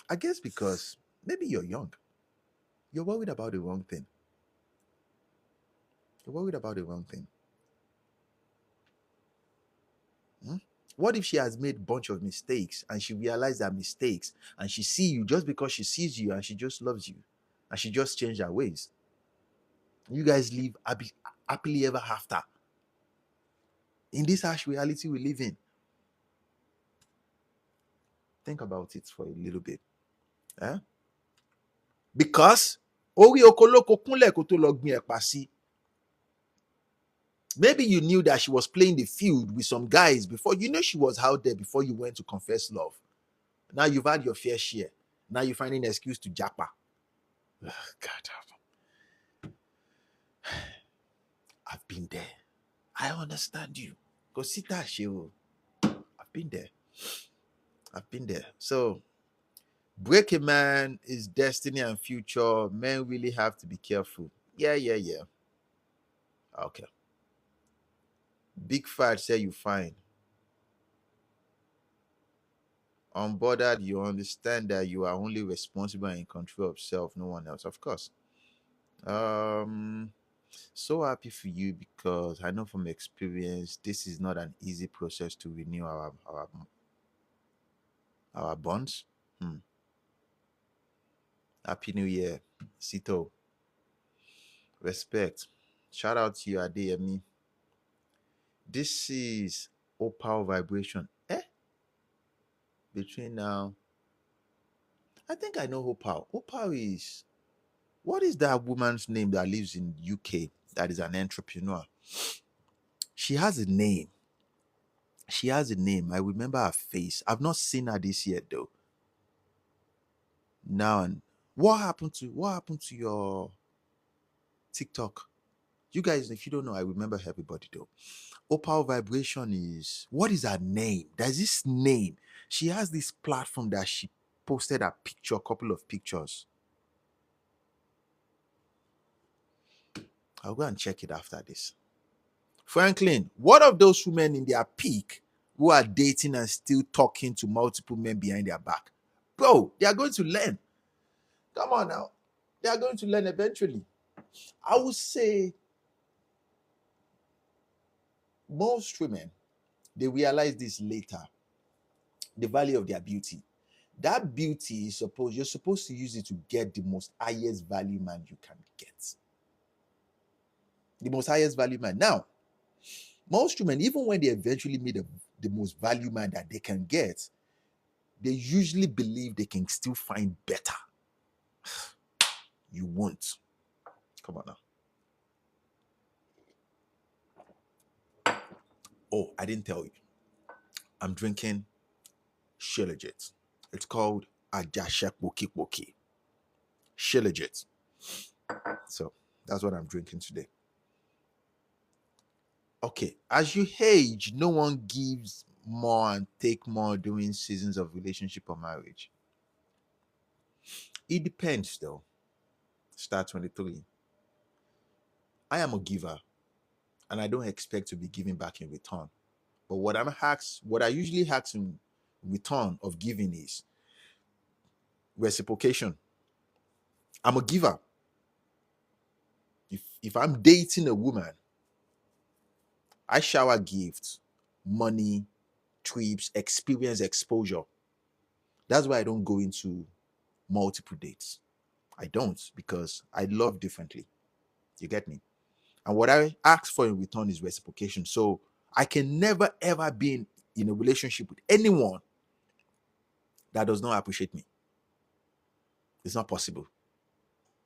I guess because maybe you're young. You're worried about the wrong thing. You're worried about the wrong thing. What if she has made a bunch of mistakes and she realized her mistakes and she see you just because she sees you and she just loves you and she just changed her ways? You guys live happily ever after. In this harsh reality we live in. Think about it for a little bit. Because maybe you knew that she was playing the field with some guys before. You know she was out there before you went to confess love. Now you've had your fair share. Now you're finding an excuse to japa. God, I've been there. I understand you. Go sit that shit. I've been there. So, breaking man is destiny and future. Men really have to be careful. Yeah. Okay. Big Fat say you fine. Unbothered, you understand that you are only responsible and in control of self, no one else. Of course. So happy for you because I know from experience this is not an easy process to renew our bonds. Happy New Year, Sito. Respect. Shout out to you, Adeyemi. This is Opal vibration. Between now, I think I know Opal. Opal is, what is that woman's name that lives in UK that is an entrepreneur? She has a name. I remember her face. I've not seen her this year though. Now, what happened to your TikTok? You guys, if you don't know, I remember everybody though. Opal Vibration is, what is her name? There's this name. She has this platform that she posted a couple of pictures. I'll go and check it after this. Franklin, what of those women in their peak who are dating and still talking to multiple men behind their back? Bro, they are going to learn. Come on now. They are going to learn eventually. I would say most women, they realize this later, the value of their beauty. That beauty is you're supposed to use it to get the most highest value man you can get. The most highest value man. Now, most women, even when they eventually meet the most value man that they can get, they usually believe they can still find better. You won't. Come on now. Oh, I didn't tell you. I'm drinking Shilajit. It's called Ajashek Woki Woki. Shilajit. So that's what I'm drinking today. Okay, as you age, no one gives more and take more during seasons of relationship or marriage. It depends though. Start 23. I am a giver and I don't expect to be giving back in return. But what I usually ask in return of giving is reciprocation. I'm a giver. If I'm dating a woman, I shower gifts, money, trips, experience, exposure. That's why I don't go into multiple dates. I don't, because I love differently. You get me? And what I ask for in return is reciprocation. So I can never ever be in a relationship with anyone that does not appreciate me. It's not possible.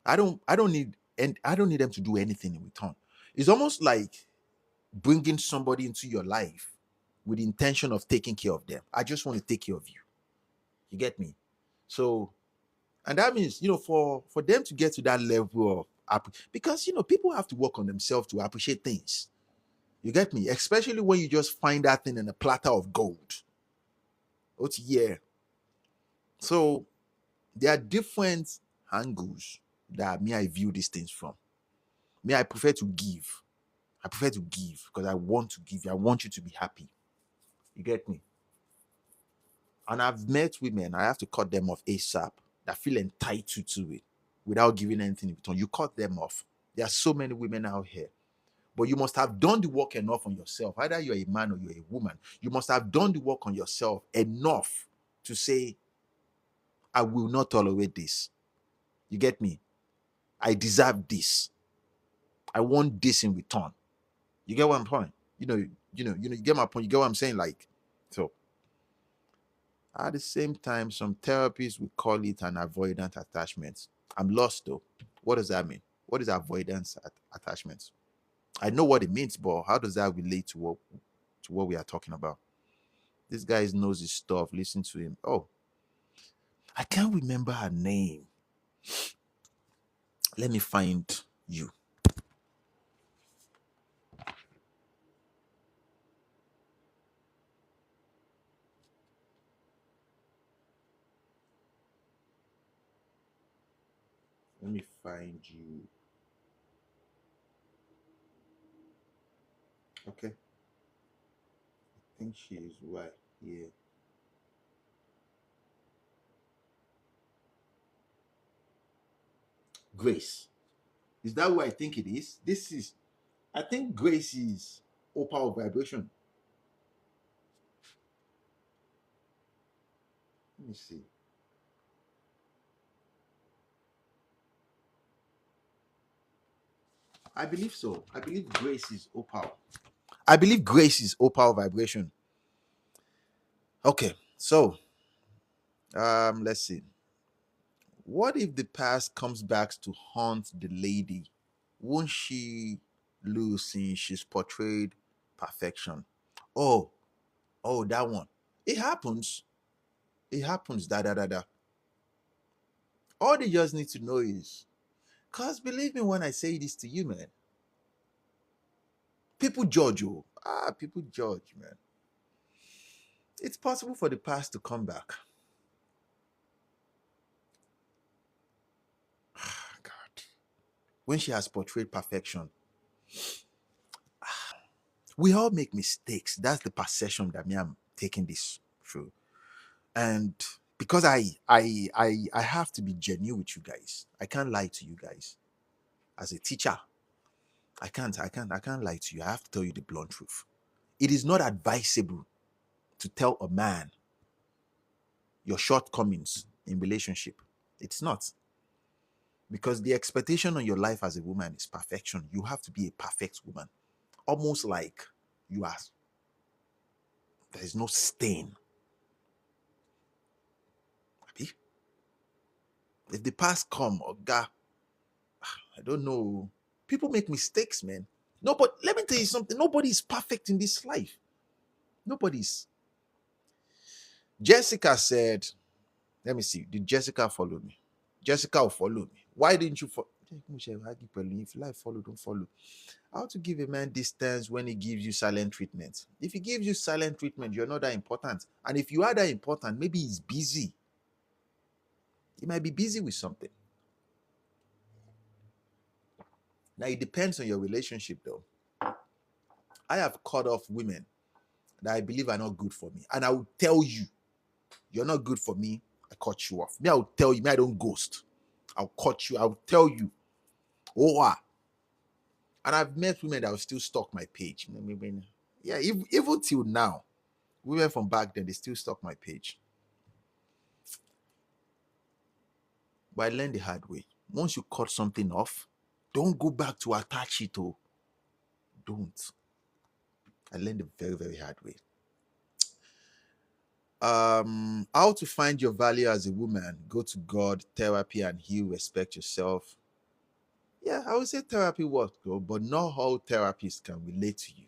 I don't need them to do anything in return. It's almost like bringing somebody into your life with the intention of taking care of them. I just want to take care of you. You get me? So, and that means, for them to get to that level of because people have to work on themselves to appreciate things. You get me? Especially when you just find that thing in a platter of gold. Oh yeah. So there are different angles that I view these things from. I prefer to give. I prefer to give because I want to give you. I want you to be happy. You get me? And I've met women, I have to cut them off ASAP, that feel entitled to it without giving anything in return. You cut them off. There are so many women out here. But you must have done the work enough on yourself. Either you're a man or you're a woman. You must have done the work on yourself enough to say, I will not tolerate this. You get me? I deserve this. I want this in return. You get what I'm saying? You get my point. You get what I'm saying? Like, so at the same time, some therapists would call it an avoidant attachment. I'm lost though. What does that mean? What is avoidance attachment? I know what it means, but how does that relate to what we are talking about? This guy knows his stuff. Listen to him. Oh, I can't remember her name. Let me find you. Let me find you. Okay. I think she is right here. Grace. Is that who I think it is? I think Grace is opal vibration. Let me see. I believe so. I believe Grace is opal. I believe Grace is opal vibration. Okay, so let's see. What if the past comes back to haunt the lady? Won't she lose since she's portrayed perfection? Oh, oh, that one. It happens. It happens. Da da da da. All they just need to know is, cause believe me when I say this to you, man. People judge you. People judge, man. It's possible for the past to come back. God. When she has portrayed perfection. We all make mistakes. That's the perception that me I'm taking this through. And because I have to be genuine with you guys. I can't lie to you guys. As a teacher, I can't lie to you. I have to tell you the blunt truth. It is not advisable to tell a man your shortcomings in relationship. It's not. Because the expectation on your life as a woman is perfection. You have to be a perfect woman. Almost like you are, there is no stain. Abi? If the past come, or God, I don't know. People make mistakes, man. No, but let me tell you something. Nobody is perfect in this life. Nobody's. Jessica said, let me see. Did Jessica follow me? Jessica will follow me. Why didn't you follow? If life follow, don't follow. How to give a man distance when he gives you silent treatment? If he gives you silent treatment, you're not that important. And if you are that important, maybe he's busy. He might be busy with something. Now, it depends on your relationship, though. I have cut off women that I believe are not good for me. And I will tell you, you're not good for me. I cut you off. Me, I will tell you. Me, I don't ghost. I'll cut you. I'll tell you. Oh, ah. And I've met women that will still stalk my page. Yeah, even till now, women from back then, they still stalk my page. But I learned the hard way. Once you cut something off, don't go back to attach it. Oh, don't. I learned the very, very hard way. How to find your value as a woman? Go to God, therapy, and heal. Respect yourself. Yeah, I would say therapy works, but not all therapists can relate to you.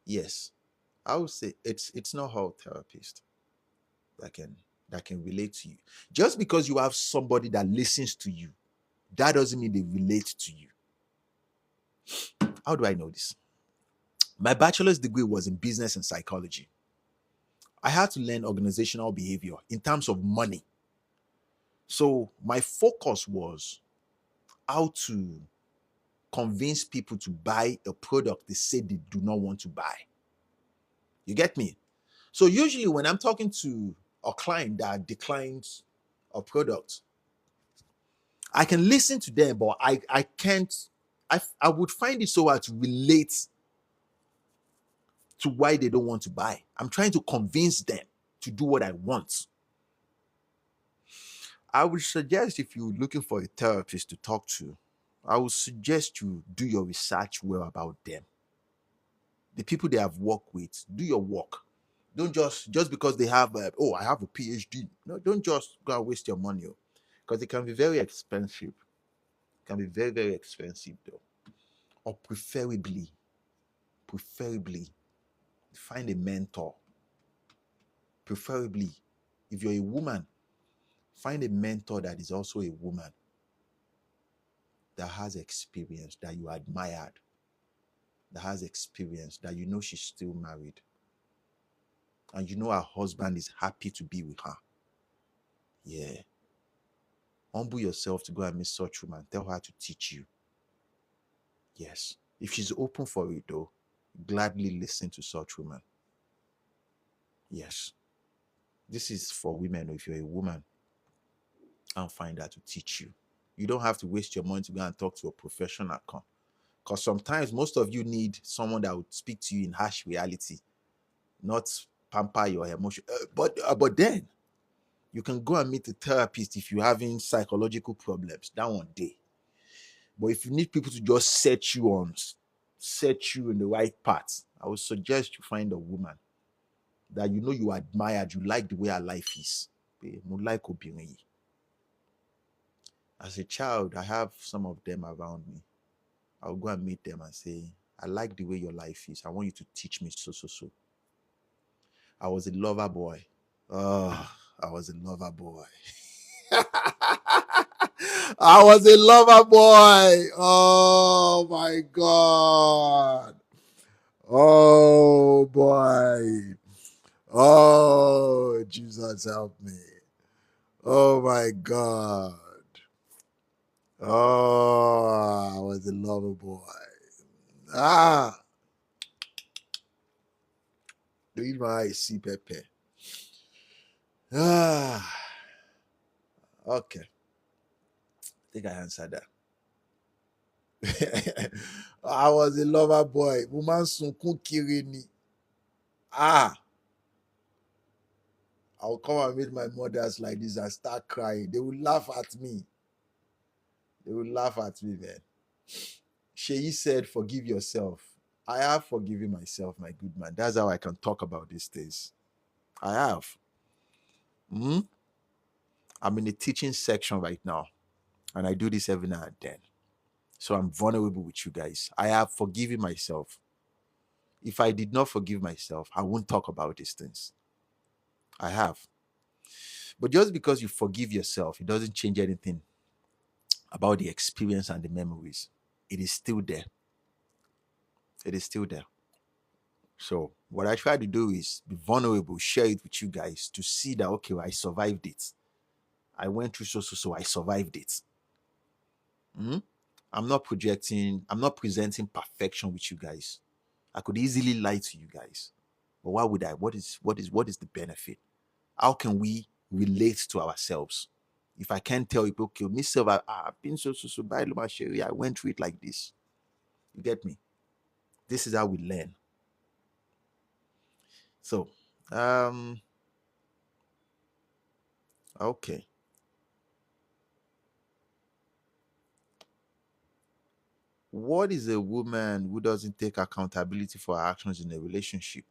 Yes, I would say it's not all therapists that can relate to you. Just because you have somebody that listens to you, that doesn't mean they relate to you. How do I know this? My bachelor's degree was in business and psychology. I had to learn organizational behavior in terms of money. So my focus was how to convince people to buy a product they say they do not want to buy. You get me? So usually when I'm talking to a client that declines a product, I can listen to them, but I can't, I would find it so hard to relate to why they don't want to buy. I'm trying to convince them to do what I want. I would suggest, if you're looking for a therapist to talk to, I would suggest you do your research well about them. The people they have worked with, do your work. Don't just because they have I have a PhD. No, don't just go and waste your money, because it can be very expensive. It can be very, very expensive though. Or preferably find a mentor. Preferably, if you're a woman, find a mentor that is also a woman, that has experience, that you admired, that has experience, that you know she's still married, and you know her husband is happy to be with her. Yeah. Humble yourself to go and meet such woman. Tell her to teach you. Yes. If she's open for it though, gladly listen to such woman. Yes. This is for women. If you're a woman, and find her to teach you. You don't have to waste your money to go and talk to a professional. Because sometimes most of you need someone that would speak to you in harsh reality, not pamper your emotion. But then you can go and meet a therapist if you're having psychological problems. That one day. But if you need people to just set you in the right path, I would suggest you find a woman that you know you admired, you like the way her life is. As a child, I have some of them around me. I'll go and meet them and say, I like the way your life is. I want you to teach me so. I was a lover boy. Oh, I was a lover boy. I was a lover boy. Oh my God. Oh boy. Oh, Jesus help me. Oh my God. Oh, I was a lover boy. Ah. The reason why I see pepper. Ah, okay. I think I answered that. I was a lover boy. Woman sunkún kiri ni. Ah, I'll come and meet my mothers like this and start crying. They will laugh at me. They will laugh at me, man. Sheyi said, forgive yourself. I have forgiven myself, my good man. That's how I can talk about these things. I have. Hmm? I'm in the teaching section right now, and I do this every now and then. So I'm vulnerable with you guys. I have forgiven myself. If I did not forgive myself, I won't talk about these things. I have. But just because you forgive yourself, it doesn't change anything about the experience and the memories. It is still there. It is still there. So what I try to do is be vulnerable, share it with you guys to see that, okay, well, I survived it. I went through so, I survived it. Mhm. I'm not presenting perfection with you guys. I could easily lie to you guys. But why would I? What is the benefit? How can we relate to ourselves? If I can't tell you, okay, myself, I've been so bad, I went through it like this. You get me? This is how we learn. So, okay. What is a woman who doesn't take accountability for her actions in a relationship?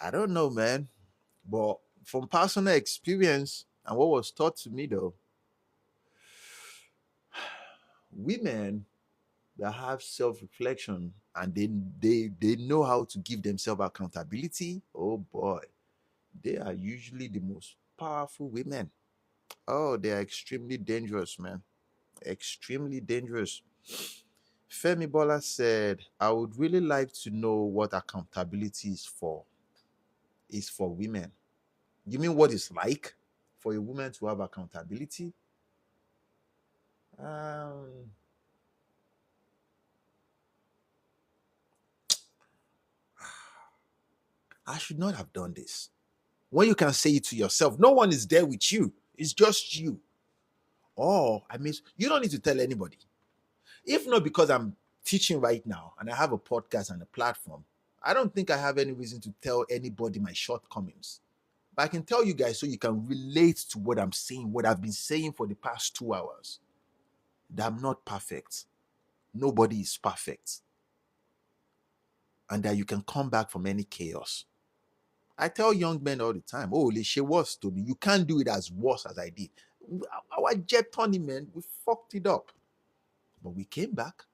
I don't know, man. But from personal experience and what was taught to me, though, women that have self-reflection and they know how to give themselves accountability, oh boy, they are usually the most powerful women. Oh, they are extremely dangerous, man. Extremely dangerous. Femi Bola said, I would really like to know what accountability is for women. You mean what it's like for a woman to have accountability? Um, I should not have done this. When you can say it to yourself, no one is there with you. It's just you. Oh, I mean, you don't need to tell anybody. If not because I'm teaching right now and I have a podcast and a platform, I don't think I have any reason to tell anybody my shortcomings. But I can tell you guys so you can relate to what I'm saying, what I've been saying for the past 2 hours. That I'm not perfect. Nobody is perfect. And that you can come back from any chaos. I tell young men all the time, oh, she was to me. You can't do it as worse as I did. Our jet tournament, we fucked it up. But we came back.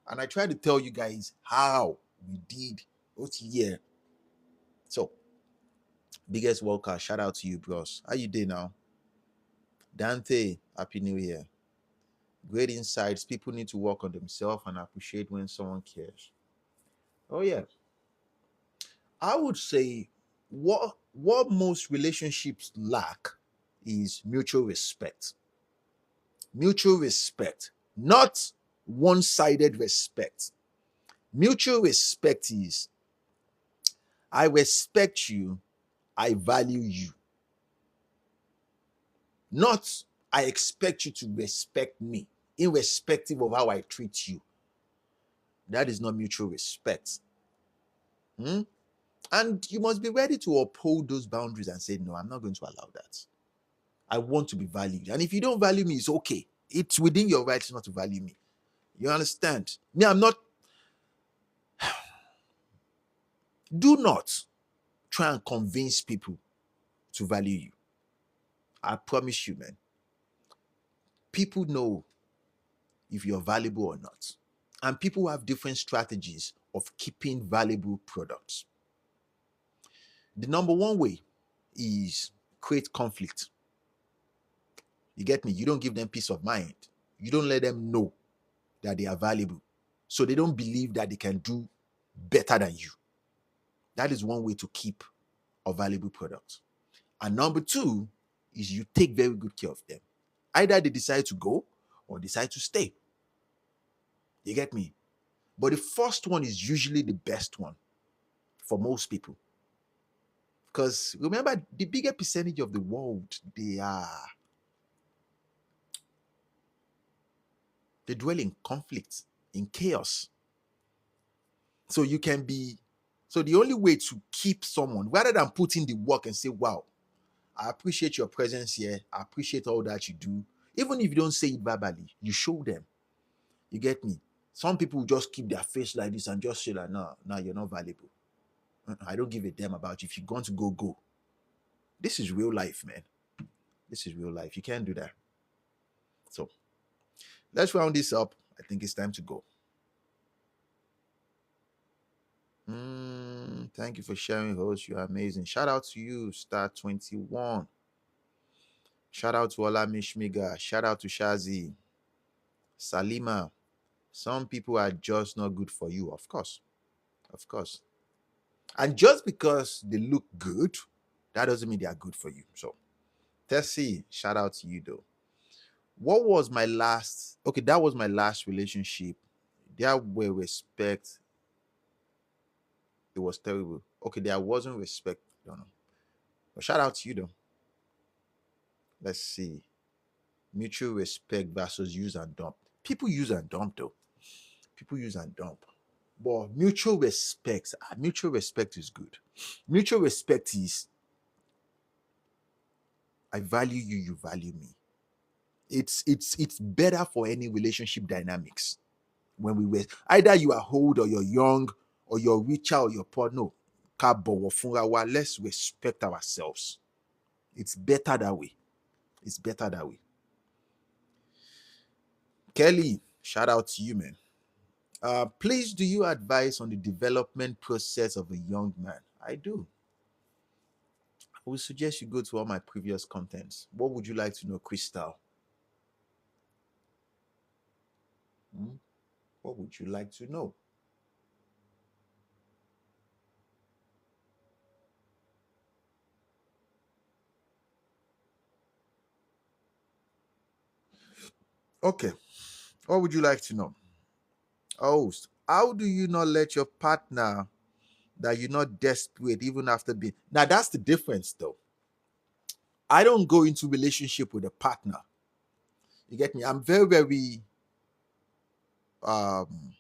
And I try to tell you guys how we did. What's here? So, biggest Walker, shout out to you, bros. How you doing now? Dante, happy new year. Great insights. People need to work on themselves and appreciate when someone cares. Oh yeah. I would say what most relationships lack is mutual respect. Mutual respect, not one-sided respect. Mutual respect is I respect you, I value you. Not I expect you to respect me, irrespective of how I treat you. That is not mutual respect. Hmm? And you must be ready to uphold those boundaries and say, no, I'm not going to allow that. I want to be valued. And if you don't value me, it's okay. It's within your rights not to value me. You understand? Me, I'm not. Do not try and convince people to value you. I promise you, man. People know if you're valuable or not. And people have different strategies of keeping valuable products. The number one way is create conflict. You get me? You don't give them peace of mind. You don't let them know that they are valuable. So they don't believe that they can do better than you. That is one way to keep a valuable product. And number two is you take very good care of them. Either they decide to go or decide to stay. You get me? But the first one is usually the best one. for most people. Because remember, the bigger percentage of the world, they dwell in conflict, in chaos. So you can be, so the only way to keep someone, rather than put in the work and say, wow, I appreciate your presence here, I appreciate all that you do, even if you don't say it verbally, you show them. You get me? Some people just keep their face like this and just say like, no, you're not valuable. I don't give a damn about you. If you're going to go, go. This is real life, man. This is real life. You can't do that. So let's round this up. I think it's time to go. Thank you for sharing, host. You're amazing. Shout out to you, Star 21. Shout out to Ola Mishmiga. Shout out to Shazi. Salima. Some people are just not good for you. Of course. Of course. And just because they look good, that doesn't mean they are good for you. So, Tessie, shout out to you though. What was my last? Okay, that was my last relationship. There were respect. It was terrible. Okay, there wasn't respect. I don't know. But shout out to you though. Let's see. Mutual respect versus use and dump. People use and dump though. People use and dump. But mutual respect is good. Mutual respect is I value you, you value me. It's better for any relationship dynamics when we were either you are old or you're young or you're richer or you're poor. No. Let's respect ourselves. It's better that way. It's better that way. Kelly, shout out to you, man. Please, do you advise on the development process of a young man? I do. I would suggest you go to all my previous contents. What would you like to know, Crystal? Hmm? What would you like to know? Okay. What would you like to know? Host, how do you not let your partner that you're not desperate even after being now? That's the difference though. I don't go into relationship with a partner. You get me? I'm very, very um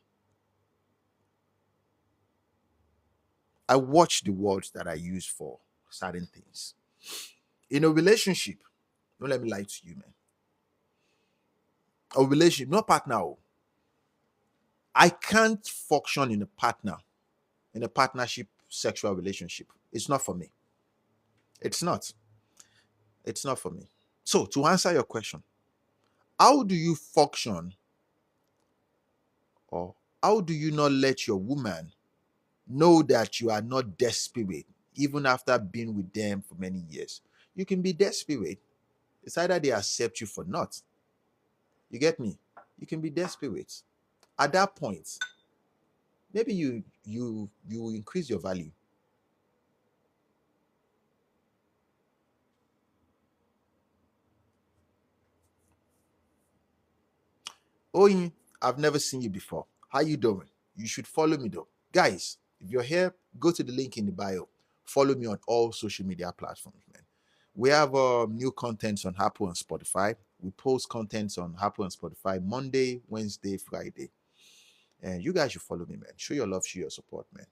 I watch the words that I use for certain things. In a relationship, don't let me lie to you, man. A relationship, not partner. I can't function in a partnership sexual relationship. It's not for me. It's not. It's not for me. So to answer your question, how do you function or how do you not let your woman know that you are not desperate even after being with them for many years? You can be desperate. It's either they accept you for not. You get me? You can be desperate. At that point, maybe you increase your value. Oh, I've never seen you before. How you doing? You should follow me though. Guys, if you're here, go to the link in the bio. Follow me on all social media platforms, man. We have new contents on Apple and Spotify. We post contents on Apple and Spotify Monday, Wednesday, Friday. And you guys should follow me, man. Show your love, show your support, man.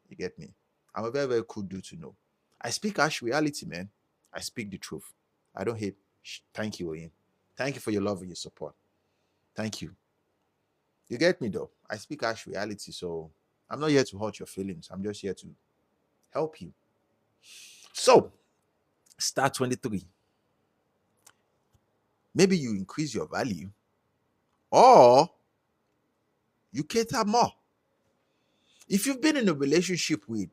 You get me? I'm a very, very cool dude to know. I speak ash reality, man. I speak the truth. I don't hate. Thank you, Oyin. Thank you for your love and your support. Thank you. You get me though. I speak ash reality, so I'm not here to hurt your feelings. I'm just here to help you. So, Star 23. Maybe you increase your value or you cater more. If you've been in a relationship with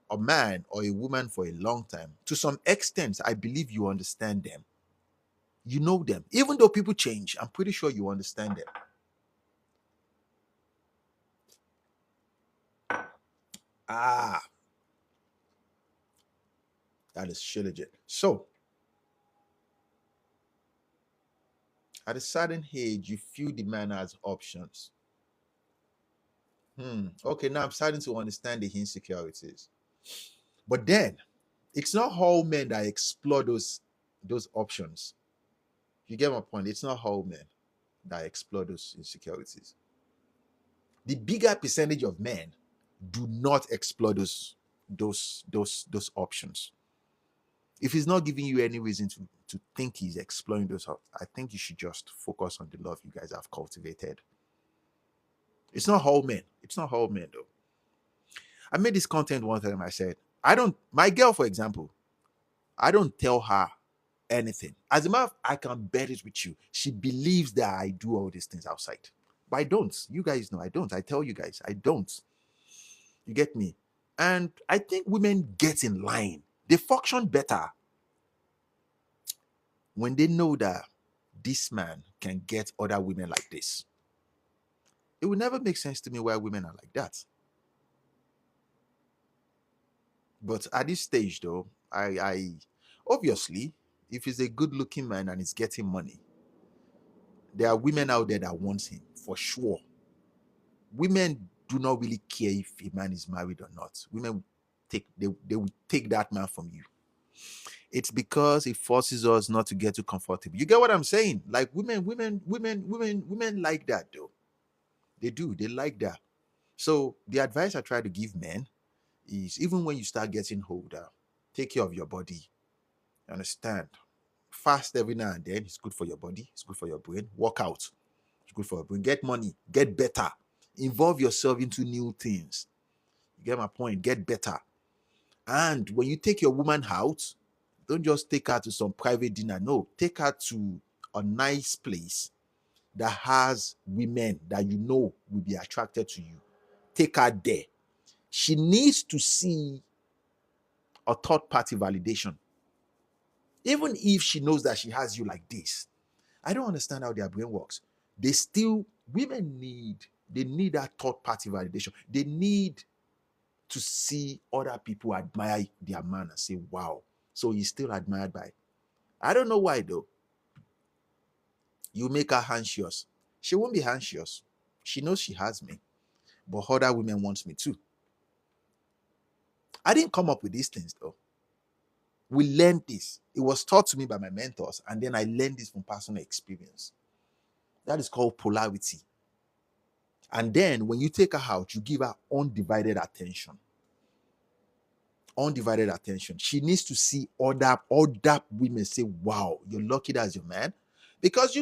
a man or a woman for a long time, to some extent, I believe you understand them. You know them. Even though people change, I'm pretty sure you understand them. Ah, that is shit legit. So, at a certain age, you feel the man has options. Okay, now I'm starting to understand the insecurities. But then it's not all men that explore those options. You get my point? It's not all men that explore those insecurities. The bigger percentage of men do not explore those options. If he's not giving you any reason to think he's exploring those, I think you should just focus on the love you guys have cultivated. It's not all men. It's not all men though. I made this content one time. I said, my girl, for example, I don't tell her anything. As a matter of fact, I can bet it with you. She believes that I do all these things outside. But I don't. You guys know I don't. I tell you guys, I don't. You get me? And I think women get in line. They function better when they know that this man can get other women like this. It would never make sense to me why women are like that. But at this stage, though, I obviously, if he's a good-looking man and he's getting money, there are women out there that want him for sure. Women do not really care if a man is married or not. Women they will take that man from you. It's because it forces us not to get too comfortable. You get what I'm saying? Like women like that though. They do. They like that. So the advice I try to give men is, even when you start getting older, take care of your body. You understand? Fast every now and then. It's good for your body. It's good for your brain. Work out. It's good for your brain. Get money. Get better. Involve yourself into new things. You get my point? Get better. And when you take your woman out, don't just take her to some private dinner. No, take her to a nice place that has women that you know will be attracted to you. Take her there. She needs to see a third party validation. Even if she knows that she has you like this. I don't understand how their brain works. Women need that third party validation. They need to see other people admire their man and say, wow, so he's still admired by. I don't know why though. You make her anxious. She won't be anxious. She knows she has me, but other women want me too. I didn't come up with these things though. We learned this. It was taught to me by my mentors, and then I learned this from personal experience. That is called polarity. And then when you take her out, you give her undivided attention. Undivided attention. She needs to see other women say, wow, you're lucky that's your man. Because she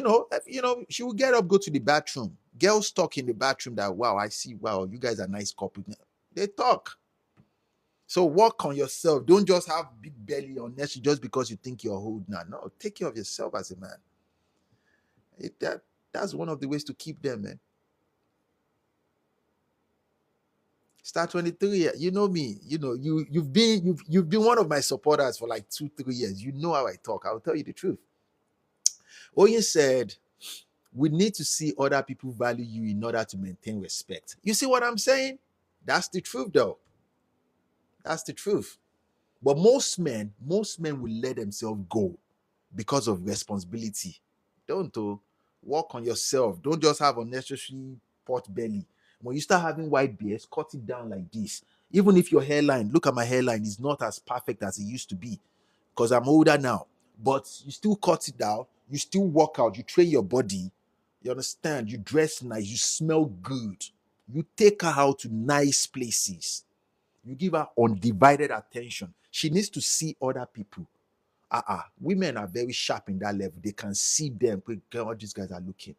will get up, go to the bathroom. Girls talk in the bathroom that, wow, I see, wow, you guys are nice couple. They talk. So work on yourself. Don't just have big belly unless just because you think you're old now. No, take care of yourself as a man. That's one of the ways to keep them, man. Star 23, you know me. You've been one of my supporters for like 2-3 years. You know how I talk. I'll tell you the truth. Oyin said, we need to see other people value you in order to maintain respect. You see what I'm saying? That's the truth, though. That's the truth. But most men will let themselves go because of responsibility. Don't work on yourself. Don't just have unnecessary pot belly. When you start having white beards, cut it down like this. Even if your hairline, look at my hairline, is not as perfect as it used to be because I'm older now. But you still cut it down. You still work out. You train your body. You understand? You dress nice. You smell good. You take her out to nice places. You give her undivided attention. She needs to see other people. Women are very sharp in that level. They can see them. All these guys are looking.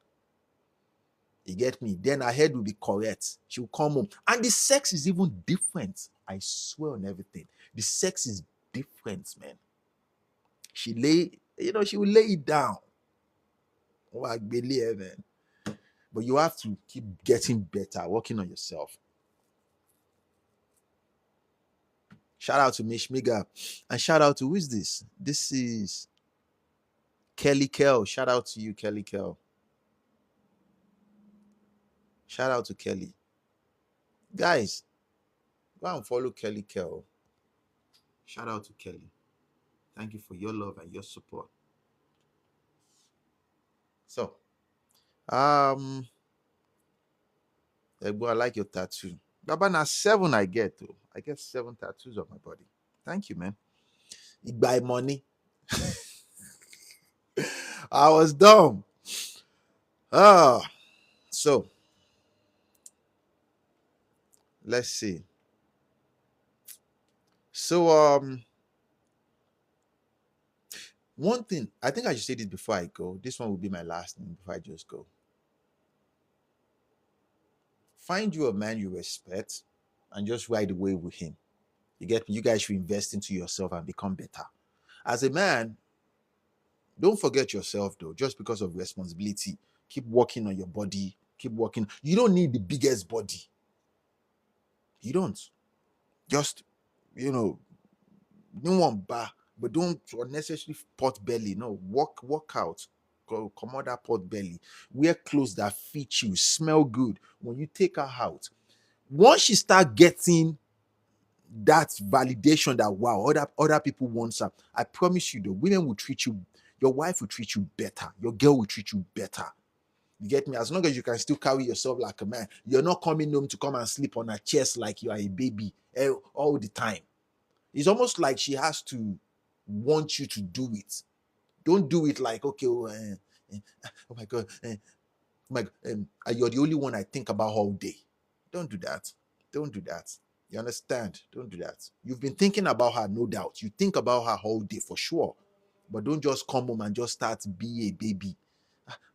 You get me? Then her head will be correct. She will come home. And the sex is even different. I swear on everything. The sex is different, man. She will lay it down. Oh, I believe, man. But you have to keep getting better, working on yourself. Shout out to Mish Miga. And shout out to, who is this? This is Kelly Kell. Shout out to you, Kelly Kell. Shout out to Kelly. Guys, go and follow Kelly Kell. Shout out to Kelly. Thank you for your love and your support. So, I like your tattoo. Baba, now 7 I get though. I get 7 tattoos on my body. Thank you, man. You buy money. I was dumb. Ah, so let's see. So one thing I think I should say this before I go. This one will be my last thing before I just go. Find you a man you respect and just ride away with him. You get me? You guys should invest into yourself and become better. As a man, don't forget yourself though, just because of responsibility. Keep working on your body. Keep working. You don't need the biggest body. You don't. Just, you know, no one bar, but don't unnecessarily pot belly. No, work out. Come out that pot belly. Wear clothes that fit you, smell good. When you take her out, once you start getting that validation that wow, other people want some, I promise you, the women will treat you, your wife will treat you better, your girl will treat you better. You get me? As long as you can still carry yourself like a man, you're not coming home to come and sleep on her chest like you are a baby all the time. It's almost like she has to want you to do it. Don't do it like, okay, oh my God, you're the only one I think about all day. Don't do that. Don't do that. You understand? Don't do that. You've been thinking about her, no doubt. You think about her all day for sure. But don't just come home and just start be a baby.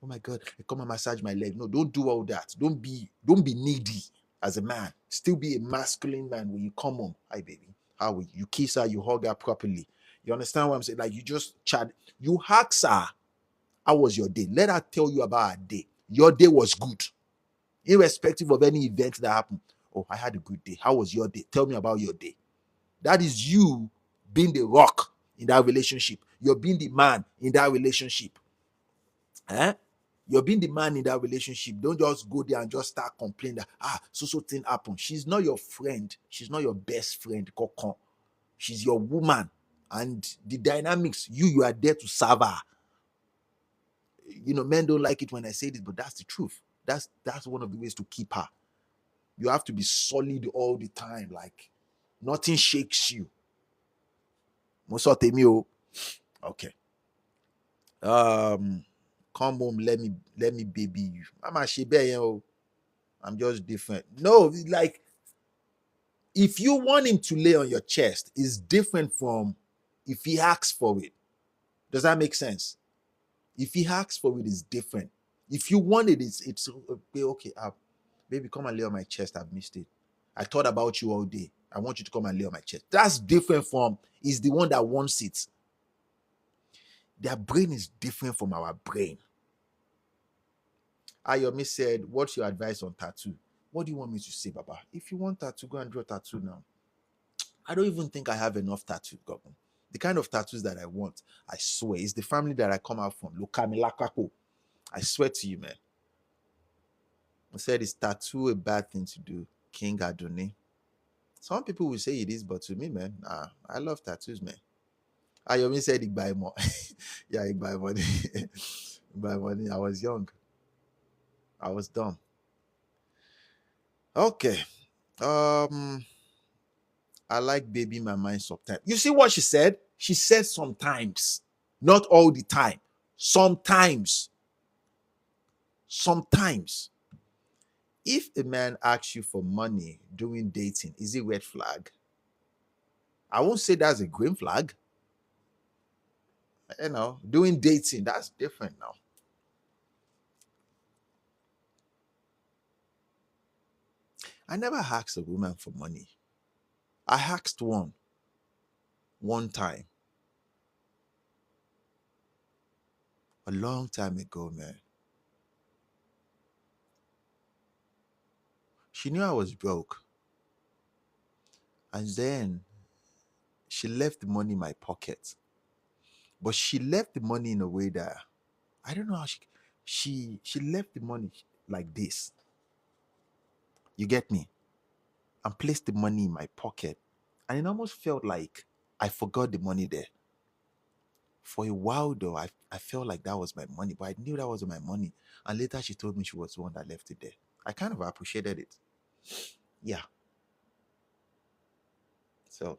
Oh my God, come and massage my leg. No, don't do all that. Don't be needy as a man. Still be a masculine man when you come home. Hi, baby. How are you? You kiss her, you hug her properly. You understand what I'm saying? Like you just chat, you ask her, how was your day? Let her tell you about her day. Your day was good, irrespective of any event that happened. Oh, I had a good day. How was your day? Tell me about your day. That is you being the rock in that relationship. You're being the man in that relationship. Eh? You're being the man in that relationship. Don't just go there and just start complaining that so thing happened. She's not your friend. She's not your best friend, Kokon. She's your woman. And the dynamics, you are there to serve her. Men don't like it when I say this, but that's the truth. That's one of the ways to keep her. You have to be solid all the time, like nothing shakes you. Okay. Come home, let me baby you. Mama Shebe, I'm just different. No, like if you want him to lay on your chest, it's different from if he asks for it. Does that make sense? If he asks for it, it's different. If you want it, it's okay. Baby, come and lay on my chest. I've missed it. I thought about you all day. I want you to come and lay on my chest. That's different from is the one that wants it. Their brain is different from our brain. Ayomi said, what's your advice on tattoo? What do you want me to say, Baba? If you want tattoo, go and draw tattoo now. I don't even think I have enough tattoo, Gogun. The kind of tattoos that I want, I swear, is the family that I come out from. Lokami. I swear to you, man. I said, is tattoo a bad thing to do? King Adoni. Some people will say it is, but to me, man, I love tattoos, man. Ayomi said it buy more. Yeah, it buy money. Buy money. I was young. I was dumb. Okay. I like baby my mind sometimes. You see what she said? She said sometimes, not all the time. Sometimes. Sometimes. If a man asks you for money during dating, is it red flag? I won't say that's a green flag. Doing dating, that's different now. I never asked a woman for money. I asked one time, a long time ago, man. She knew I was broke. And then she left the money in my pocket. But she left the money in a way that I don't know how she left the money like this. You get me? And placed the money in my pocket. And it almost felt like I forgot the money there. For a while though, I felt like that was my money, but I knew that wasn't my money. And later she told me she was the one that left it there. I kind of appreciated it. Yeah. So,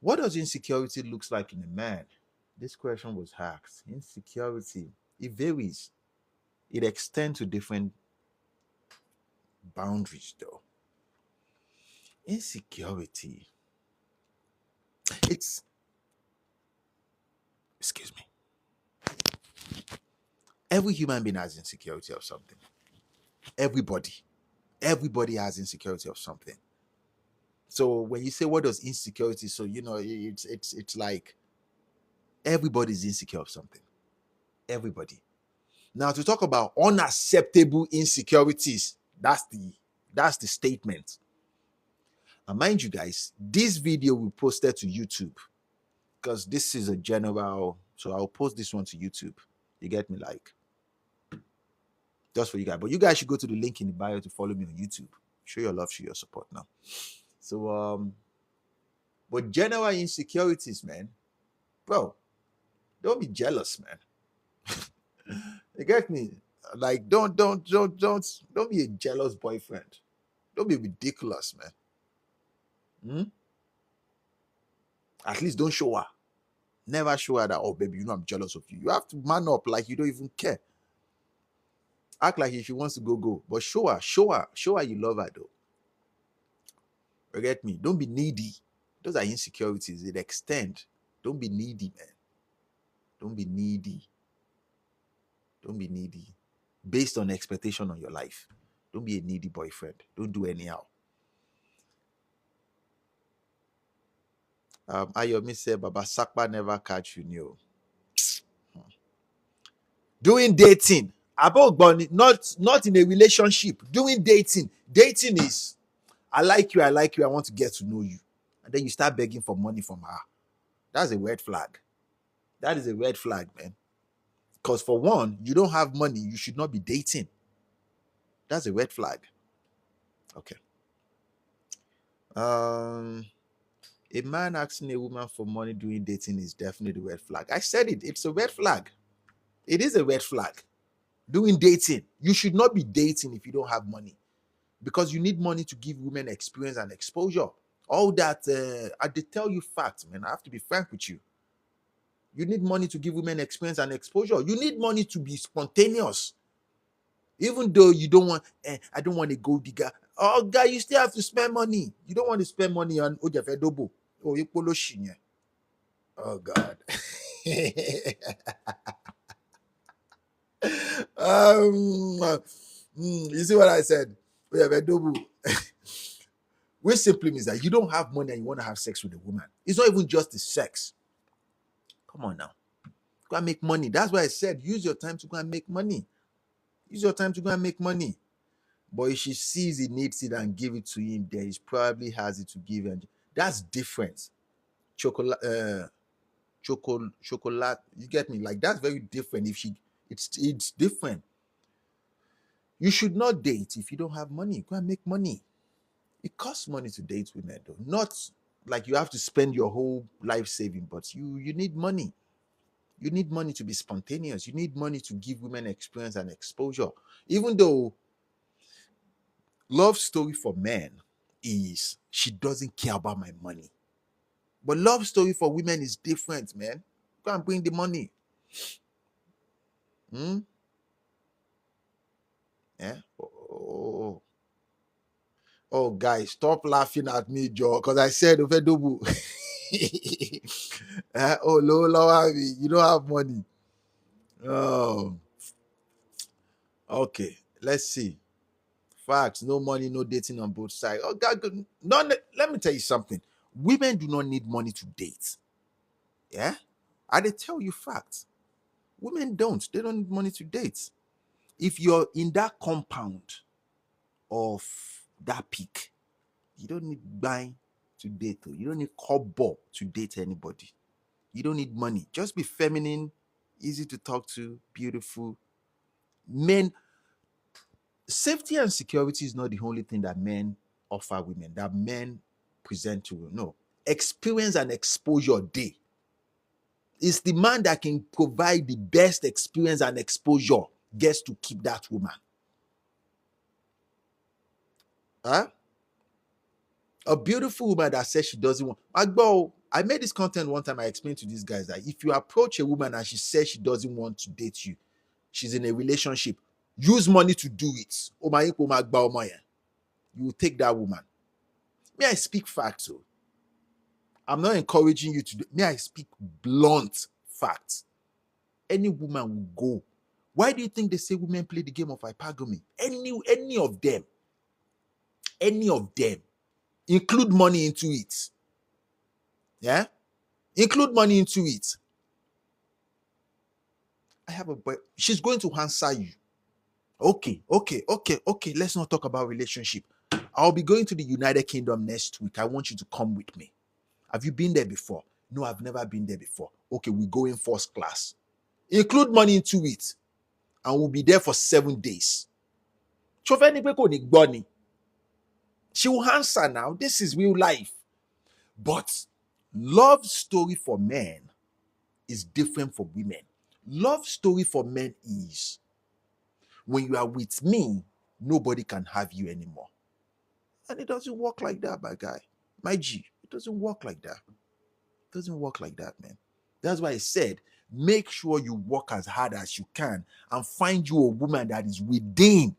what does insecurity looks like in a man? This question was asked. Insecurity, it varies. It extends to different boundaries, though. Insecurity, it's, excuse me, every human being has insecurity of something. Everybody has insecurity of something. So when you say what does insecurity, so it's like everybody's insecure of something. Everybody. Now to talk about unacceptable insecurities, that's the statement. And mind you guys, this video we posted to YouTube because this is a general, so I'll post this one to YouTube. You get me, like, just for you guys. But you guys should go to the link in the bio to follow me on YouTube. Show your love, show your support now. So but general insecurities, man, bro, don't be jealous, man. You get me? Like, don't be a jealous boyfriend. Don't be ridiculous, man. At least don't show her. Never show her that, oh baby, I'm jealous of you. You have to man up like you don't even care. Act like if she wants to go. But show her you love her though. You get me? Don't be needy. Those are insecurities. It extend. Don't be needy, man. Don't be needy. Don't be needy. Based on expectation on your life. Don't be a needy boyfriend. Don't do anyhow. Ayomi said, Baba Sakpa never catch you new. Doing dating. Not in a relationship. Doing dating. Dating is, I like you, I want to get to know you. And then you start begging for money from her. That's a red flag. That is a red flag, man. Because for one, you don't have money, you should not be dating. That's a red flag. Okay. A man asking a woman for money during dating is definitely a red flag. I said it. It's a red flag. It is a red flag. Doing dating. You should not be dating if you don't have money. Because you need money to give women experience and exposure. All that, I did tell you facts, man. I have to be frank with you. You need money to give women experience and exposure. You need money to be spontaneous. Even though you don't want, I don't want a gold digger. Oh, guy, you still have to spend money. You don't want to spend money on Ojafedobo. Oh, you polo shinya. Oh, God. You see what I said? Ojafedobo. Which simply means that you don't have money and you want to have sex with a woman. It's not even just the sex. Come on now. Go and make money. That's why I said use your time to go and make money. Use your time to go and make money. But if she sees he needs it and give it to him, then he probably has it to give. And that's different. Chocolate, you get me? Like, that's very different. It's different. You should not date if you don't have money. Go and make money. It costs money to date women, though. Not like you have to spend your whole life saving, but you need money. You need money to be spontaneous. You need money to give women experience and exposure. Even though love story for men is she doesn't care about my money. But love story for women is different, man. Go and bring the money. Yeah. Oh, guys, stop laughing at me, Joe, because I said Ofedobu. Oh, lower me. You don't have money. Oh. Okay. Let's see. Facts. No money, no dating on both sides. Oh, God. No, let me tell you something. Women do not need money to date. Yeah? I they tell you facts. Women don't. They don't need money to date. If you're in that compound of that peak, you don't need buying to date. You don't need kobo to date anybody. You don't need money. Just be feminine, easy to talk to, beautiful. Men, safety and security is not the only thing that men offer women, that men present to women. No. Experience and exposure day. It's the man that can provide the best experience and exposure gets to keep that woman. Huh? A beautiful woman that says she doesn't want. I made this content one time. I explained to these guys that if you approach a woman and she says she doesn't want to date you, she's in a relationship, use money to do it. You will take that woman. May I speak facts? So I'm not encouraging you to do. May I speak blunt facts? Any woman will go. Why do you think they say women play the game of hypergamy? Any of them, include money into it. Yeah, include money into it. I have a boy. She's going to answer you. Okay. Let's not talk about relationship. I'll be going to the United Kingdom next week. I want you to come with me. Have you been there before? No, I've never been there before. Okay, we go in first class. Include money into it, and we'll be there for 7 days. She will answer now. This is real life. But love story for men is different for women. Love story for men is when you are with me, nobody can have you anymore. And it doesn't work like that, my guy. My G, it doesn't work like that. It doesn't work like that, man. That's why I said, make sure you work as hard as you can and find you a woman that is within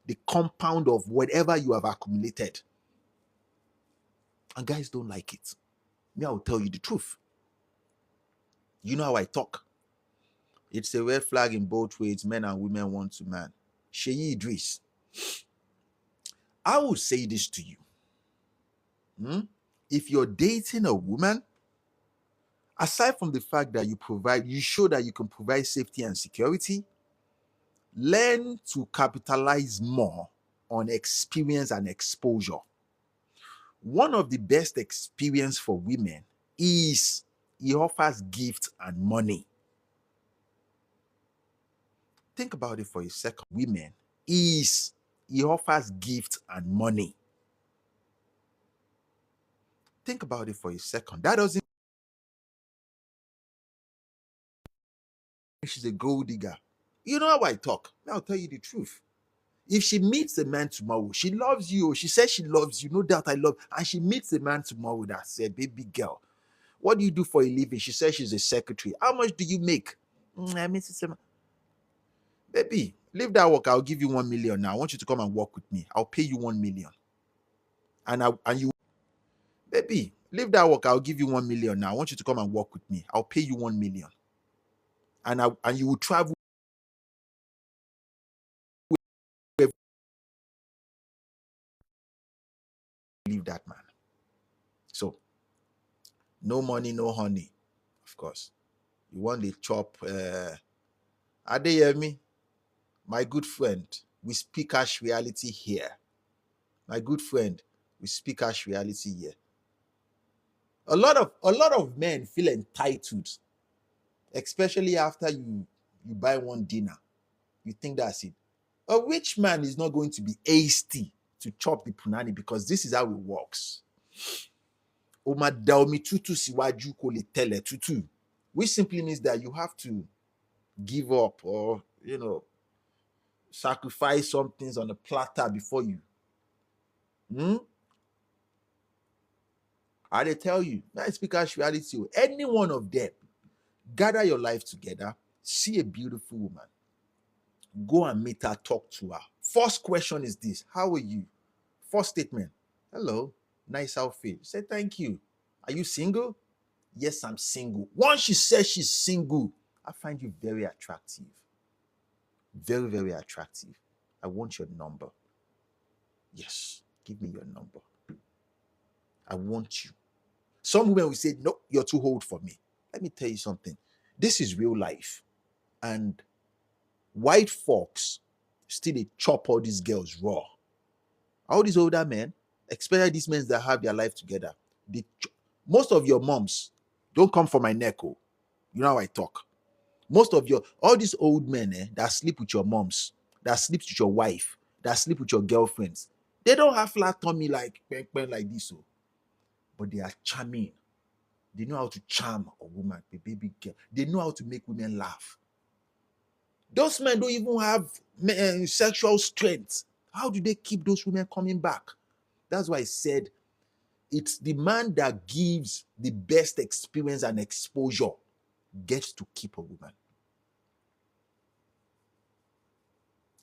the compound of whatever you have accumulated. And guys don't like it. Me, I will tell you the truth. You know how I talk. It's a red flag in both ways. Men and women want to man. Sheyi Idris. I will say this to you. If you're dating a woman, aside from the fact that you show that you can provide safety and security, learn to capitalize more on experience and exposure. One of the best experience for women is he offers gifts and money. Think about it for a second. Women is he offers gifts and money. Think about it for a second. That doesn't mean she's a gold digger. You know how I talk. I'll tell you the truth. If she meets a man tomorrow, she loves you. She says she loves you. No doubt I love. And she meets a man tomorrow that said, baby girl, what do you do for a living? She says she's a secretary. How much do you make? I mean, baby, leave that work. I'll give you 1 million now. I want you to come and work with me. I'll pay you 1 million. Baby, leave that work. I'll give you 1 million now. I want you to come and work with me. I'll pay you 1 million. And you will travel. Leave that man. So, no money, no honey. Of course. You want the chop. Adeyemi, my good friend, we speak harsh reality here. My good friend, we speak harsh reality here. A lot of men feel entitled, especially after you buy one dinner. You think that's it. A rich man is not going to be hasty to chop the punani because this is how it works. Which simply means that you have to give up or, sacrifice some things on a platter before you. I tell you, now I speak as reality. Any one of them, gather your life together, see a beautiful woman, go and meet her, talk to her. First question is this: how are you? First statement: hello, nice outfit. Say thank you. Are you single? Yes, I'm single. Once she says she's single, I find you very attractive. Very, very attractive. I want your number. Yes, give me your number. I want you. Some women will say, no, you're too old for me. Let me tell you something. This is real life. And white folks still they chop all these girls raw. All these older men, especially these men that have their life together, most of your moms don't come for my neck. Oh, you know how I talk. Most of all these old men that sleep with your moms, that sleep with your wife, that sleep with your girlfriends, they don't have flat tummy like this. Oh. But they are charming. They know how to charm a woman, a baby girl. They know how to make women laugh. Those men don't even have sexual strength. How do they keep those women coming back? That's why I said It's the man that gives the best experience and exposure gets to keep a woman.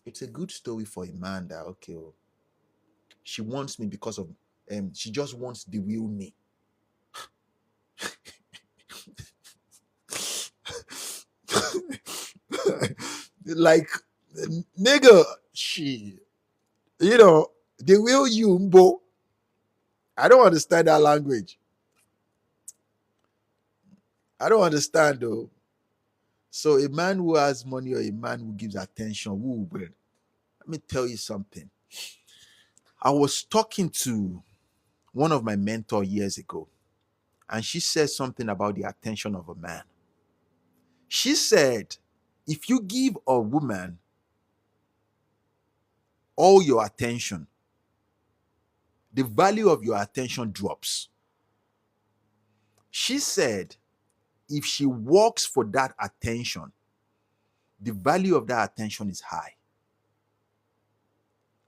It's a good story for a man that, okay, oh, she wants me because of she just wants the real me. Like, nigga, she, the real you, mbo. I don't understand that language. I don't understand though. So a man who has money or a man who gives attention, let me tell you something. I was talking to one of my mentors years ago, and she said something about the attention of a man. She said, if you give a woman all your attention, the value of your attention drops. She said, if she works for that attention, the value of that attention is high.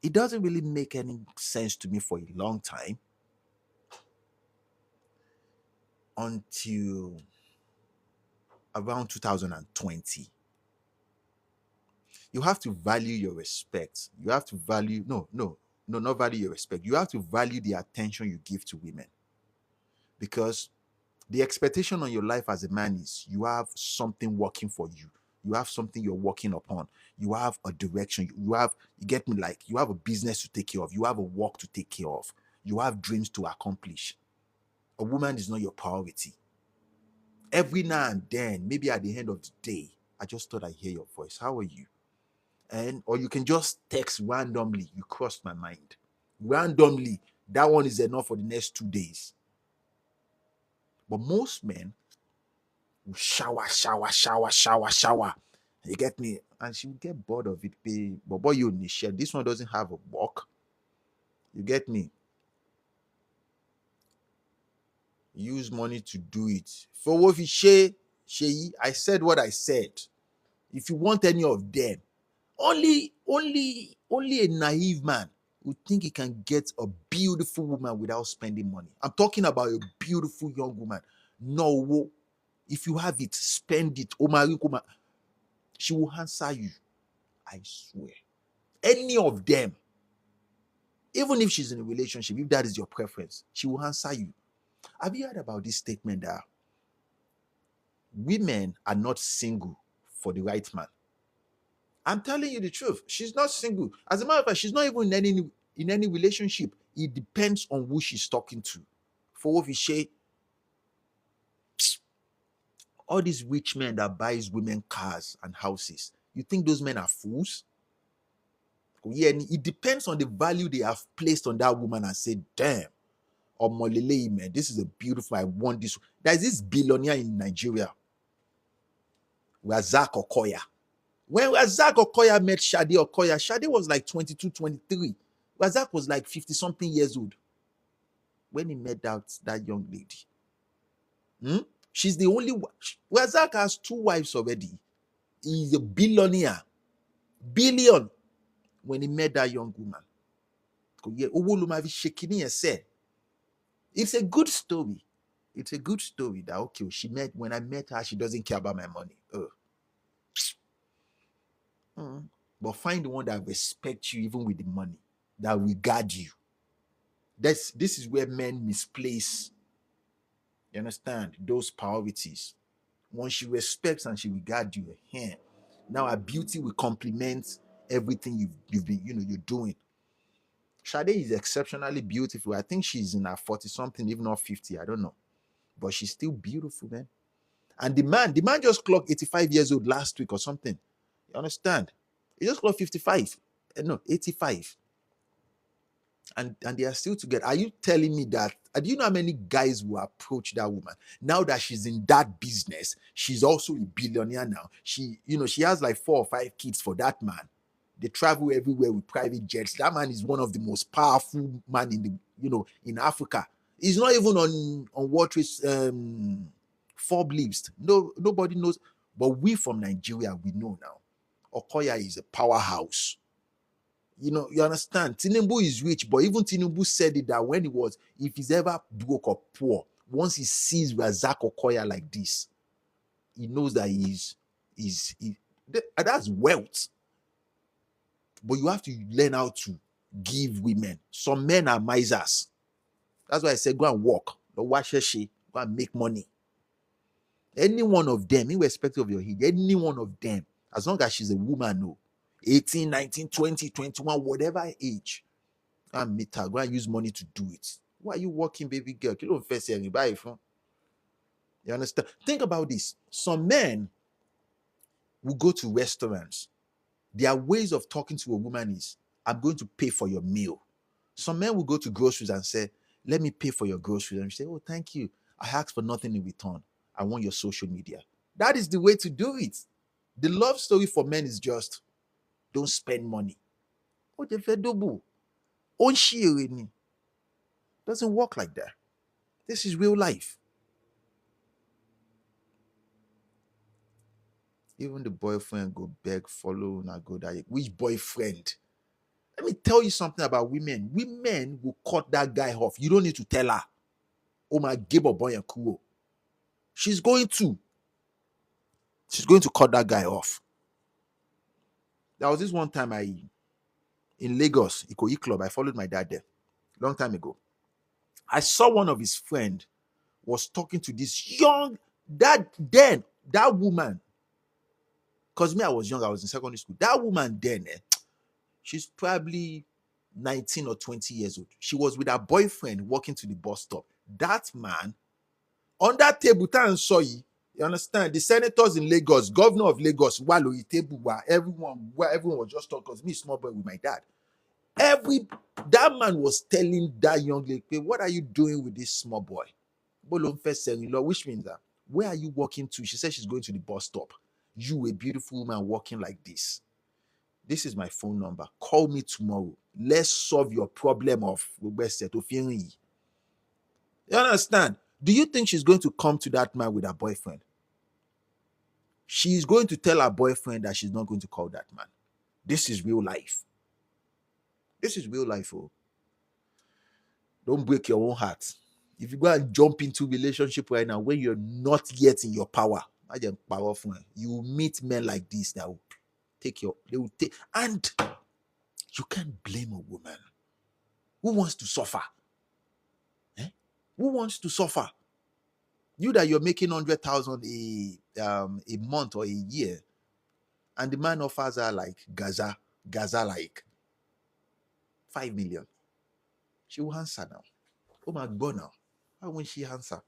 It doesn't really make any sense to me for a long time, until around 2020. You have to value your respect. You have to value, not value your respect. You have to value the attention you give to women. Because the expectation on your life as a man is you have something working for you. You have something you're working upon. You have a direction. You get me, like, you have a business to take care of. You have a work to take care of. You have dreams to accomplish. A woman is not your priority. Every now and then, maybe at the end of the day, I just thought I'd hear your voice. How are you? Or you can just text randomly. You crossed my mind. Randomly. That one is enough for the next 2 days. But most men will shower. You get me? And she will get bored of it. But boy, you need share. This one doesn't have a work. You get me? Use money to do it. For what if she, I said what I said. If you want any of them, only a naive man would think he can get a beautiful woman without spending money. I'm talking about a beautiful young woman. No, if you have it, spend it. She will answer you. I swear. Any of them, even if she's in a relationship, if that is your preference, she will answer you. Have you heard about this statement that women are not single for the right man? I'm telling you the truth. She's not single. As a matter of fact, she's not even in any relationship. It depends on who she's talking to. For what we say, all these rich men that buys women cars and houses, you think those men are fools? Yeah, it depends on the value they have placed on that woman and say, damn, Omolele, man, this is a beautiful, I want this. There's this billionaire in Nigeria, Razak Okoya. When Razak Okoya met Shade Okoya, Shade was like 22, 23. Razak was like 50-something years old when he met that young lady. She's the only one. Razak has 2 wives already. He's a billionaire. Billion. When he met that young woman. It's a good story. It's a good story that, okay, when I met her, she doesn't care about my money. But find the one that respects you even with the money, that regard you. This is where men misplace, you understand, those priorities. Once she respects and she regards you, now her beauty will complement everything you've been, you're doing. Shade is exceptionally beautiful. I think she's in her 40-something, if not 50. I don't know. But she's still beautiful, man. And the man just clocked 85 years old last week or something. You understand? He just clocked 55. No, 85. And they are still together. Are you telling me that? Do you know how many guys will approach that woman now that she's in that business? She's also a billionaire now. She has like 4 or 5 kids for that man. They travel everywhere with private jets. That man is one of the most powerful man in Africa. He's not even on what is Forbes list. No, nobody knows. But we from Nigeria, we know now. Okoya is a powerhouse. You understand? Tinubu is rich, but even Tinubu said it that when if he's ever broke or poor, once he sees Razak Okoya like this, he knows that that's wealth. But you have to learn how to give women. Some men are misers. That's why I said go and work. Go and make money. Any one of them, irrespective of your age, any one of them, as long as she's a woman, no, 18, 19, 20, 21, whatever age, go and meet her, go and use money to do it. Why are you working, baby girl? You don't face anybody from. You understand? Think about this. Some men will go to restaurants. Their ways of talking to a woman is, I'm going to pay for your meal. Some men will go to groceries and say, let me pay for your groceries. And you say, oh, thank you. I asked for nothing in return. I want your social media. That is the way to do it. The love story for men is just, don't spend money. Doesn't work like that. This is real life. Even the boyfriend go beg, follow, and go that. Which boyfriend? Let me tell you something about women. Women will cut that guy off. You don't need to tell her. Oh my Gable boy and cool. She's going to cut that guy off. There was this one time in Lagos, Ikoyi Club. I followed my dad there long time ago. I saw one of his friend was talking to this young that woman. Because me, I was young, I was in secondary school. That woman then, she's probably 19 or 20 years old. She was with her boyfriend walking to the bus stop. That man, on that table, you understand? The senators in Lagos, governor of Lagos, everyone was just talking. Because me, small boy with my dad. That man was telling that young lady, what are you doing with this small boy? Which means that, where are you walking to? She said she's going to the bus stop. You, a beautiful woman, walking like this. This is my phone number. Call me tomorrow. Let's solve your problem of you understand? Do you think she's going to come to that man with her boyfriend? She's going to tell her boyfriend that she's not going to call that man. This is real life. This is real life. Oh. Don't break your own heart. If you go and jump into a relationship right now when you're not yet in your power, you will meet men like this that will and you can't blame a woman who wants to suffer. Who wants to suffer? You that you're making 100,000 a month or a year, and the man offers her like Gaza like 5 million. She will answer now. Oh my God, now. Why won't she answer?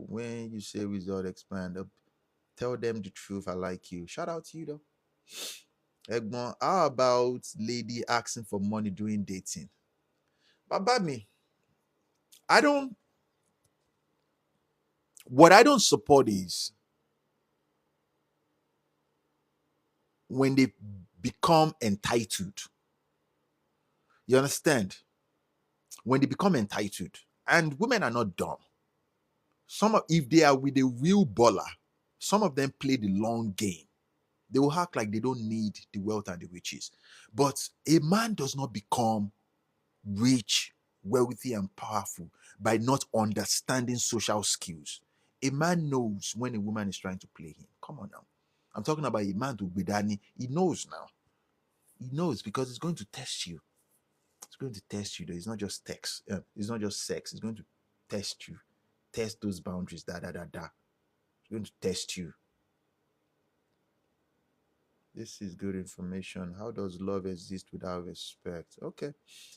When you say result expand, tell them the truth. I like you. Shout out to you though. Egbon, how about lady asking for money during dating? But me, what I don't support is when they become entitled. You understand? When they become entitled, and women are not dumb. If they are with a real baller, some of them play the long game. They will act like they don't need the wealth and the riches. But a man does not become rich, wealthy, and powerful by not understanding social skills. A man knows when a woman is trying to play him. Come on now. I'm talking about a man to Bedani. He knows now. He knows because it's going to test you. It's going to test you. Though. It's not just sex. It's not just sex. It's going to test you. Test those boundaries. It's going to test you. This is good information. How does love exist without respect? Okay.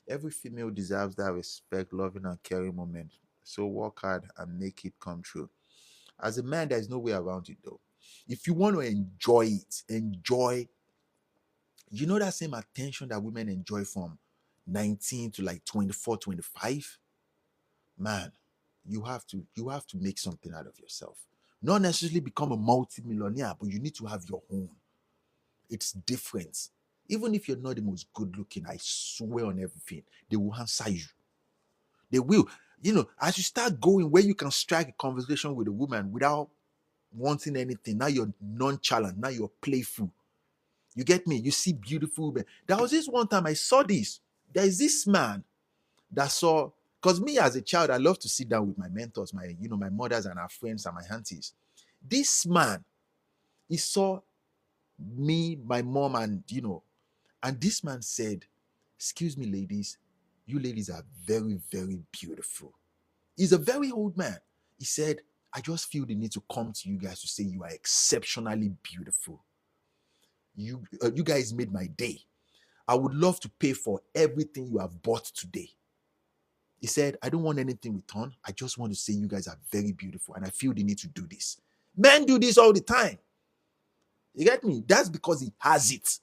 Every female deserves that respect, loving, and caring moment. So work hard and make it come true. As a man, there's no way around it though. If you want to enjoy it, you know that same attention that women enjoy from 19 to like 24, 25? Man, you have to make something out of yourself. Not necessarily become a multi-millionaire, but you need to have your own. It's different. Even if you're not the most good looking, I swear on everything, they will answer you. They will. As you start going where you can strike a conversation with a woman without wanting anything. Now you're nonchalant. Now you're playful. You get me? You see beautiful women. There was this one time I saw this. There is this man that saw, because me as a child, I love to sit down with my mentors, my mothers and our friends and my aunties. This man, he saw me, my mom, and this man said, "Excuse me, ladies, you ladies are very, very beautiful." He's a very old man. He said, "I just feel the need to come to you guys to say you are exceptionally beautiful. You guys made my day. I would love to pay for everything you have bought today." He said, "I don't want anything returned. I just want to say you guys are very beautiful and I feel the need to do this." Men do this all the time. You get me? That's because he has it.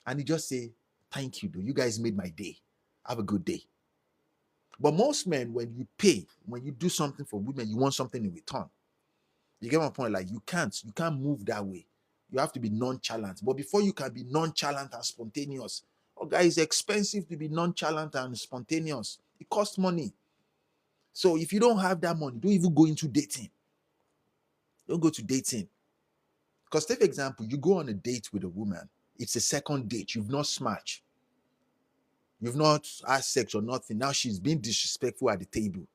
And he just say, "Thank you, though. You guys made my day. Have a good day." But most men, when you pay, when you do something for women, you want something in return. You get my point? Like you can't move that way. You have to be nonchalant. But before you can be nonchalant and spontaneous, oh guys, it's expensive to be nonchalant and spontaneous. It costs money. So if you don't have that money, don't even go into dating. Don't go to dating. Because take example, you go on a date with a woman. It's a second date. You've not smashed. You've not had sex or nothing. Now she's being disrespectful at the table.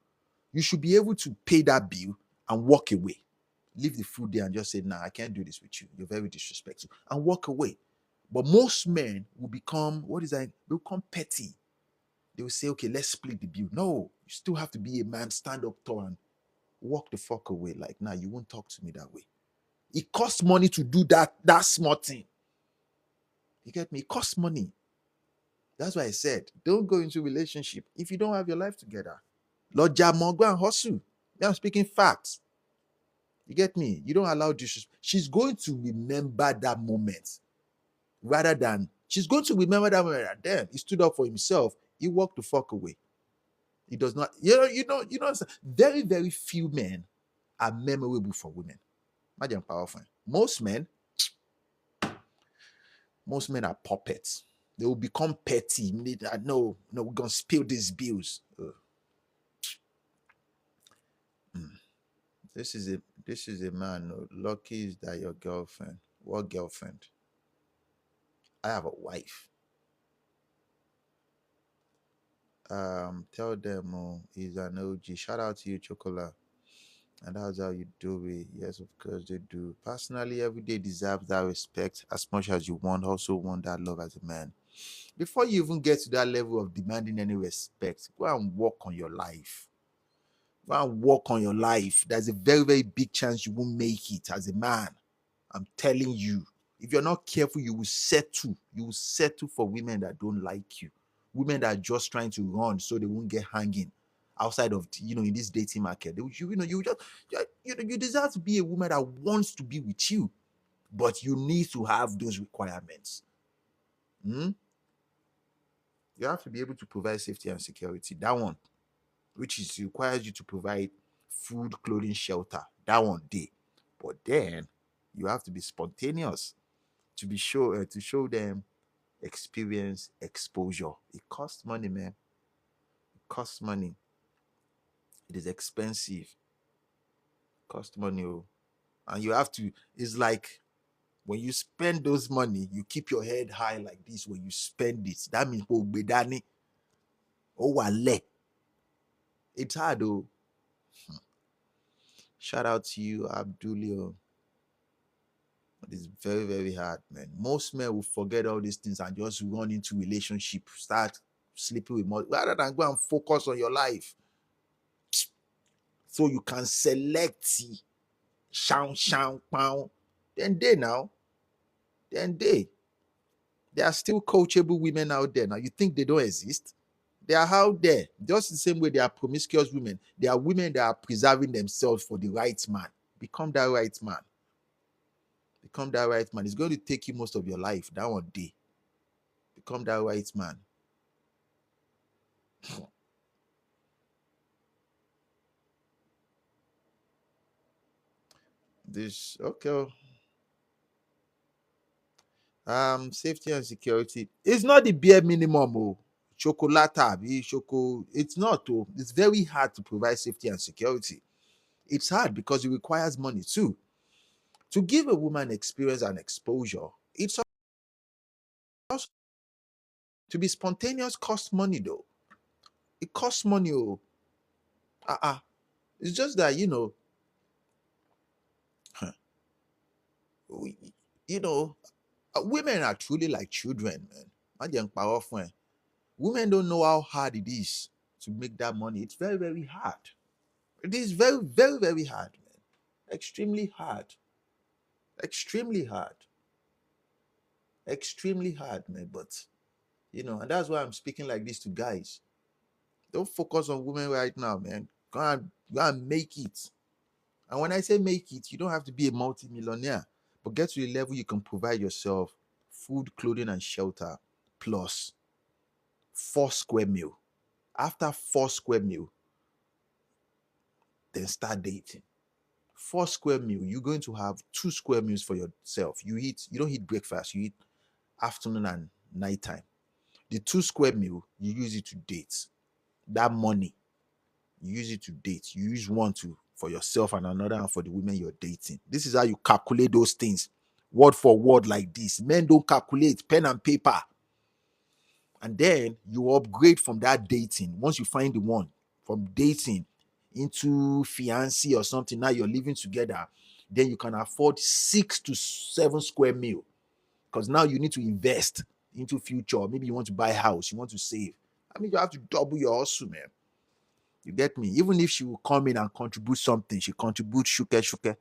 You should be able to pay that bill and walk away. Leave the food there and just say, "Nah, I can't do this with you. You're very disrespectful," and walk away. But most men will become, They'll become petty. They will say, "Okay, let's split the bill." No, you still have to be a man, stand up tall and walk the fuck away. Like, nah, you won't talk to me that way. It costs money to do that small thing. You get me? It costs money. That's why I said, don't go into a relationship if you don't have your life together. Lord Jamon, go and hustle. I'm speaking facts. You get me? You don't allow disrespect. She's going to remember that moment. She's going to remember that moment. Damn, he stood up for himself. He walked the fuck away. He does not, very, very few men are memorable for women. Imagine powerful. Most men are puppets. They will become petty. No, we're gonna spill these bills. This is a man. Lucky is that your girlfriend. What girlfriend? I have a wife. Tell them he's an OG. Shout out to you, Chocolate. And that's how you do it. Yes, of course they do. Personally, every day deserves that respect as much as you also want that love as a man. Before you even get to that level of demanding any respect, go and work on your life. Go and work on your life. There's a very, very big chance you won't make it as a man. I'm telling you. If you're not careful, you will settle. You will settle for women that don't like you. Women that are just trying to run so they won't get hanging outside of, in this dating market. You deserve to be a woman that wants to be with you, but you need to have those requirements. You have to be able to provide safety and security. That one, which requires you to provide food, clothing, shelter. That one day. But then you have to be spontaneous to show them experience, exposure. It costs money, man. It costs money. It is expensive. It costs money. And you have to, it's like when you spend those money, you keep your head high like this when you spend it. That means bedani. Wale. It's hard though. Shout out to you, Abdulio. It's very, very hard, man. Most men will forget all these things and just run into relationship, start sleeping with more, rather than go and focus on your life. So you can select pound. Then there are still coachable women out there. Now you think they don't exist? They are out there. Just the same way there are promiscuous women. There are women that are preserving themselves for the right man. Become that right man. Become that right man. It's going to take you most of your life. That one day. Become that right man. This okay. Safety and security. It's not the bare minimum. Chocolata, it's not. It's very hard to provide safety and security. It's hard because it requires money too. To give a woman experience and exposure, it's also to be spontaneous costs money though. It costs money. Oh, uh-uh. It's just that, we, you know, women are truly like children, man. Imagine powerful. Women don't know how hard it is to make that money. It's very, very hard. It is very, very, very hard, man. Extremely hard. Extremely hard. Extremely hard, man. But and that's why I'm speaking like this to guys. Don't focus on women right now, man. Go and make it. And when I say make it, you don't have to be a multi-millionaire, but get to the level you can provide yourself food, clothing, and shelter, plus 4 square meal. After 4 square meal, then start dating. 4 square meal, you're going to have 2 square meals for yourself. You don't eat breakfast, you eat afternoon and nighttime. The 2 square meal, you use it to date. That money, you use it to date. You use one for yourself and another and for the women you're dating. This is how you calculate those things, word for word, like this. Men don't calculate, pen and paper. And then you upgrade from that dating. Once you find the one, from dating into fiancé or something, now you're living together, then you can afford 6 to 7 square meal, because now you need to invest into future. Maybe you want to buy a house, you want to save. I mean, you have to double your hustle, man. You get me? Even if she will come in and contribute something, she contributes shuke.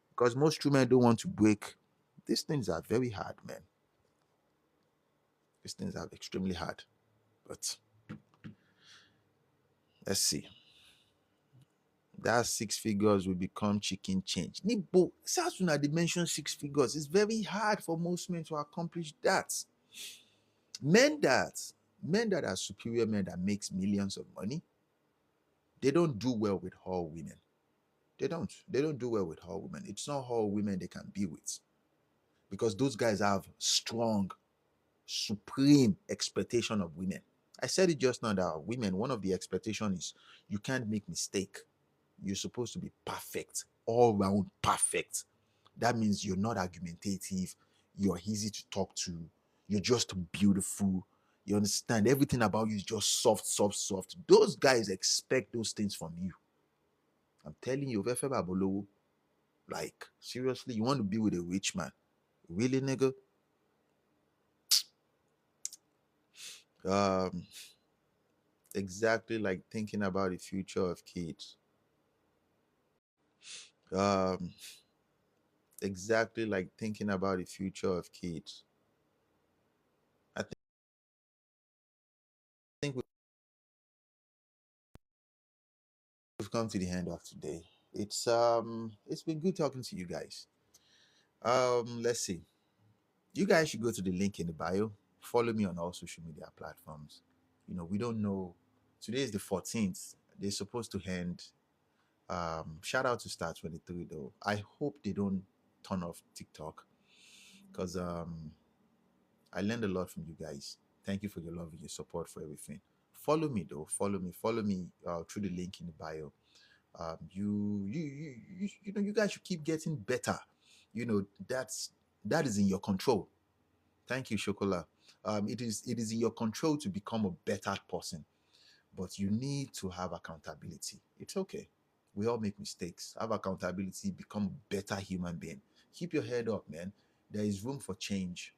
Because most women don't want to break. These things are very hard, man. These things are extremely hard. But let's see. That 6 figures will become chicken change. Nibo, as soon as they mention 6 figures, it's very hard for most men to accomplish that. Men that are superior men that makes millions of money, they don't do well with all women. They don't do well with all women. It's not all women they can be with, because those guys have strong, supreme expectation of women. I said it just now that women, one of the expectation is you can't make mistake. You're supposed to be perfect, all round perfect. That means you're not argumentative, you're easy to talk to, you're just beautiful. You understand? Everything about you is just soft. Those guys expect those things from you. I'm telling you, like, seriously, you want to be with a rich man? Really, nigga? Um, exactly like thinking about the future of kids. Um, exactly like thinking about the future of kids. I think we've come to the end of today. It's been good talking to you guys. Let's see. You guys should go to the link in the bio. Follow me on all social media platforms. We don't know. Today is the 14th. They're supposed to end. Shout out to Star 23 though. I hope they don't turn off TikTok, because I learned a lot from you guys. Thank you for your love and your support for everything. Follow me though. Follow me through the link in the bio. You guys should keep getting better. That is in your control. Thank you, Shokola. It is in your control to become a better person, but you need to have accountability. It's okay. We all make mistakes. Have accountability, become a better human being. Keep your head up, man. There is room for change.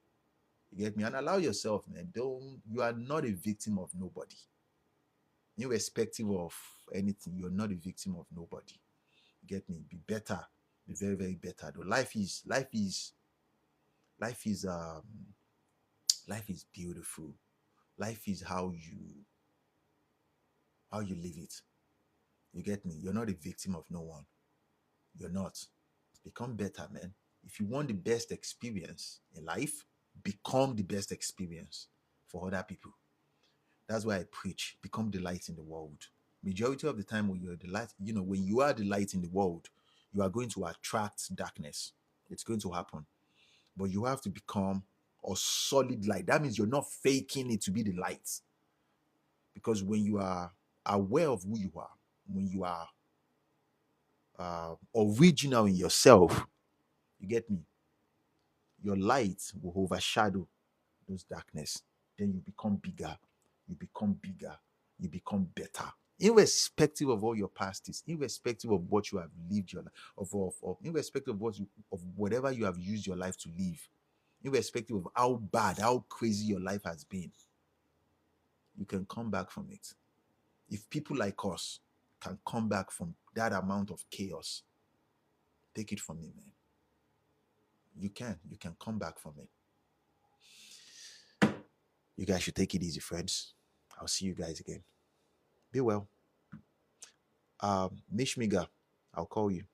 You get me? And allow yourself, man. You are not a victim of nobody. Irrespective of anything, you're not a victim of nobody. You get me? Be better. Be very, very better. Though life is life is beautiful. Life is how you live it. You get me? You're not a victim of no one. You're not. Become better, man. If you want the best experience in life, become the best experience for other people. That's why I preach. Become the light in the world. Majority of the time when you're the light, when you are the light in the world, you are going to attract darkness. It's going to happen. But you have to become a solid light. That means you're not faking it to be the light. Because when you are aware of who you are, when you are original in yourself, you get me, your light will overshadow those darkness. Then you become bigger, you become bigger, you become better. Irrespective of all your past is, irrespective of what you have lived your life, of irrespective of of whatever you have used your life to live, irrespective of how bad, how crazy your life has been, you can come back from it. If people like us can come back from that amount of chaos, take it from me, man. You can come back from it. You guys should take it easy, friends. I'll see you guys again. Be well. Mishmiga, I'll call you.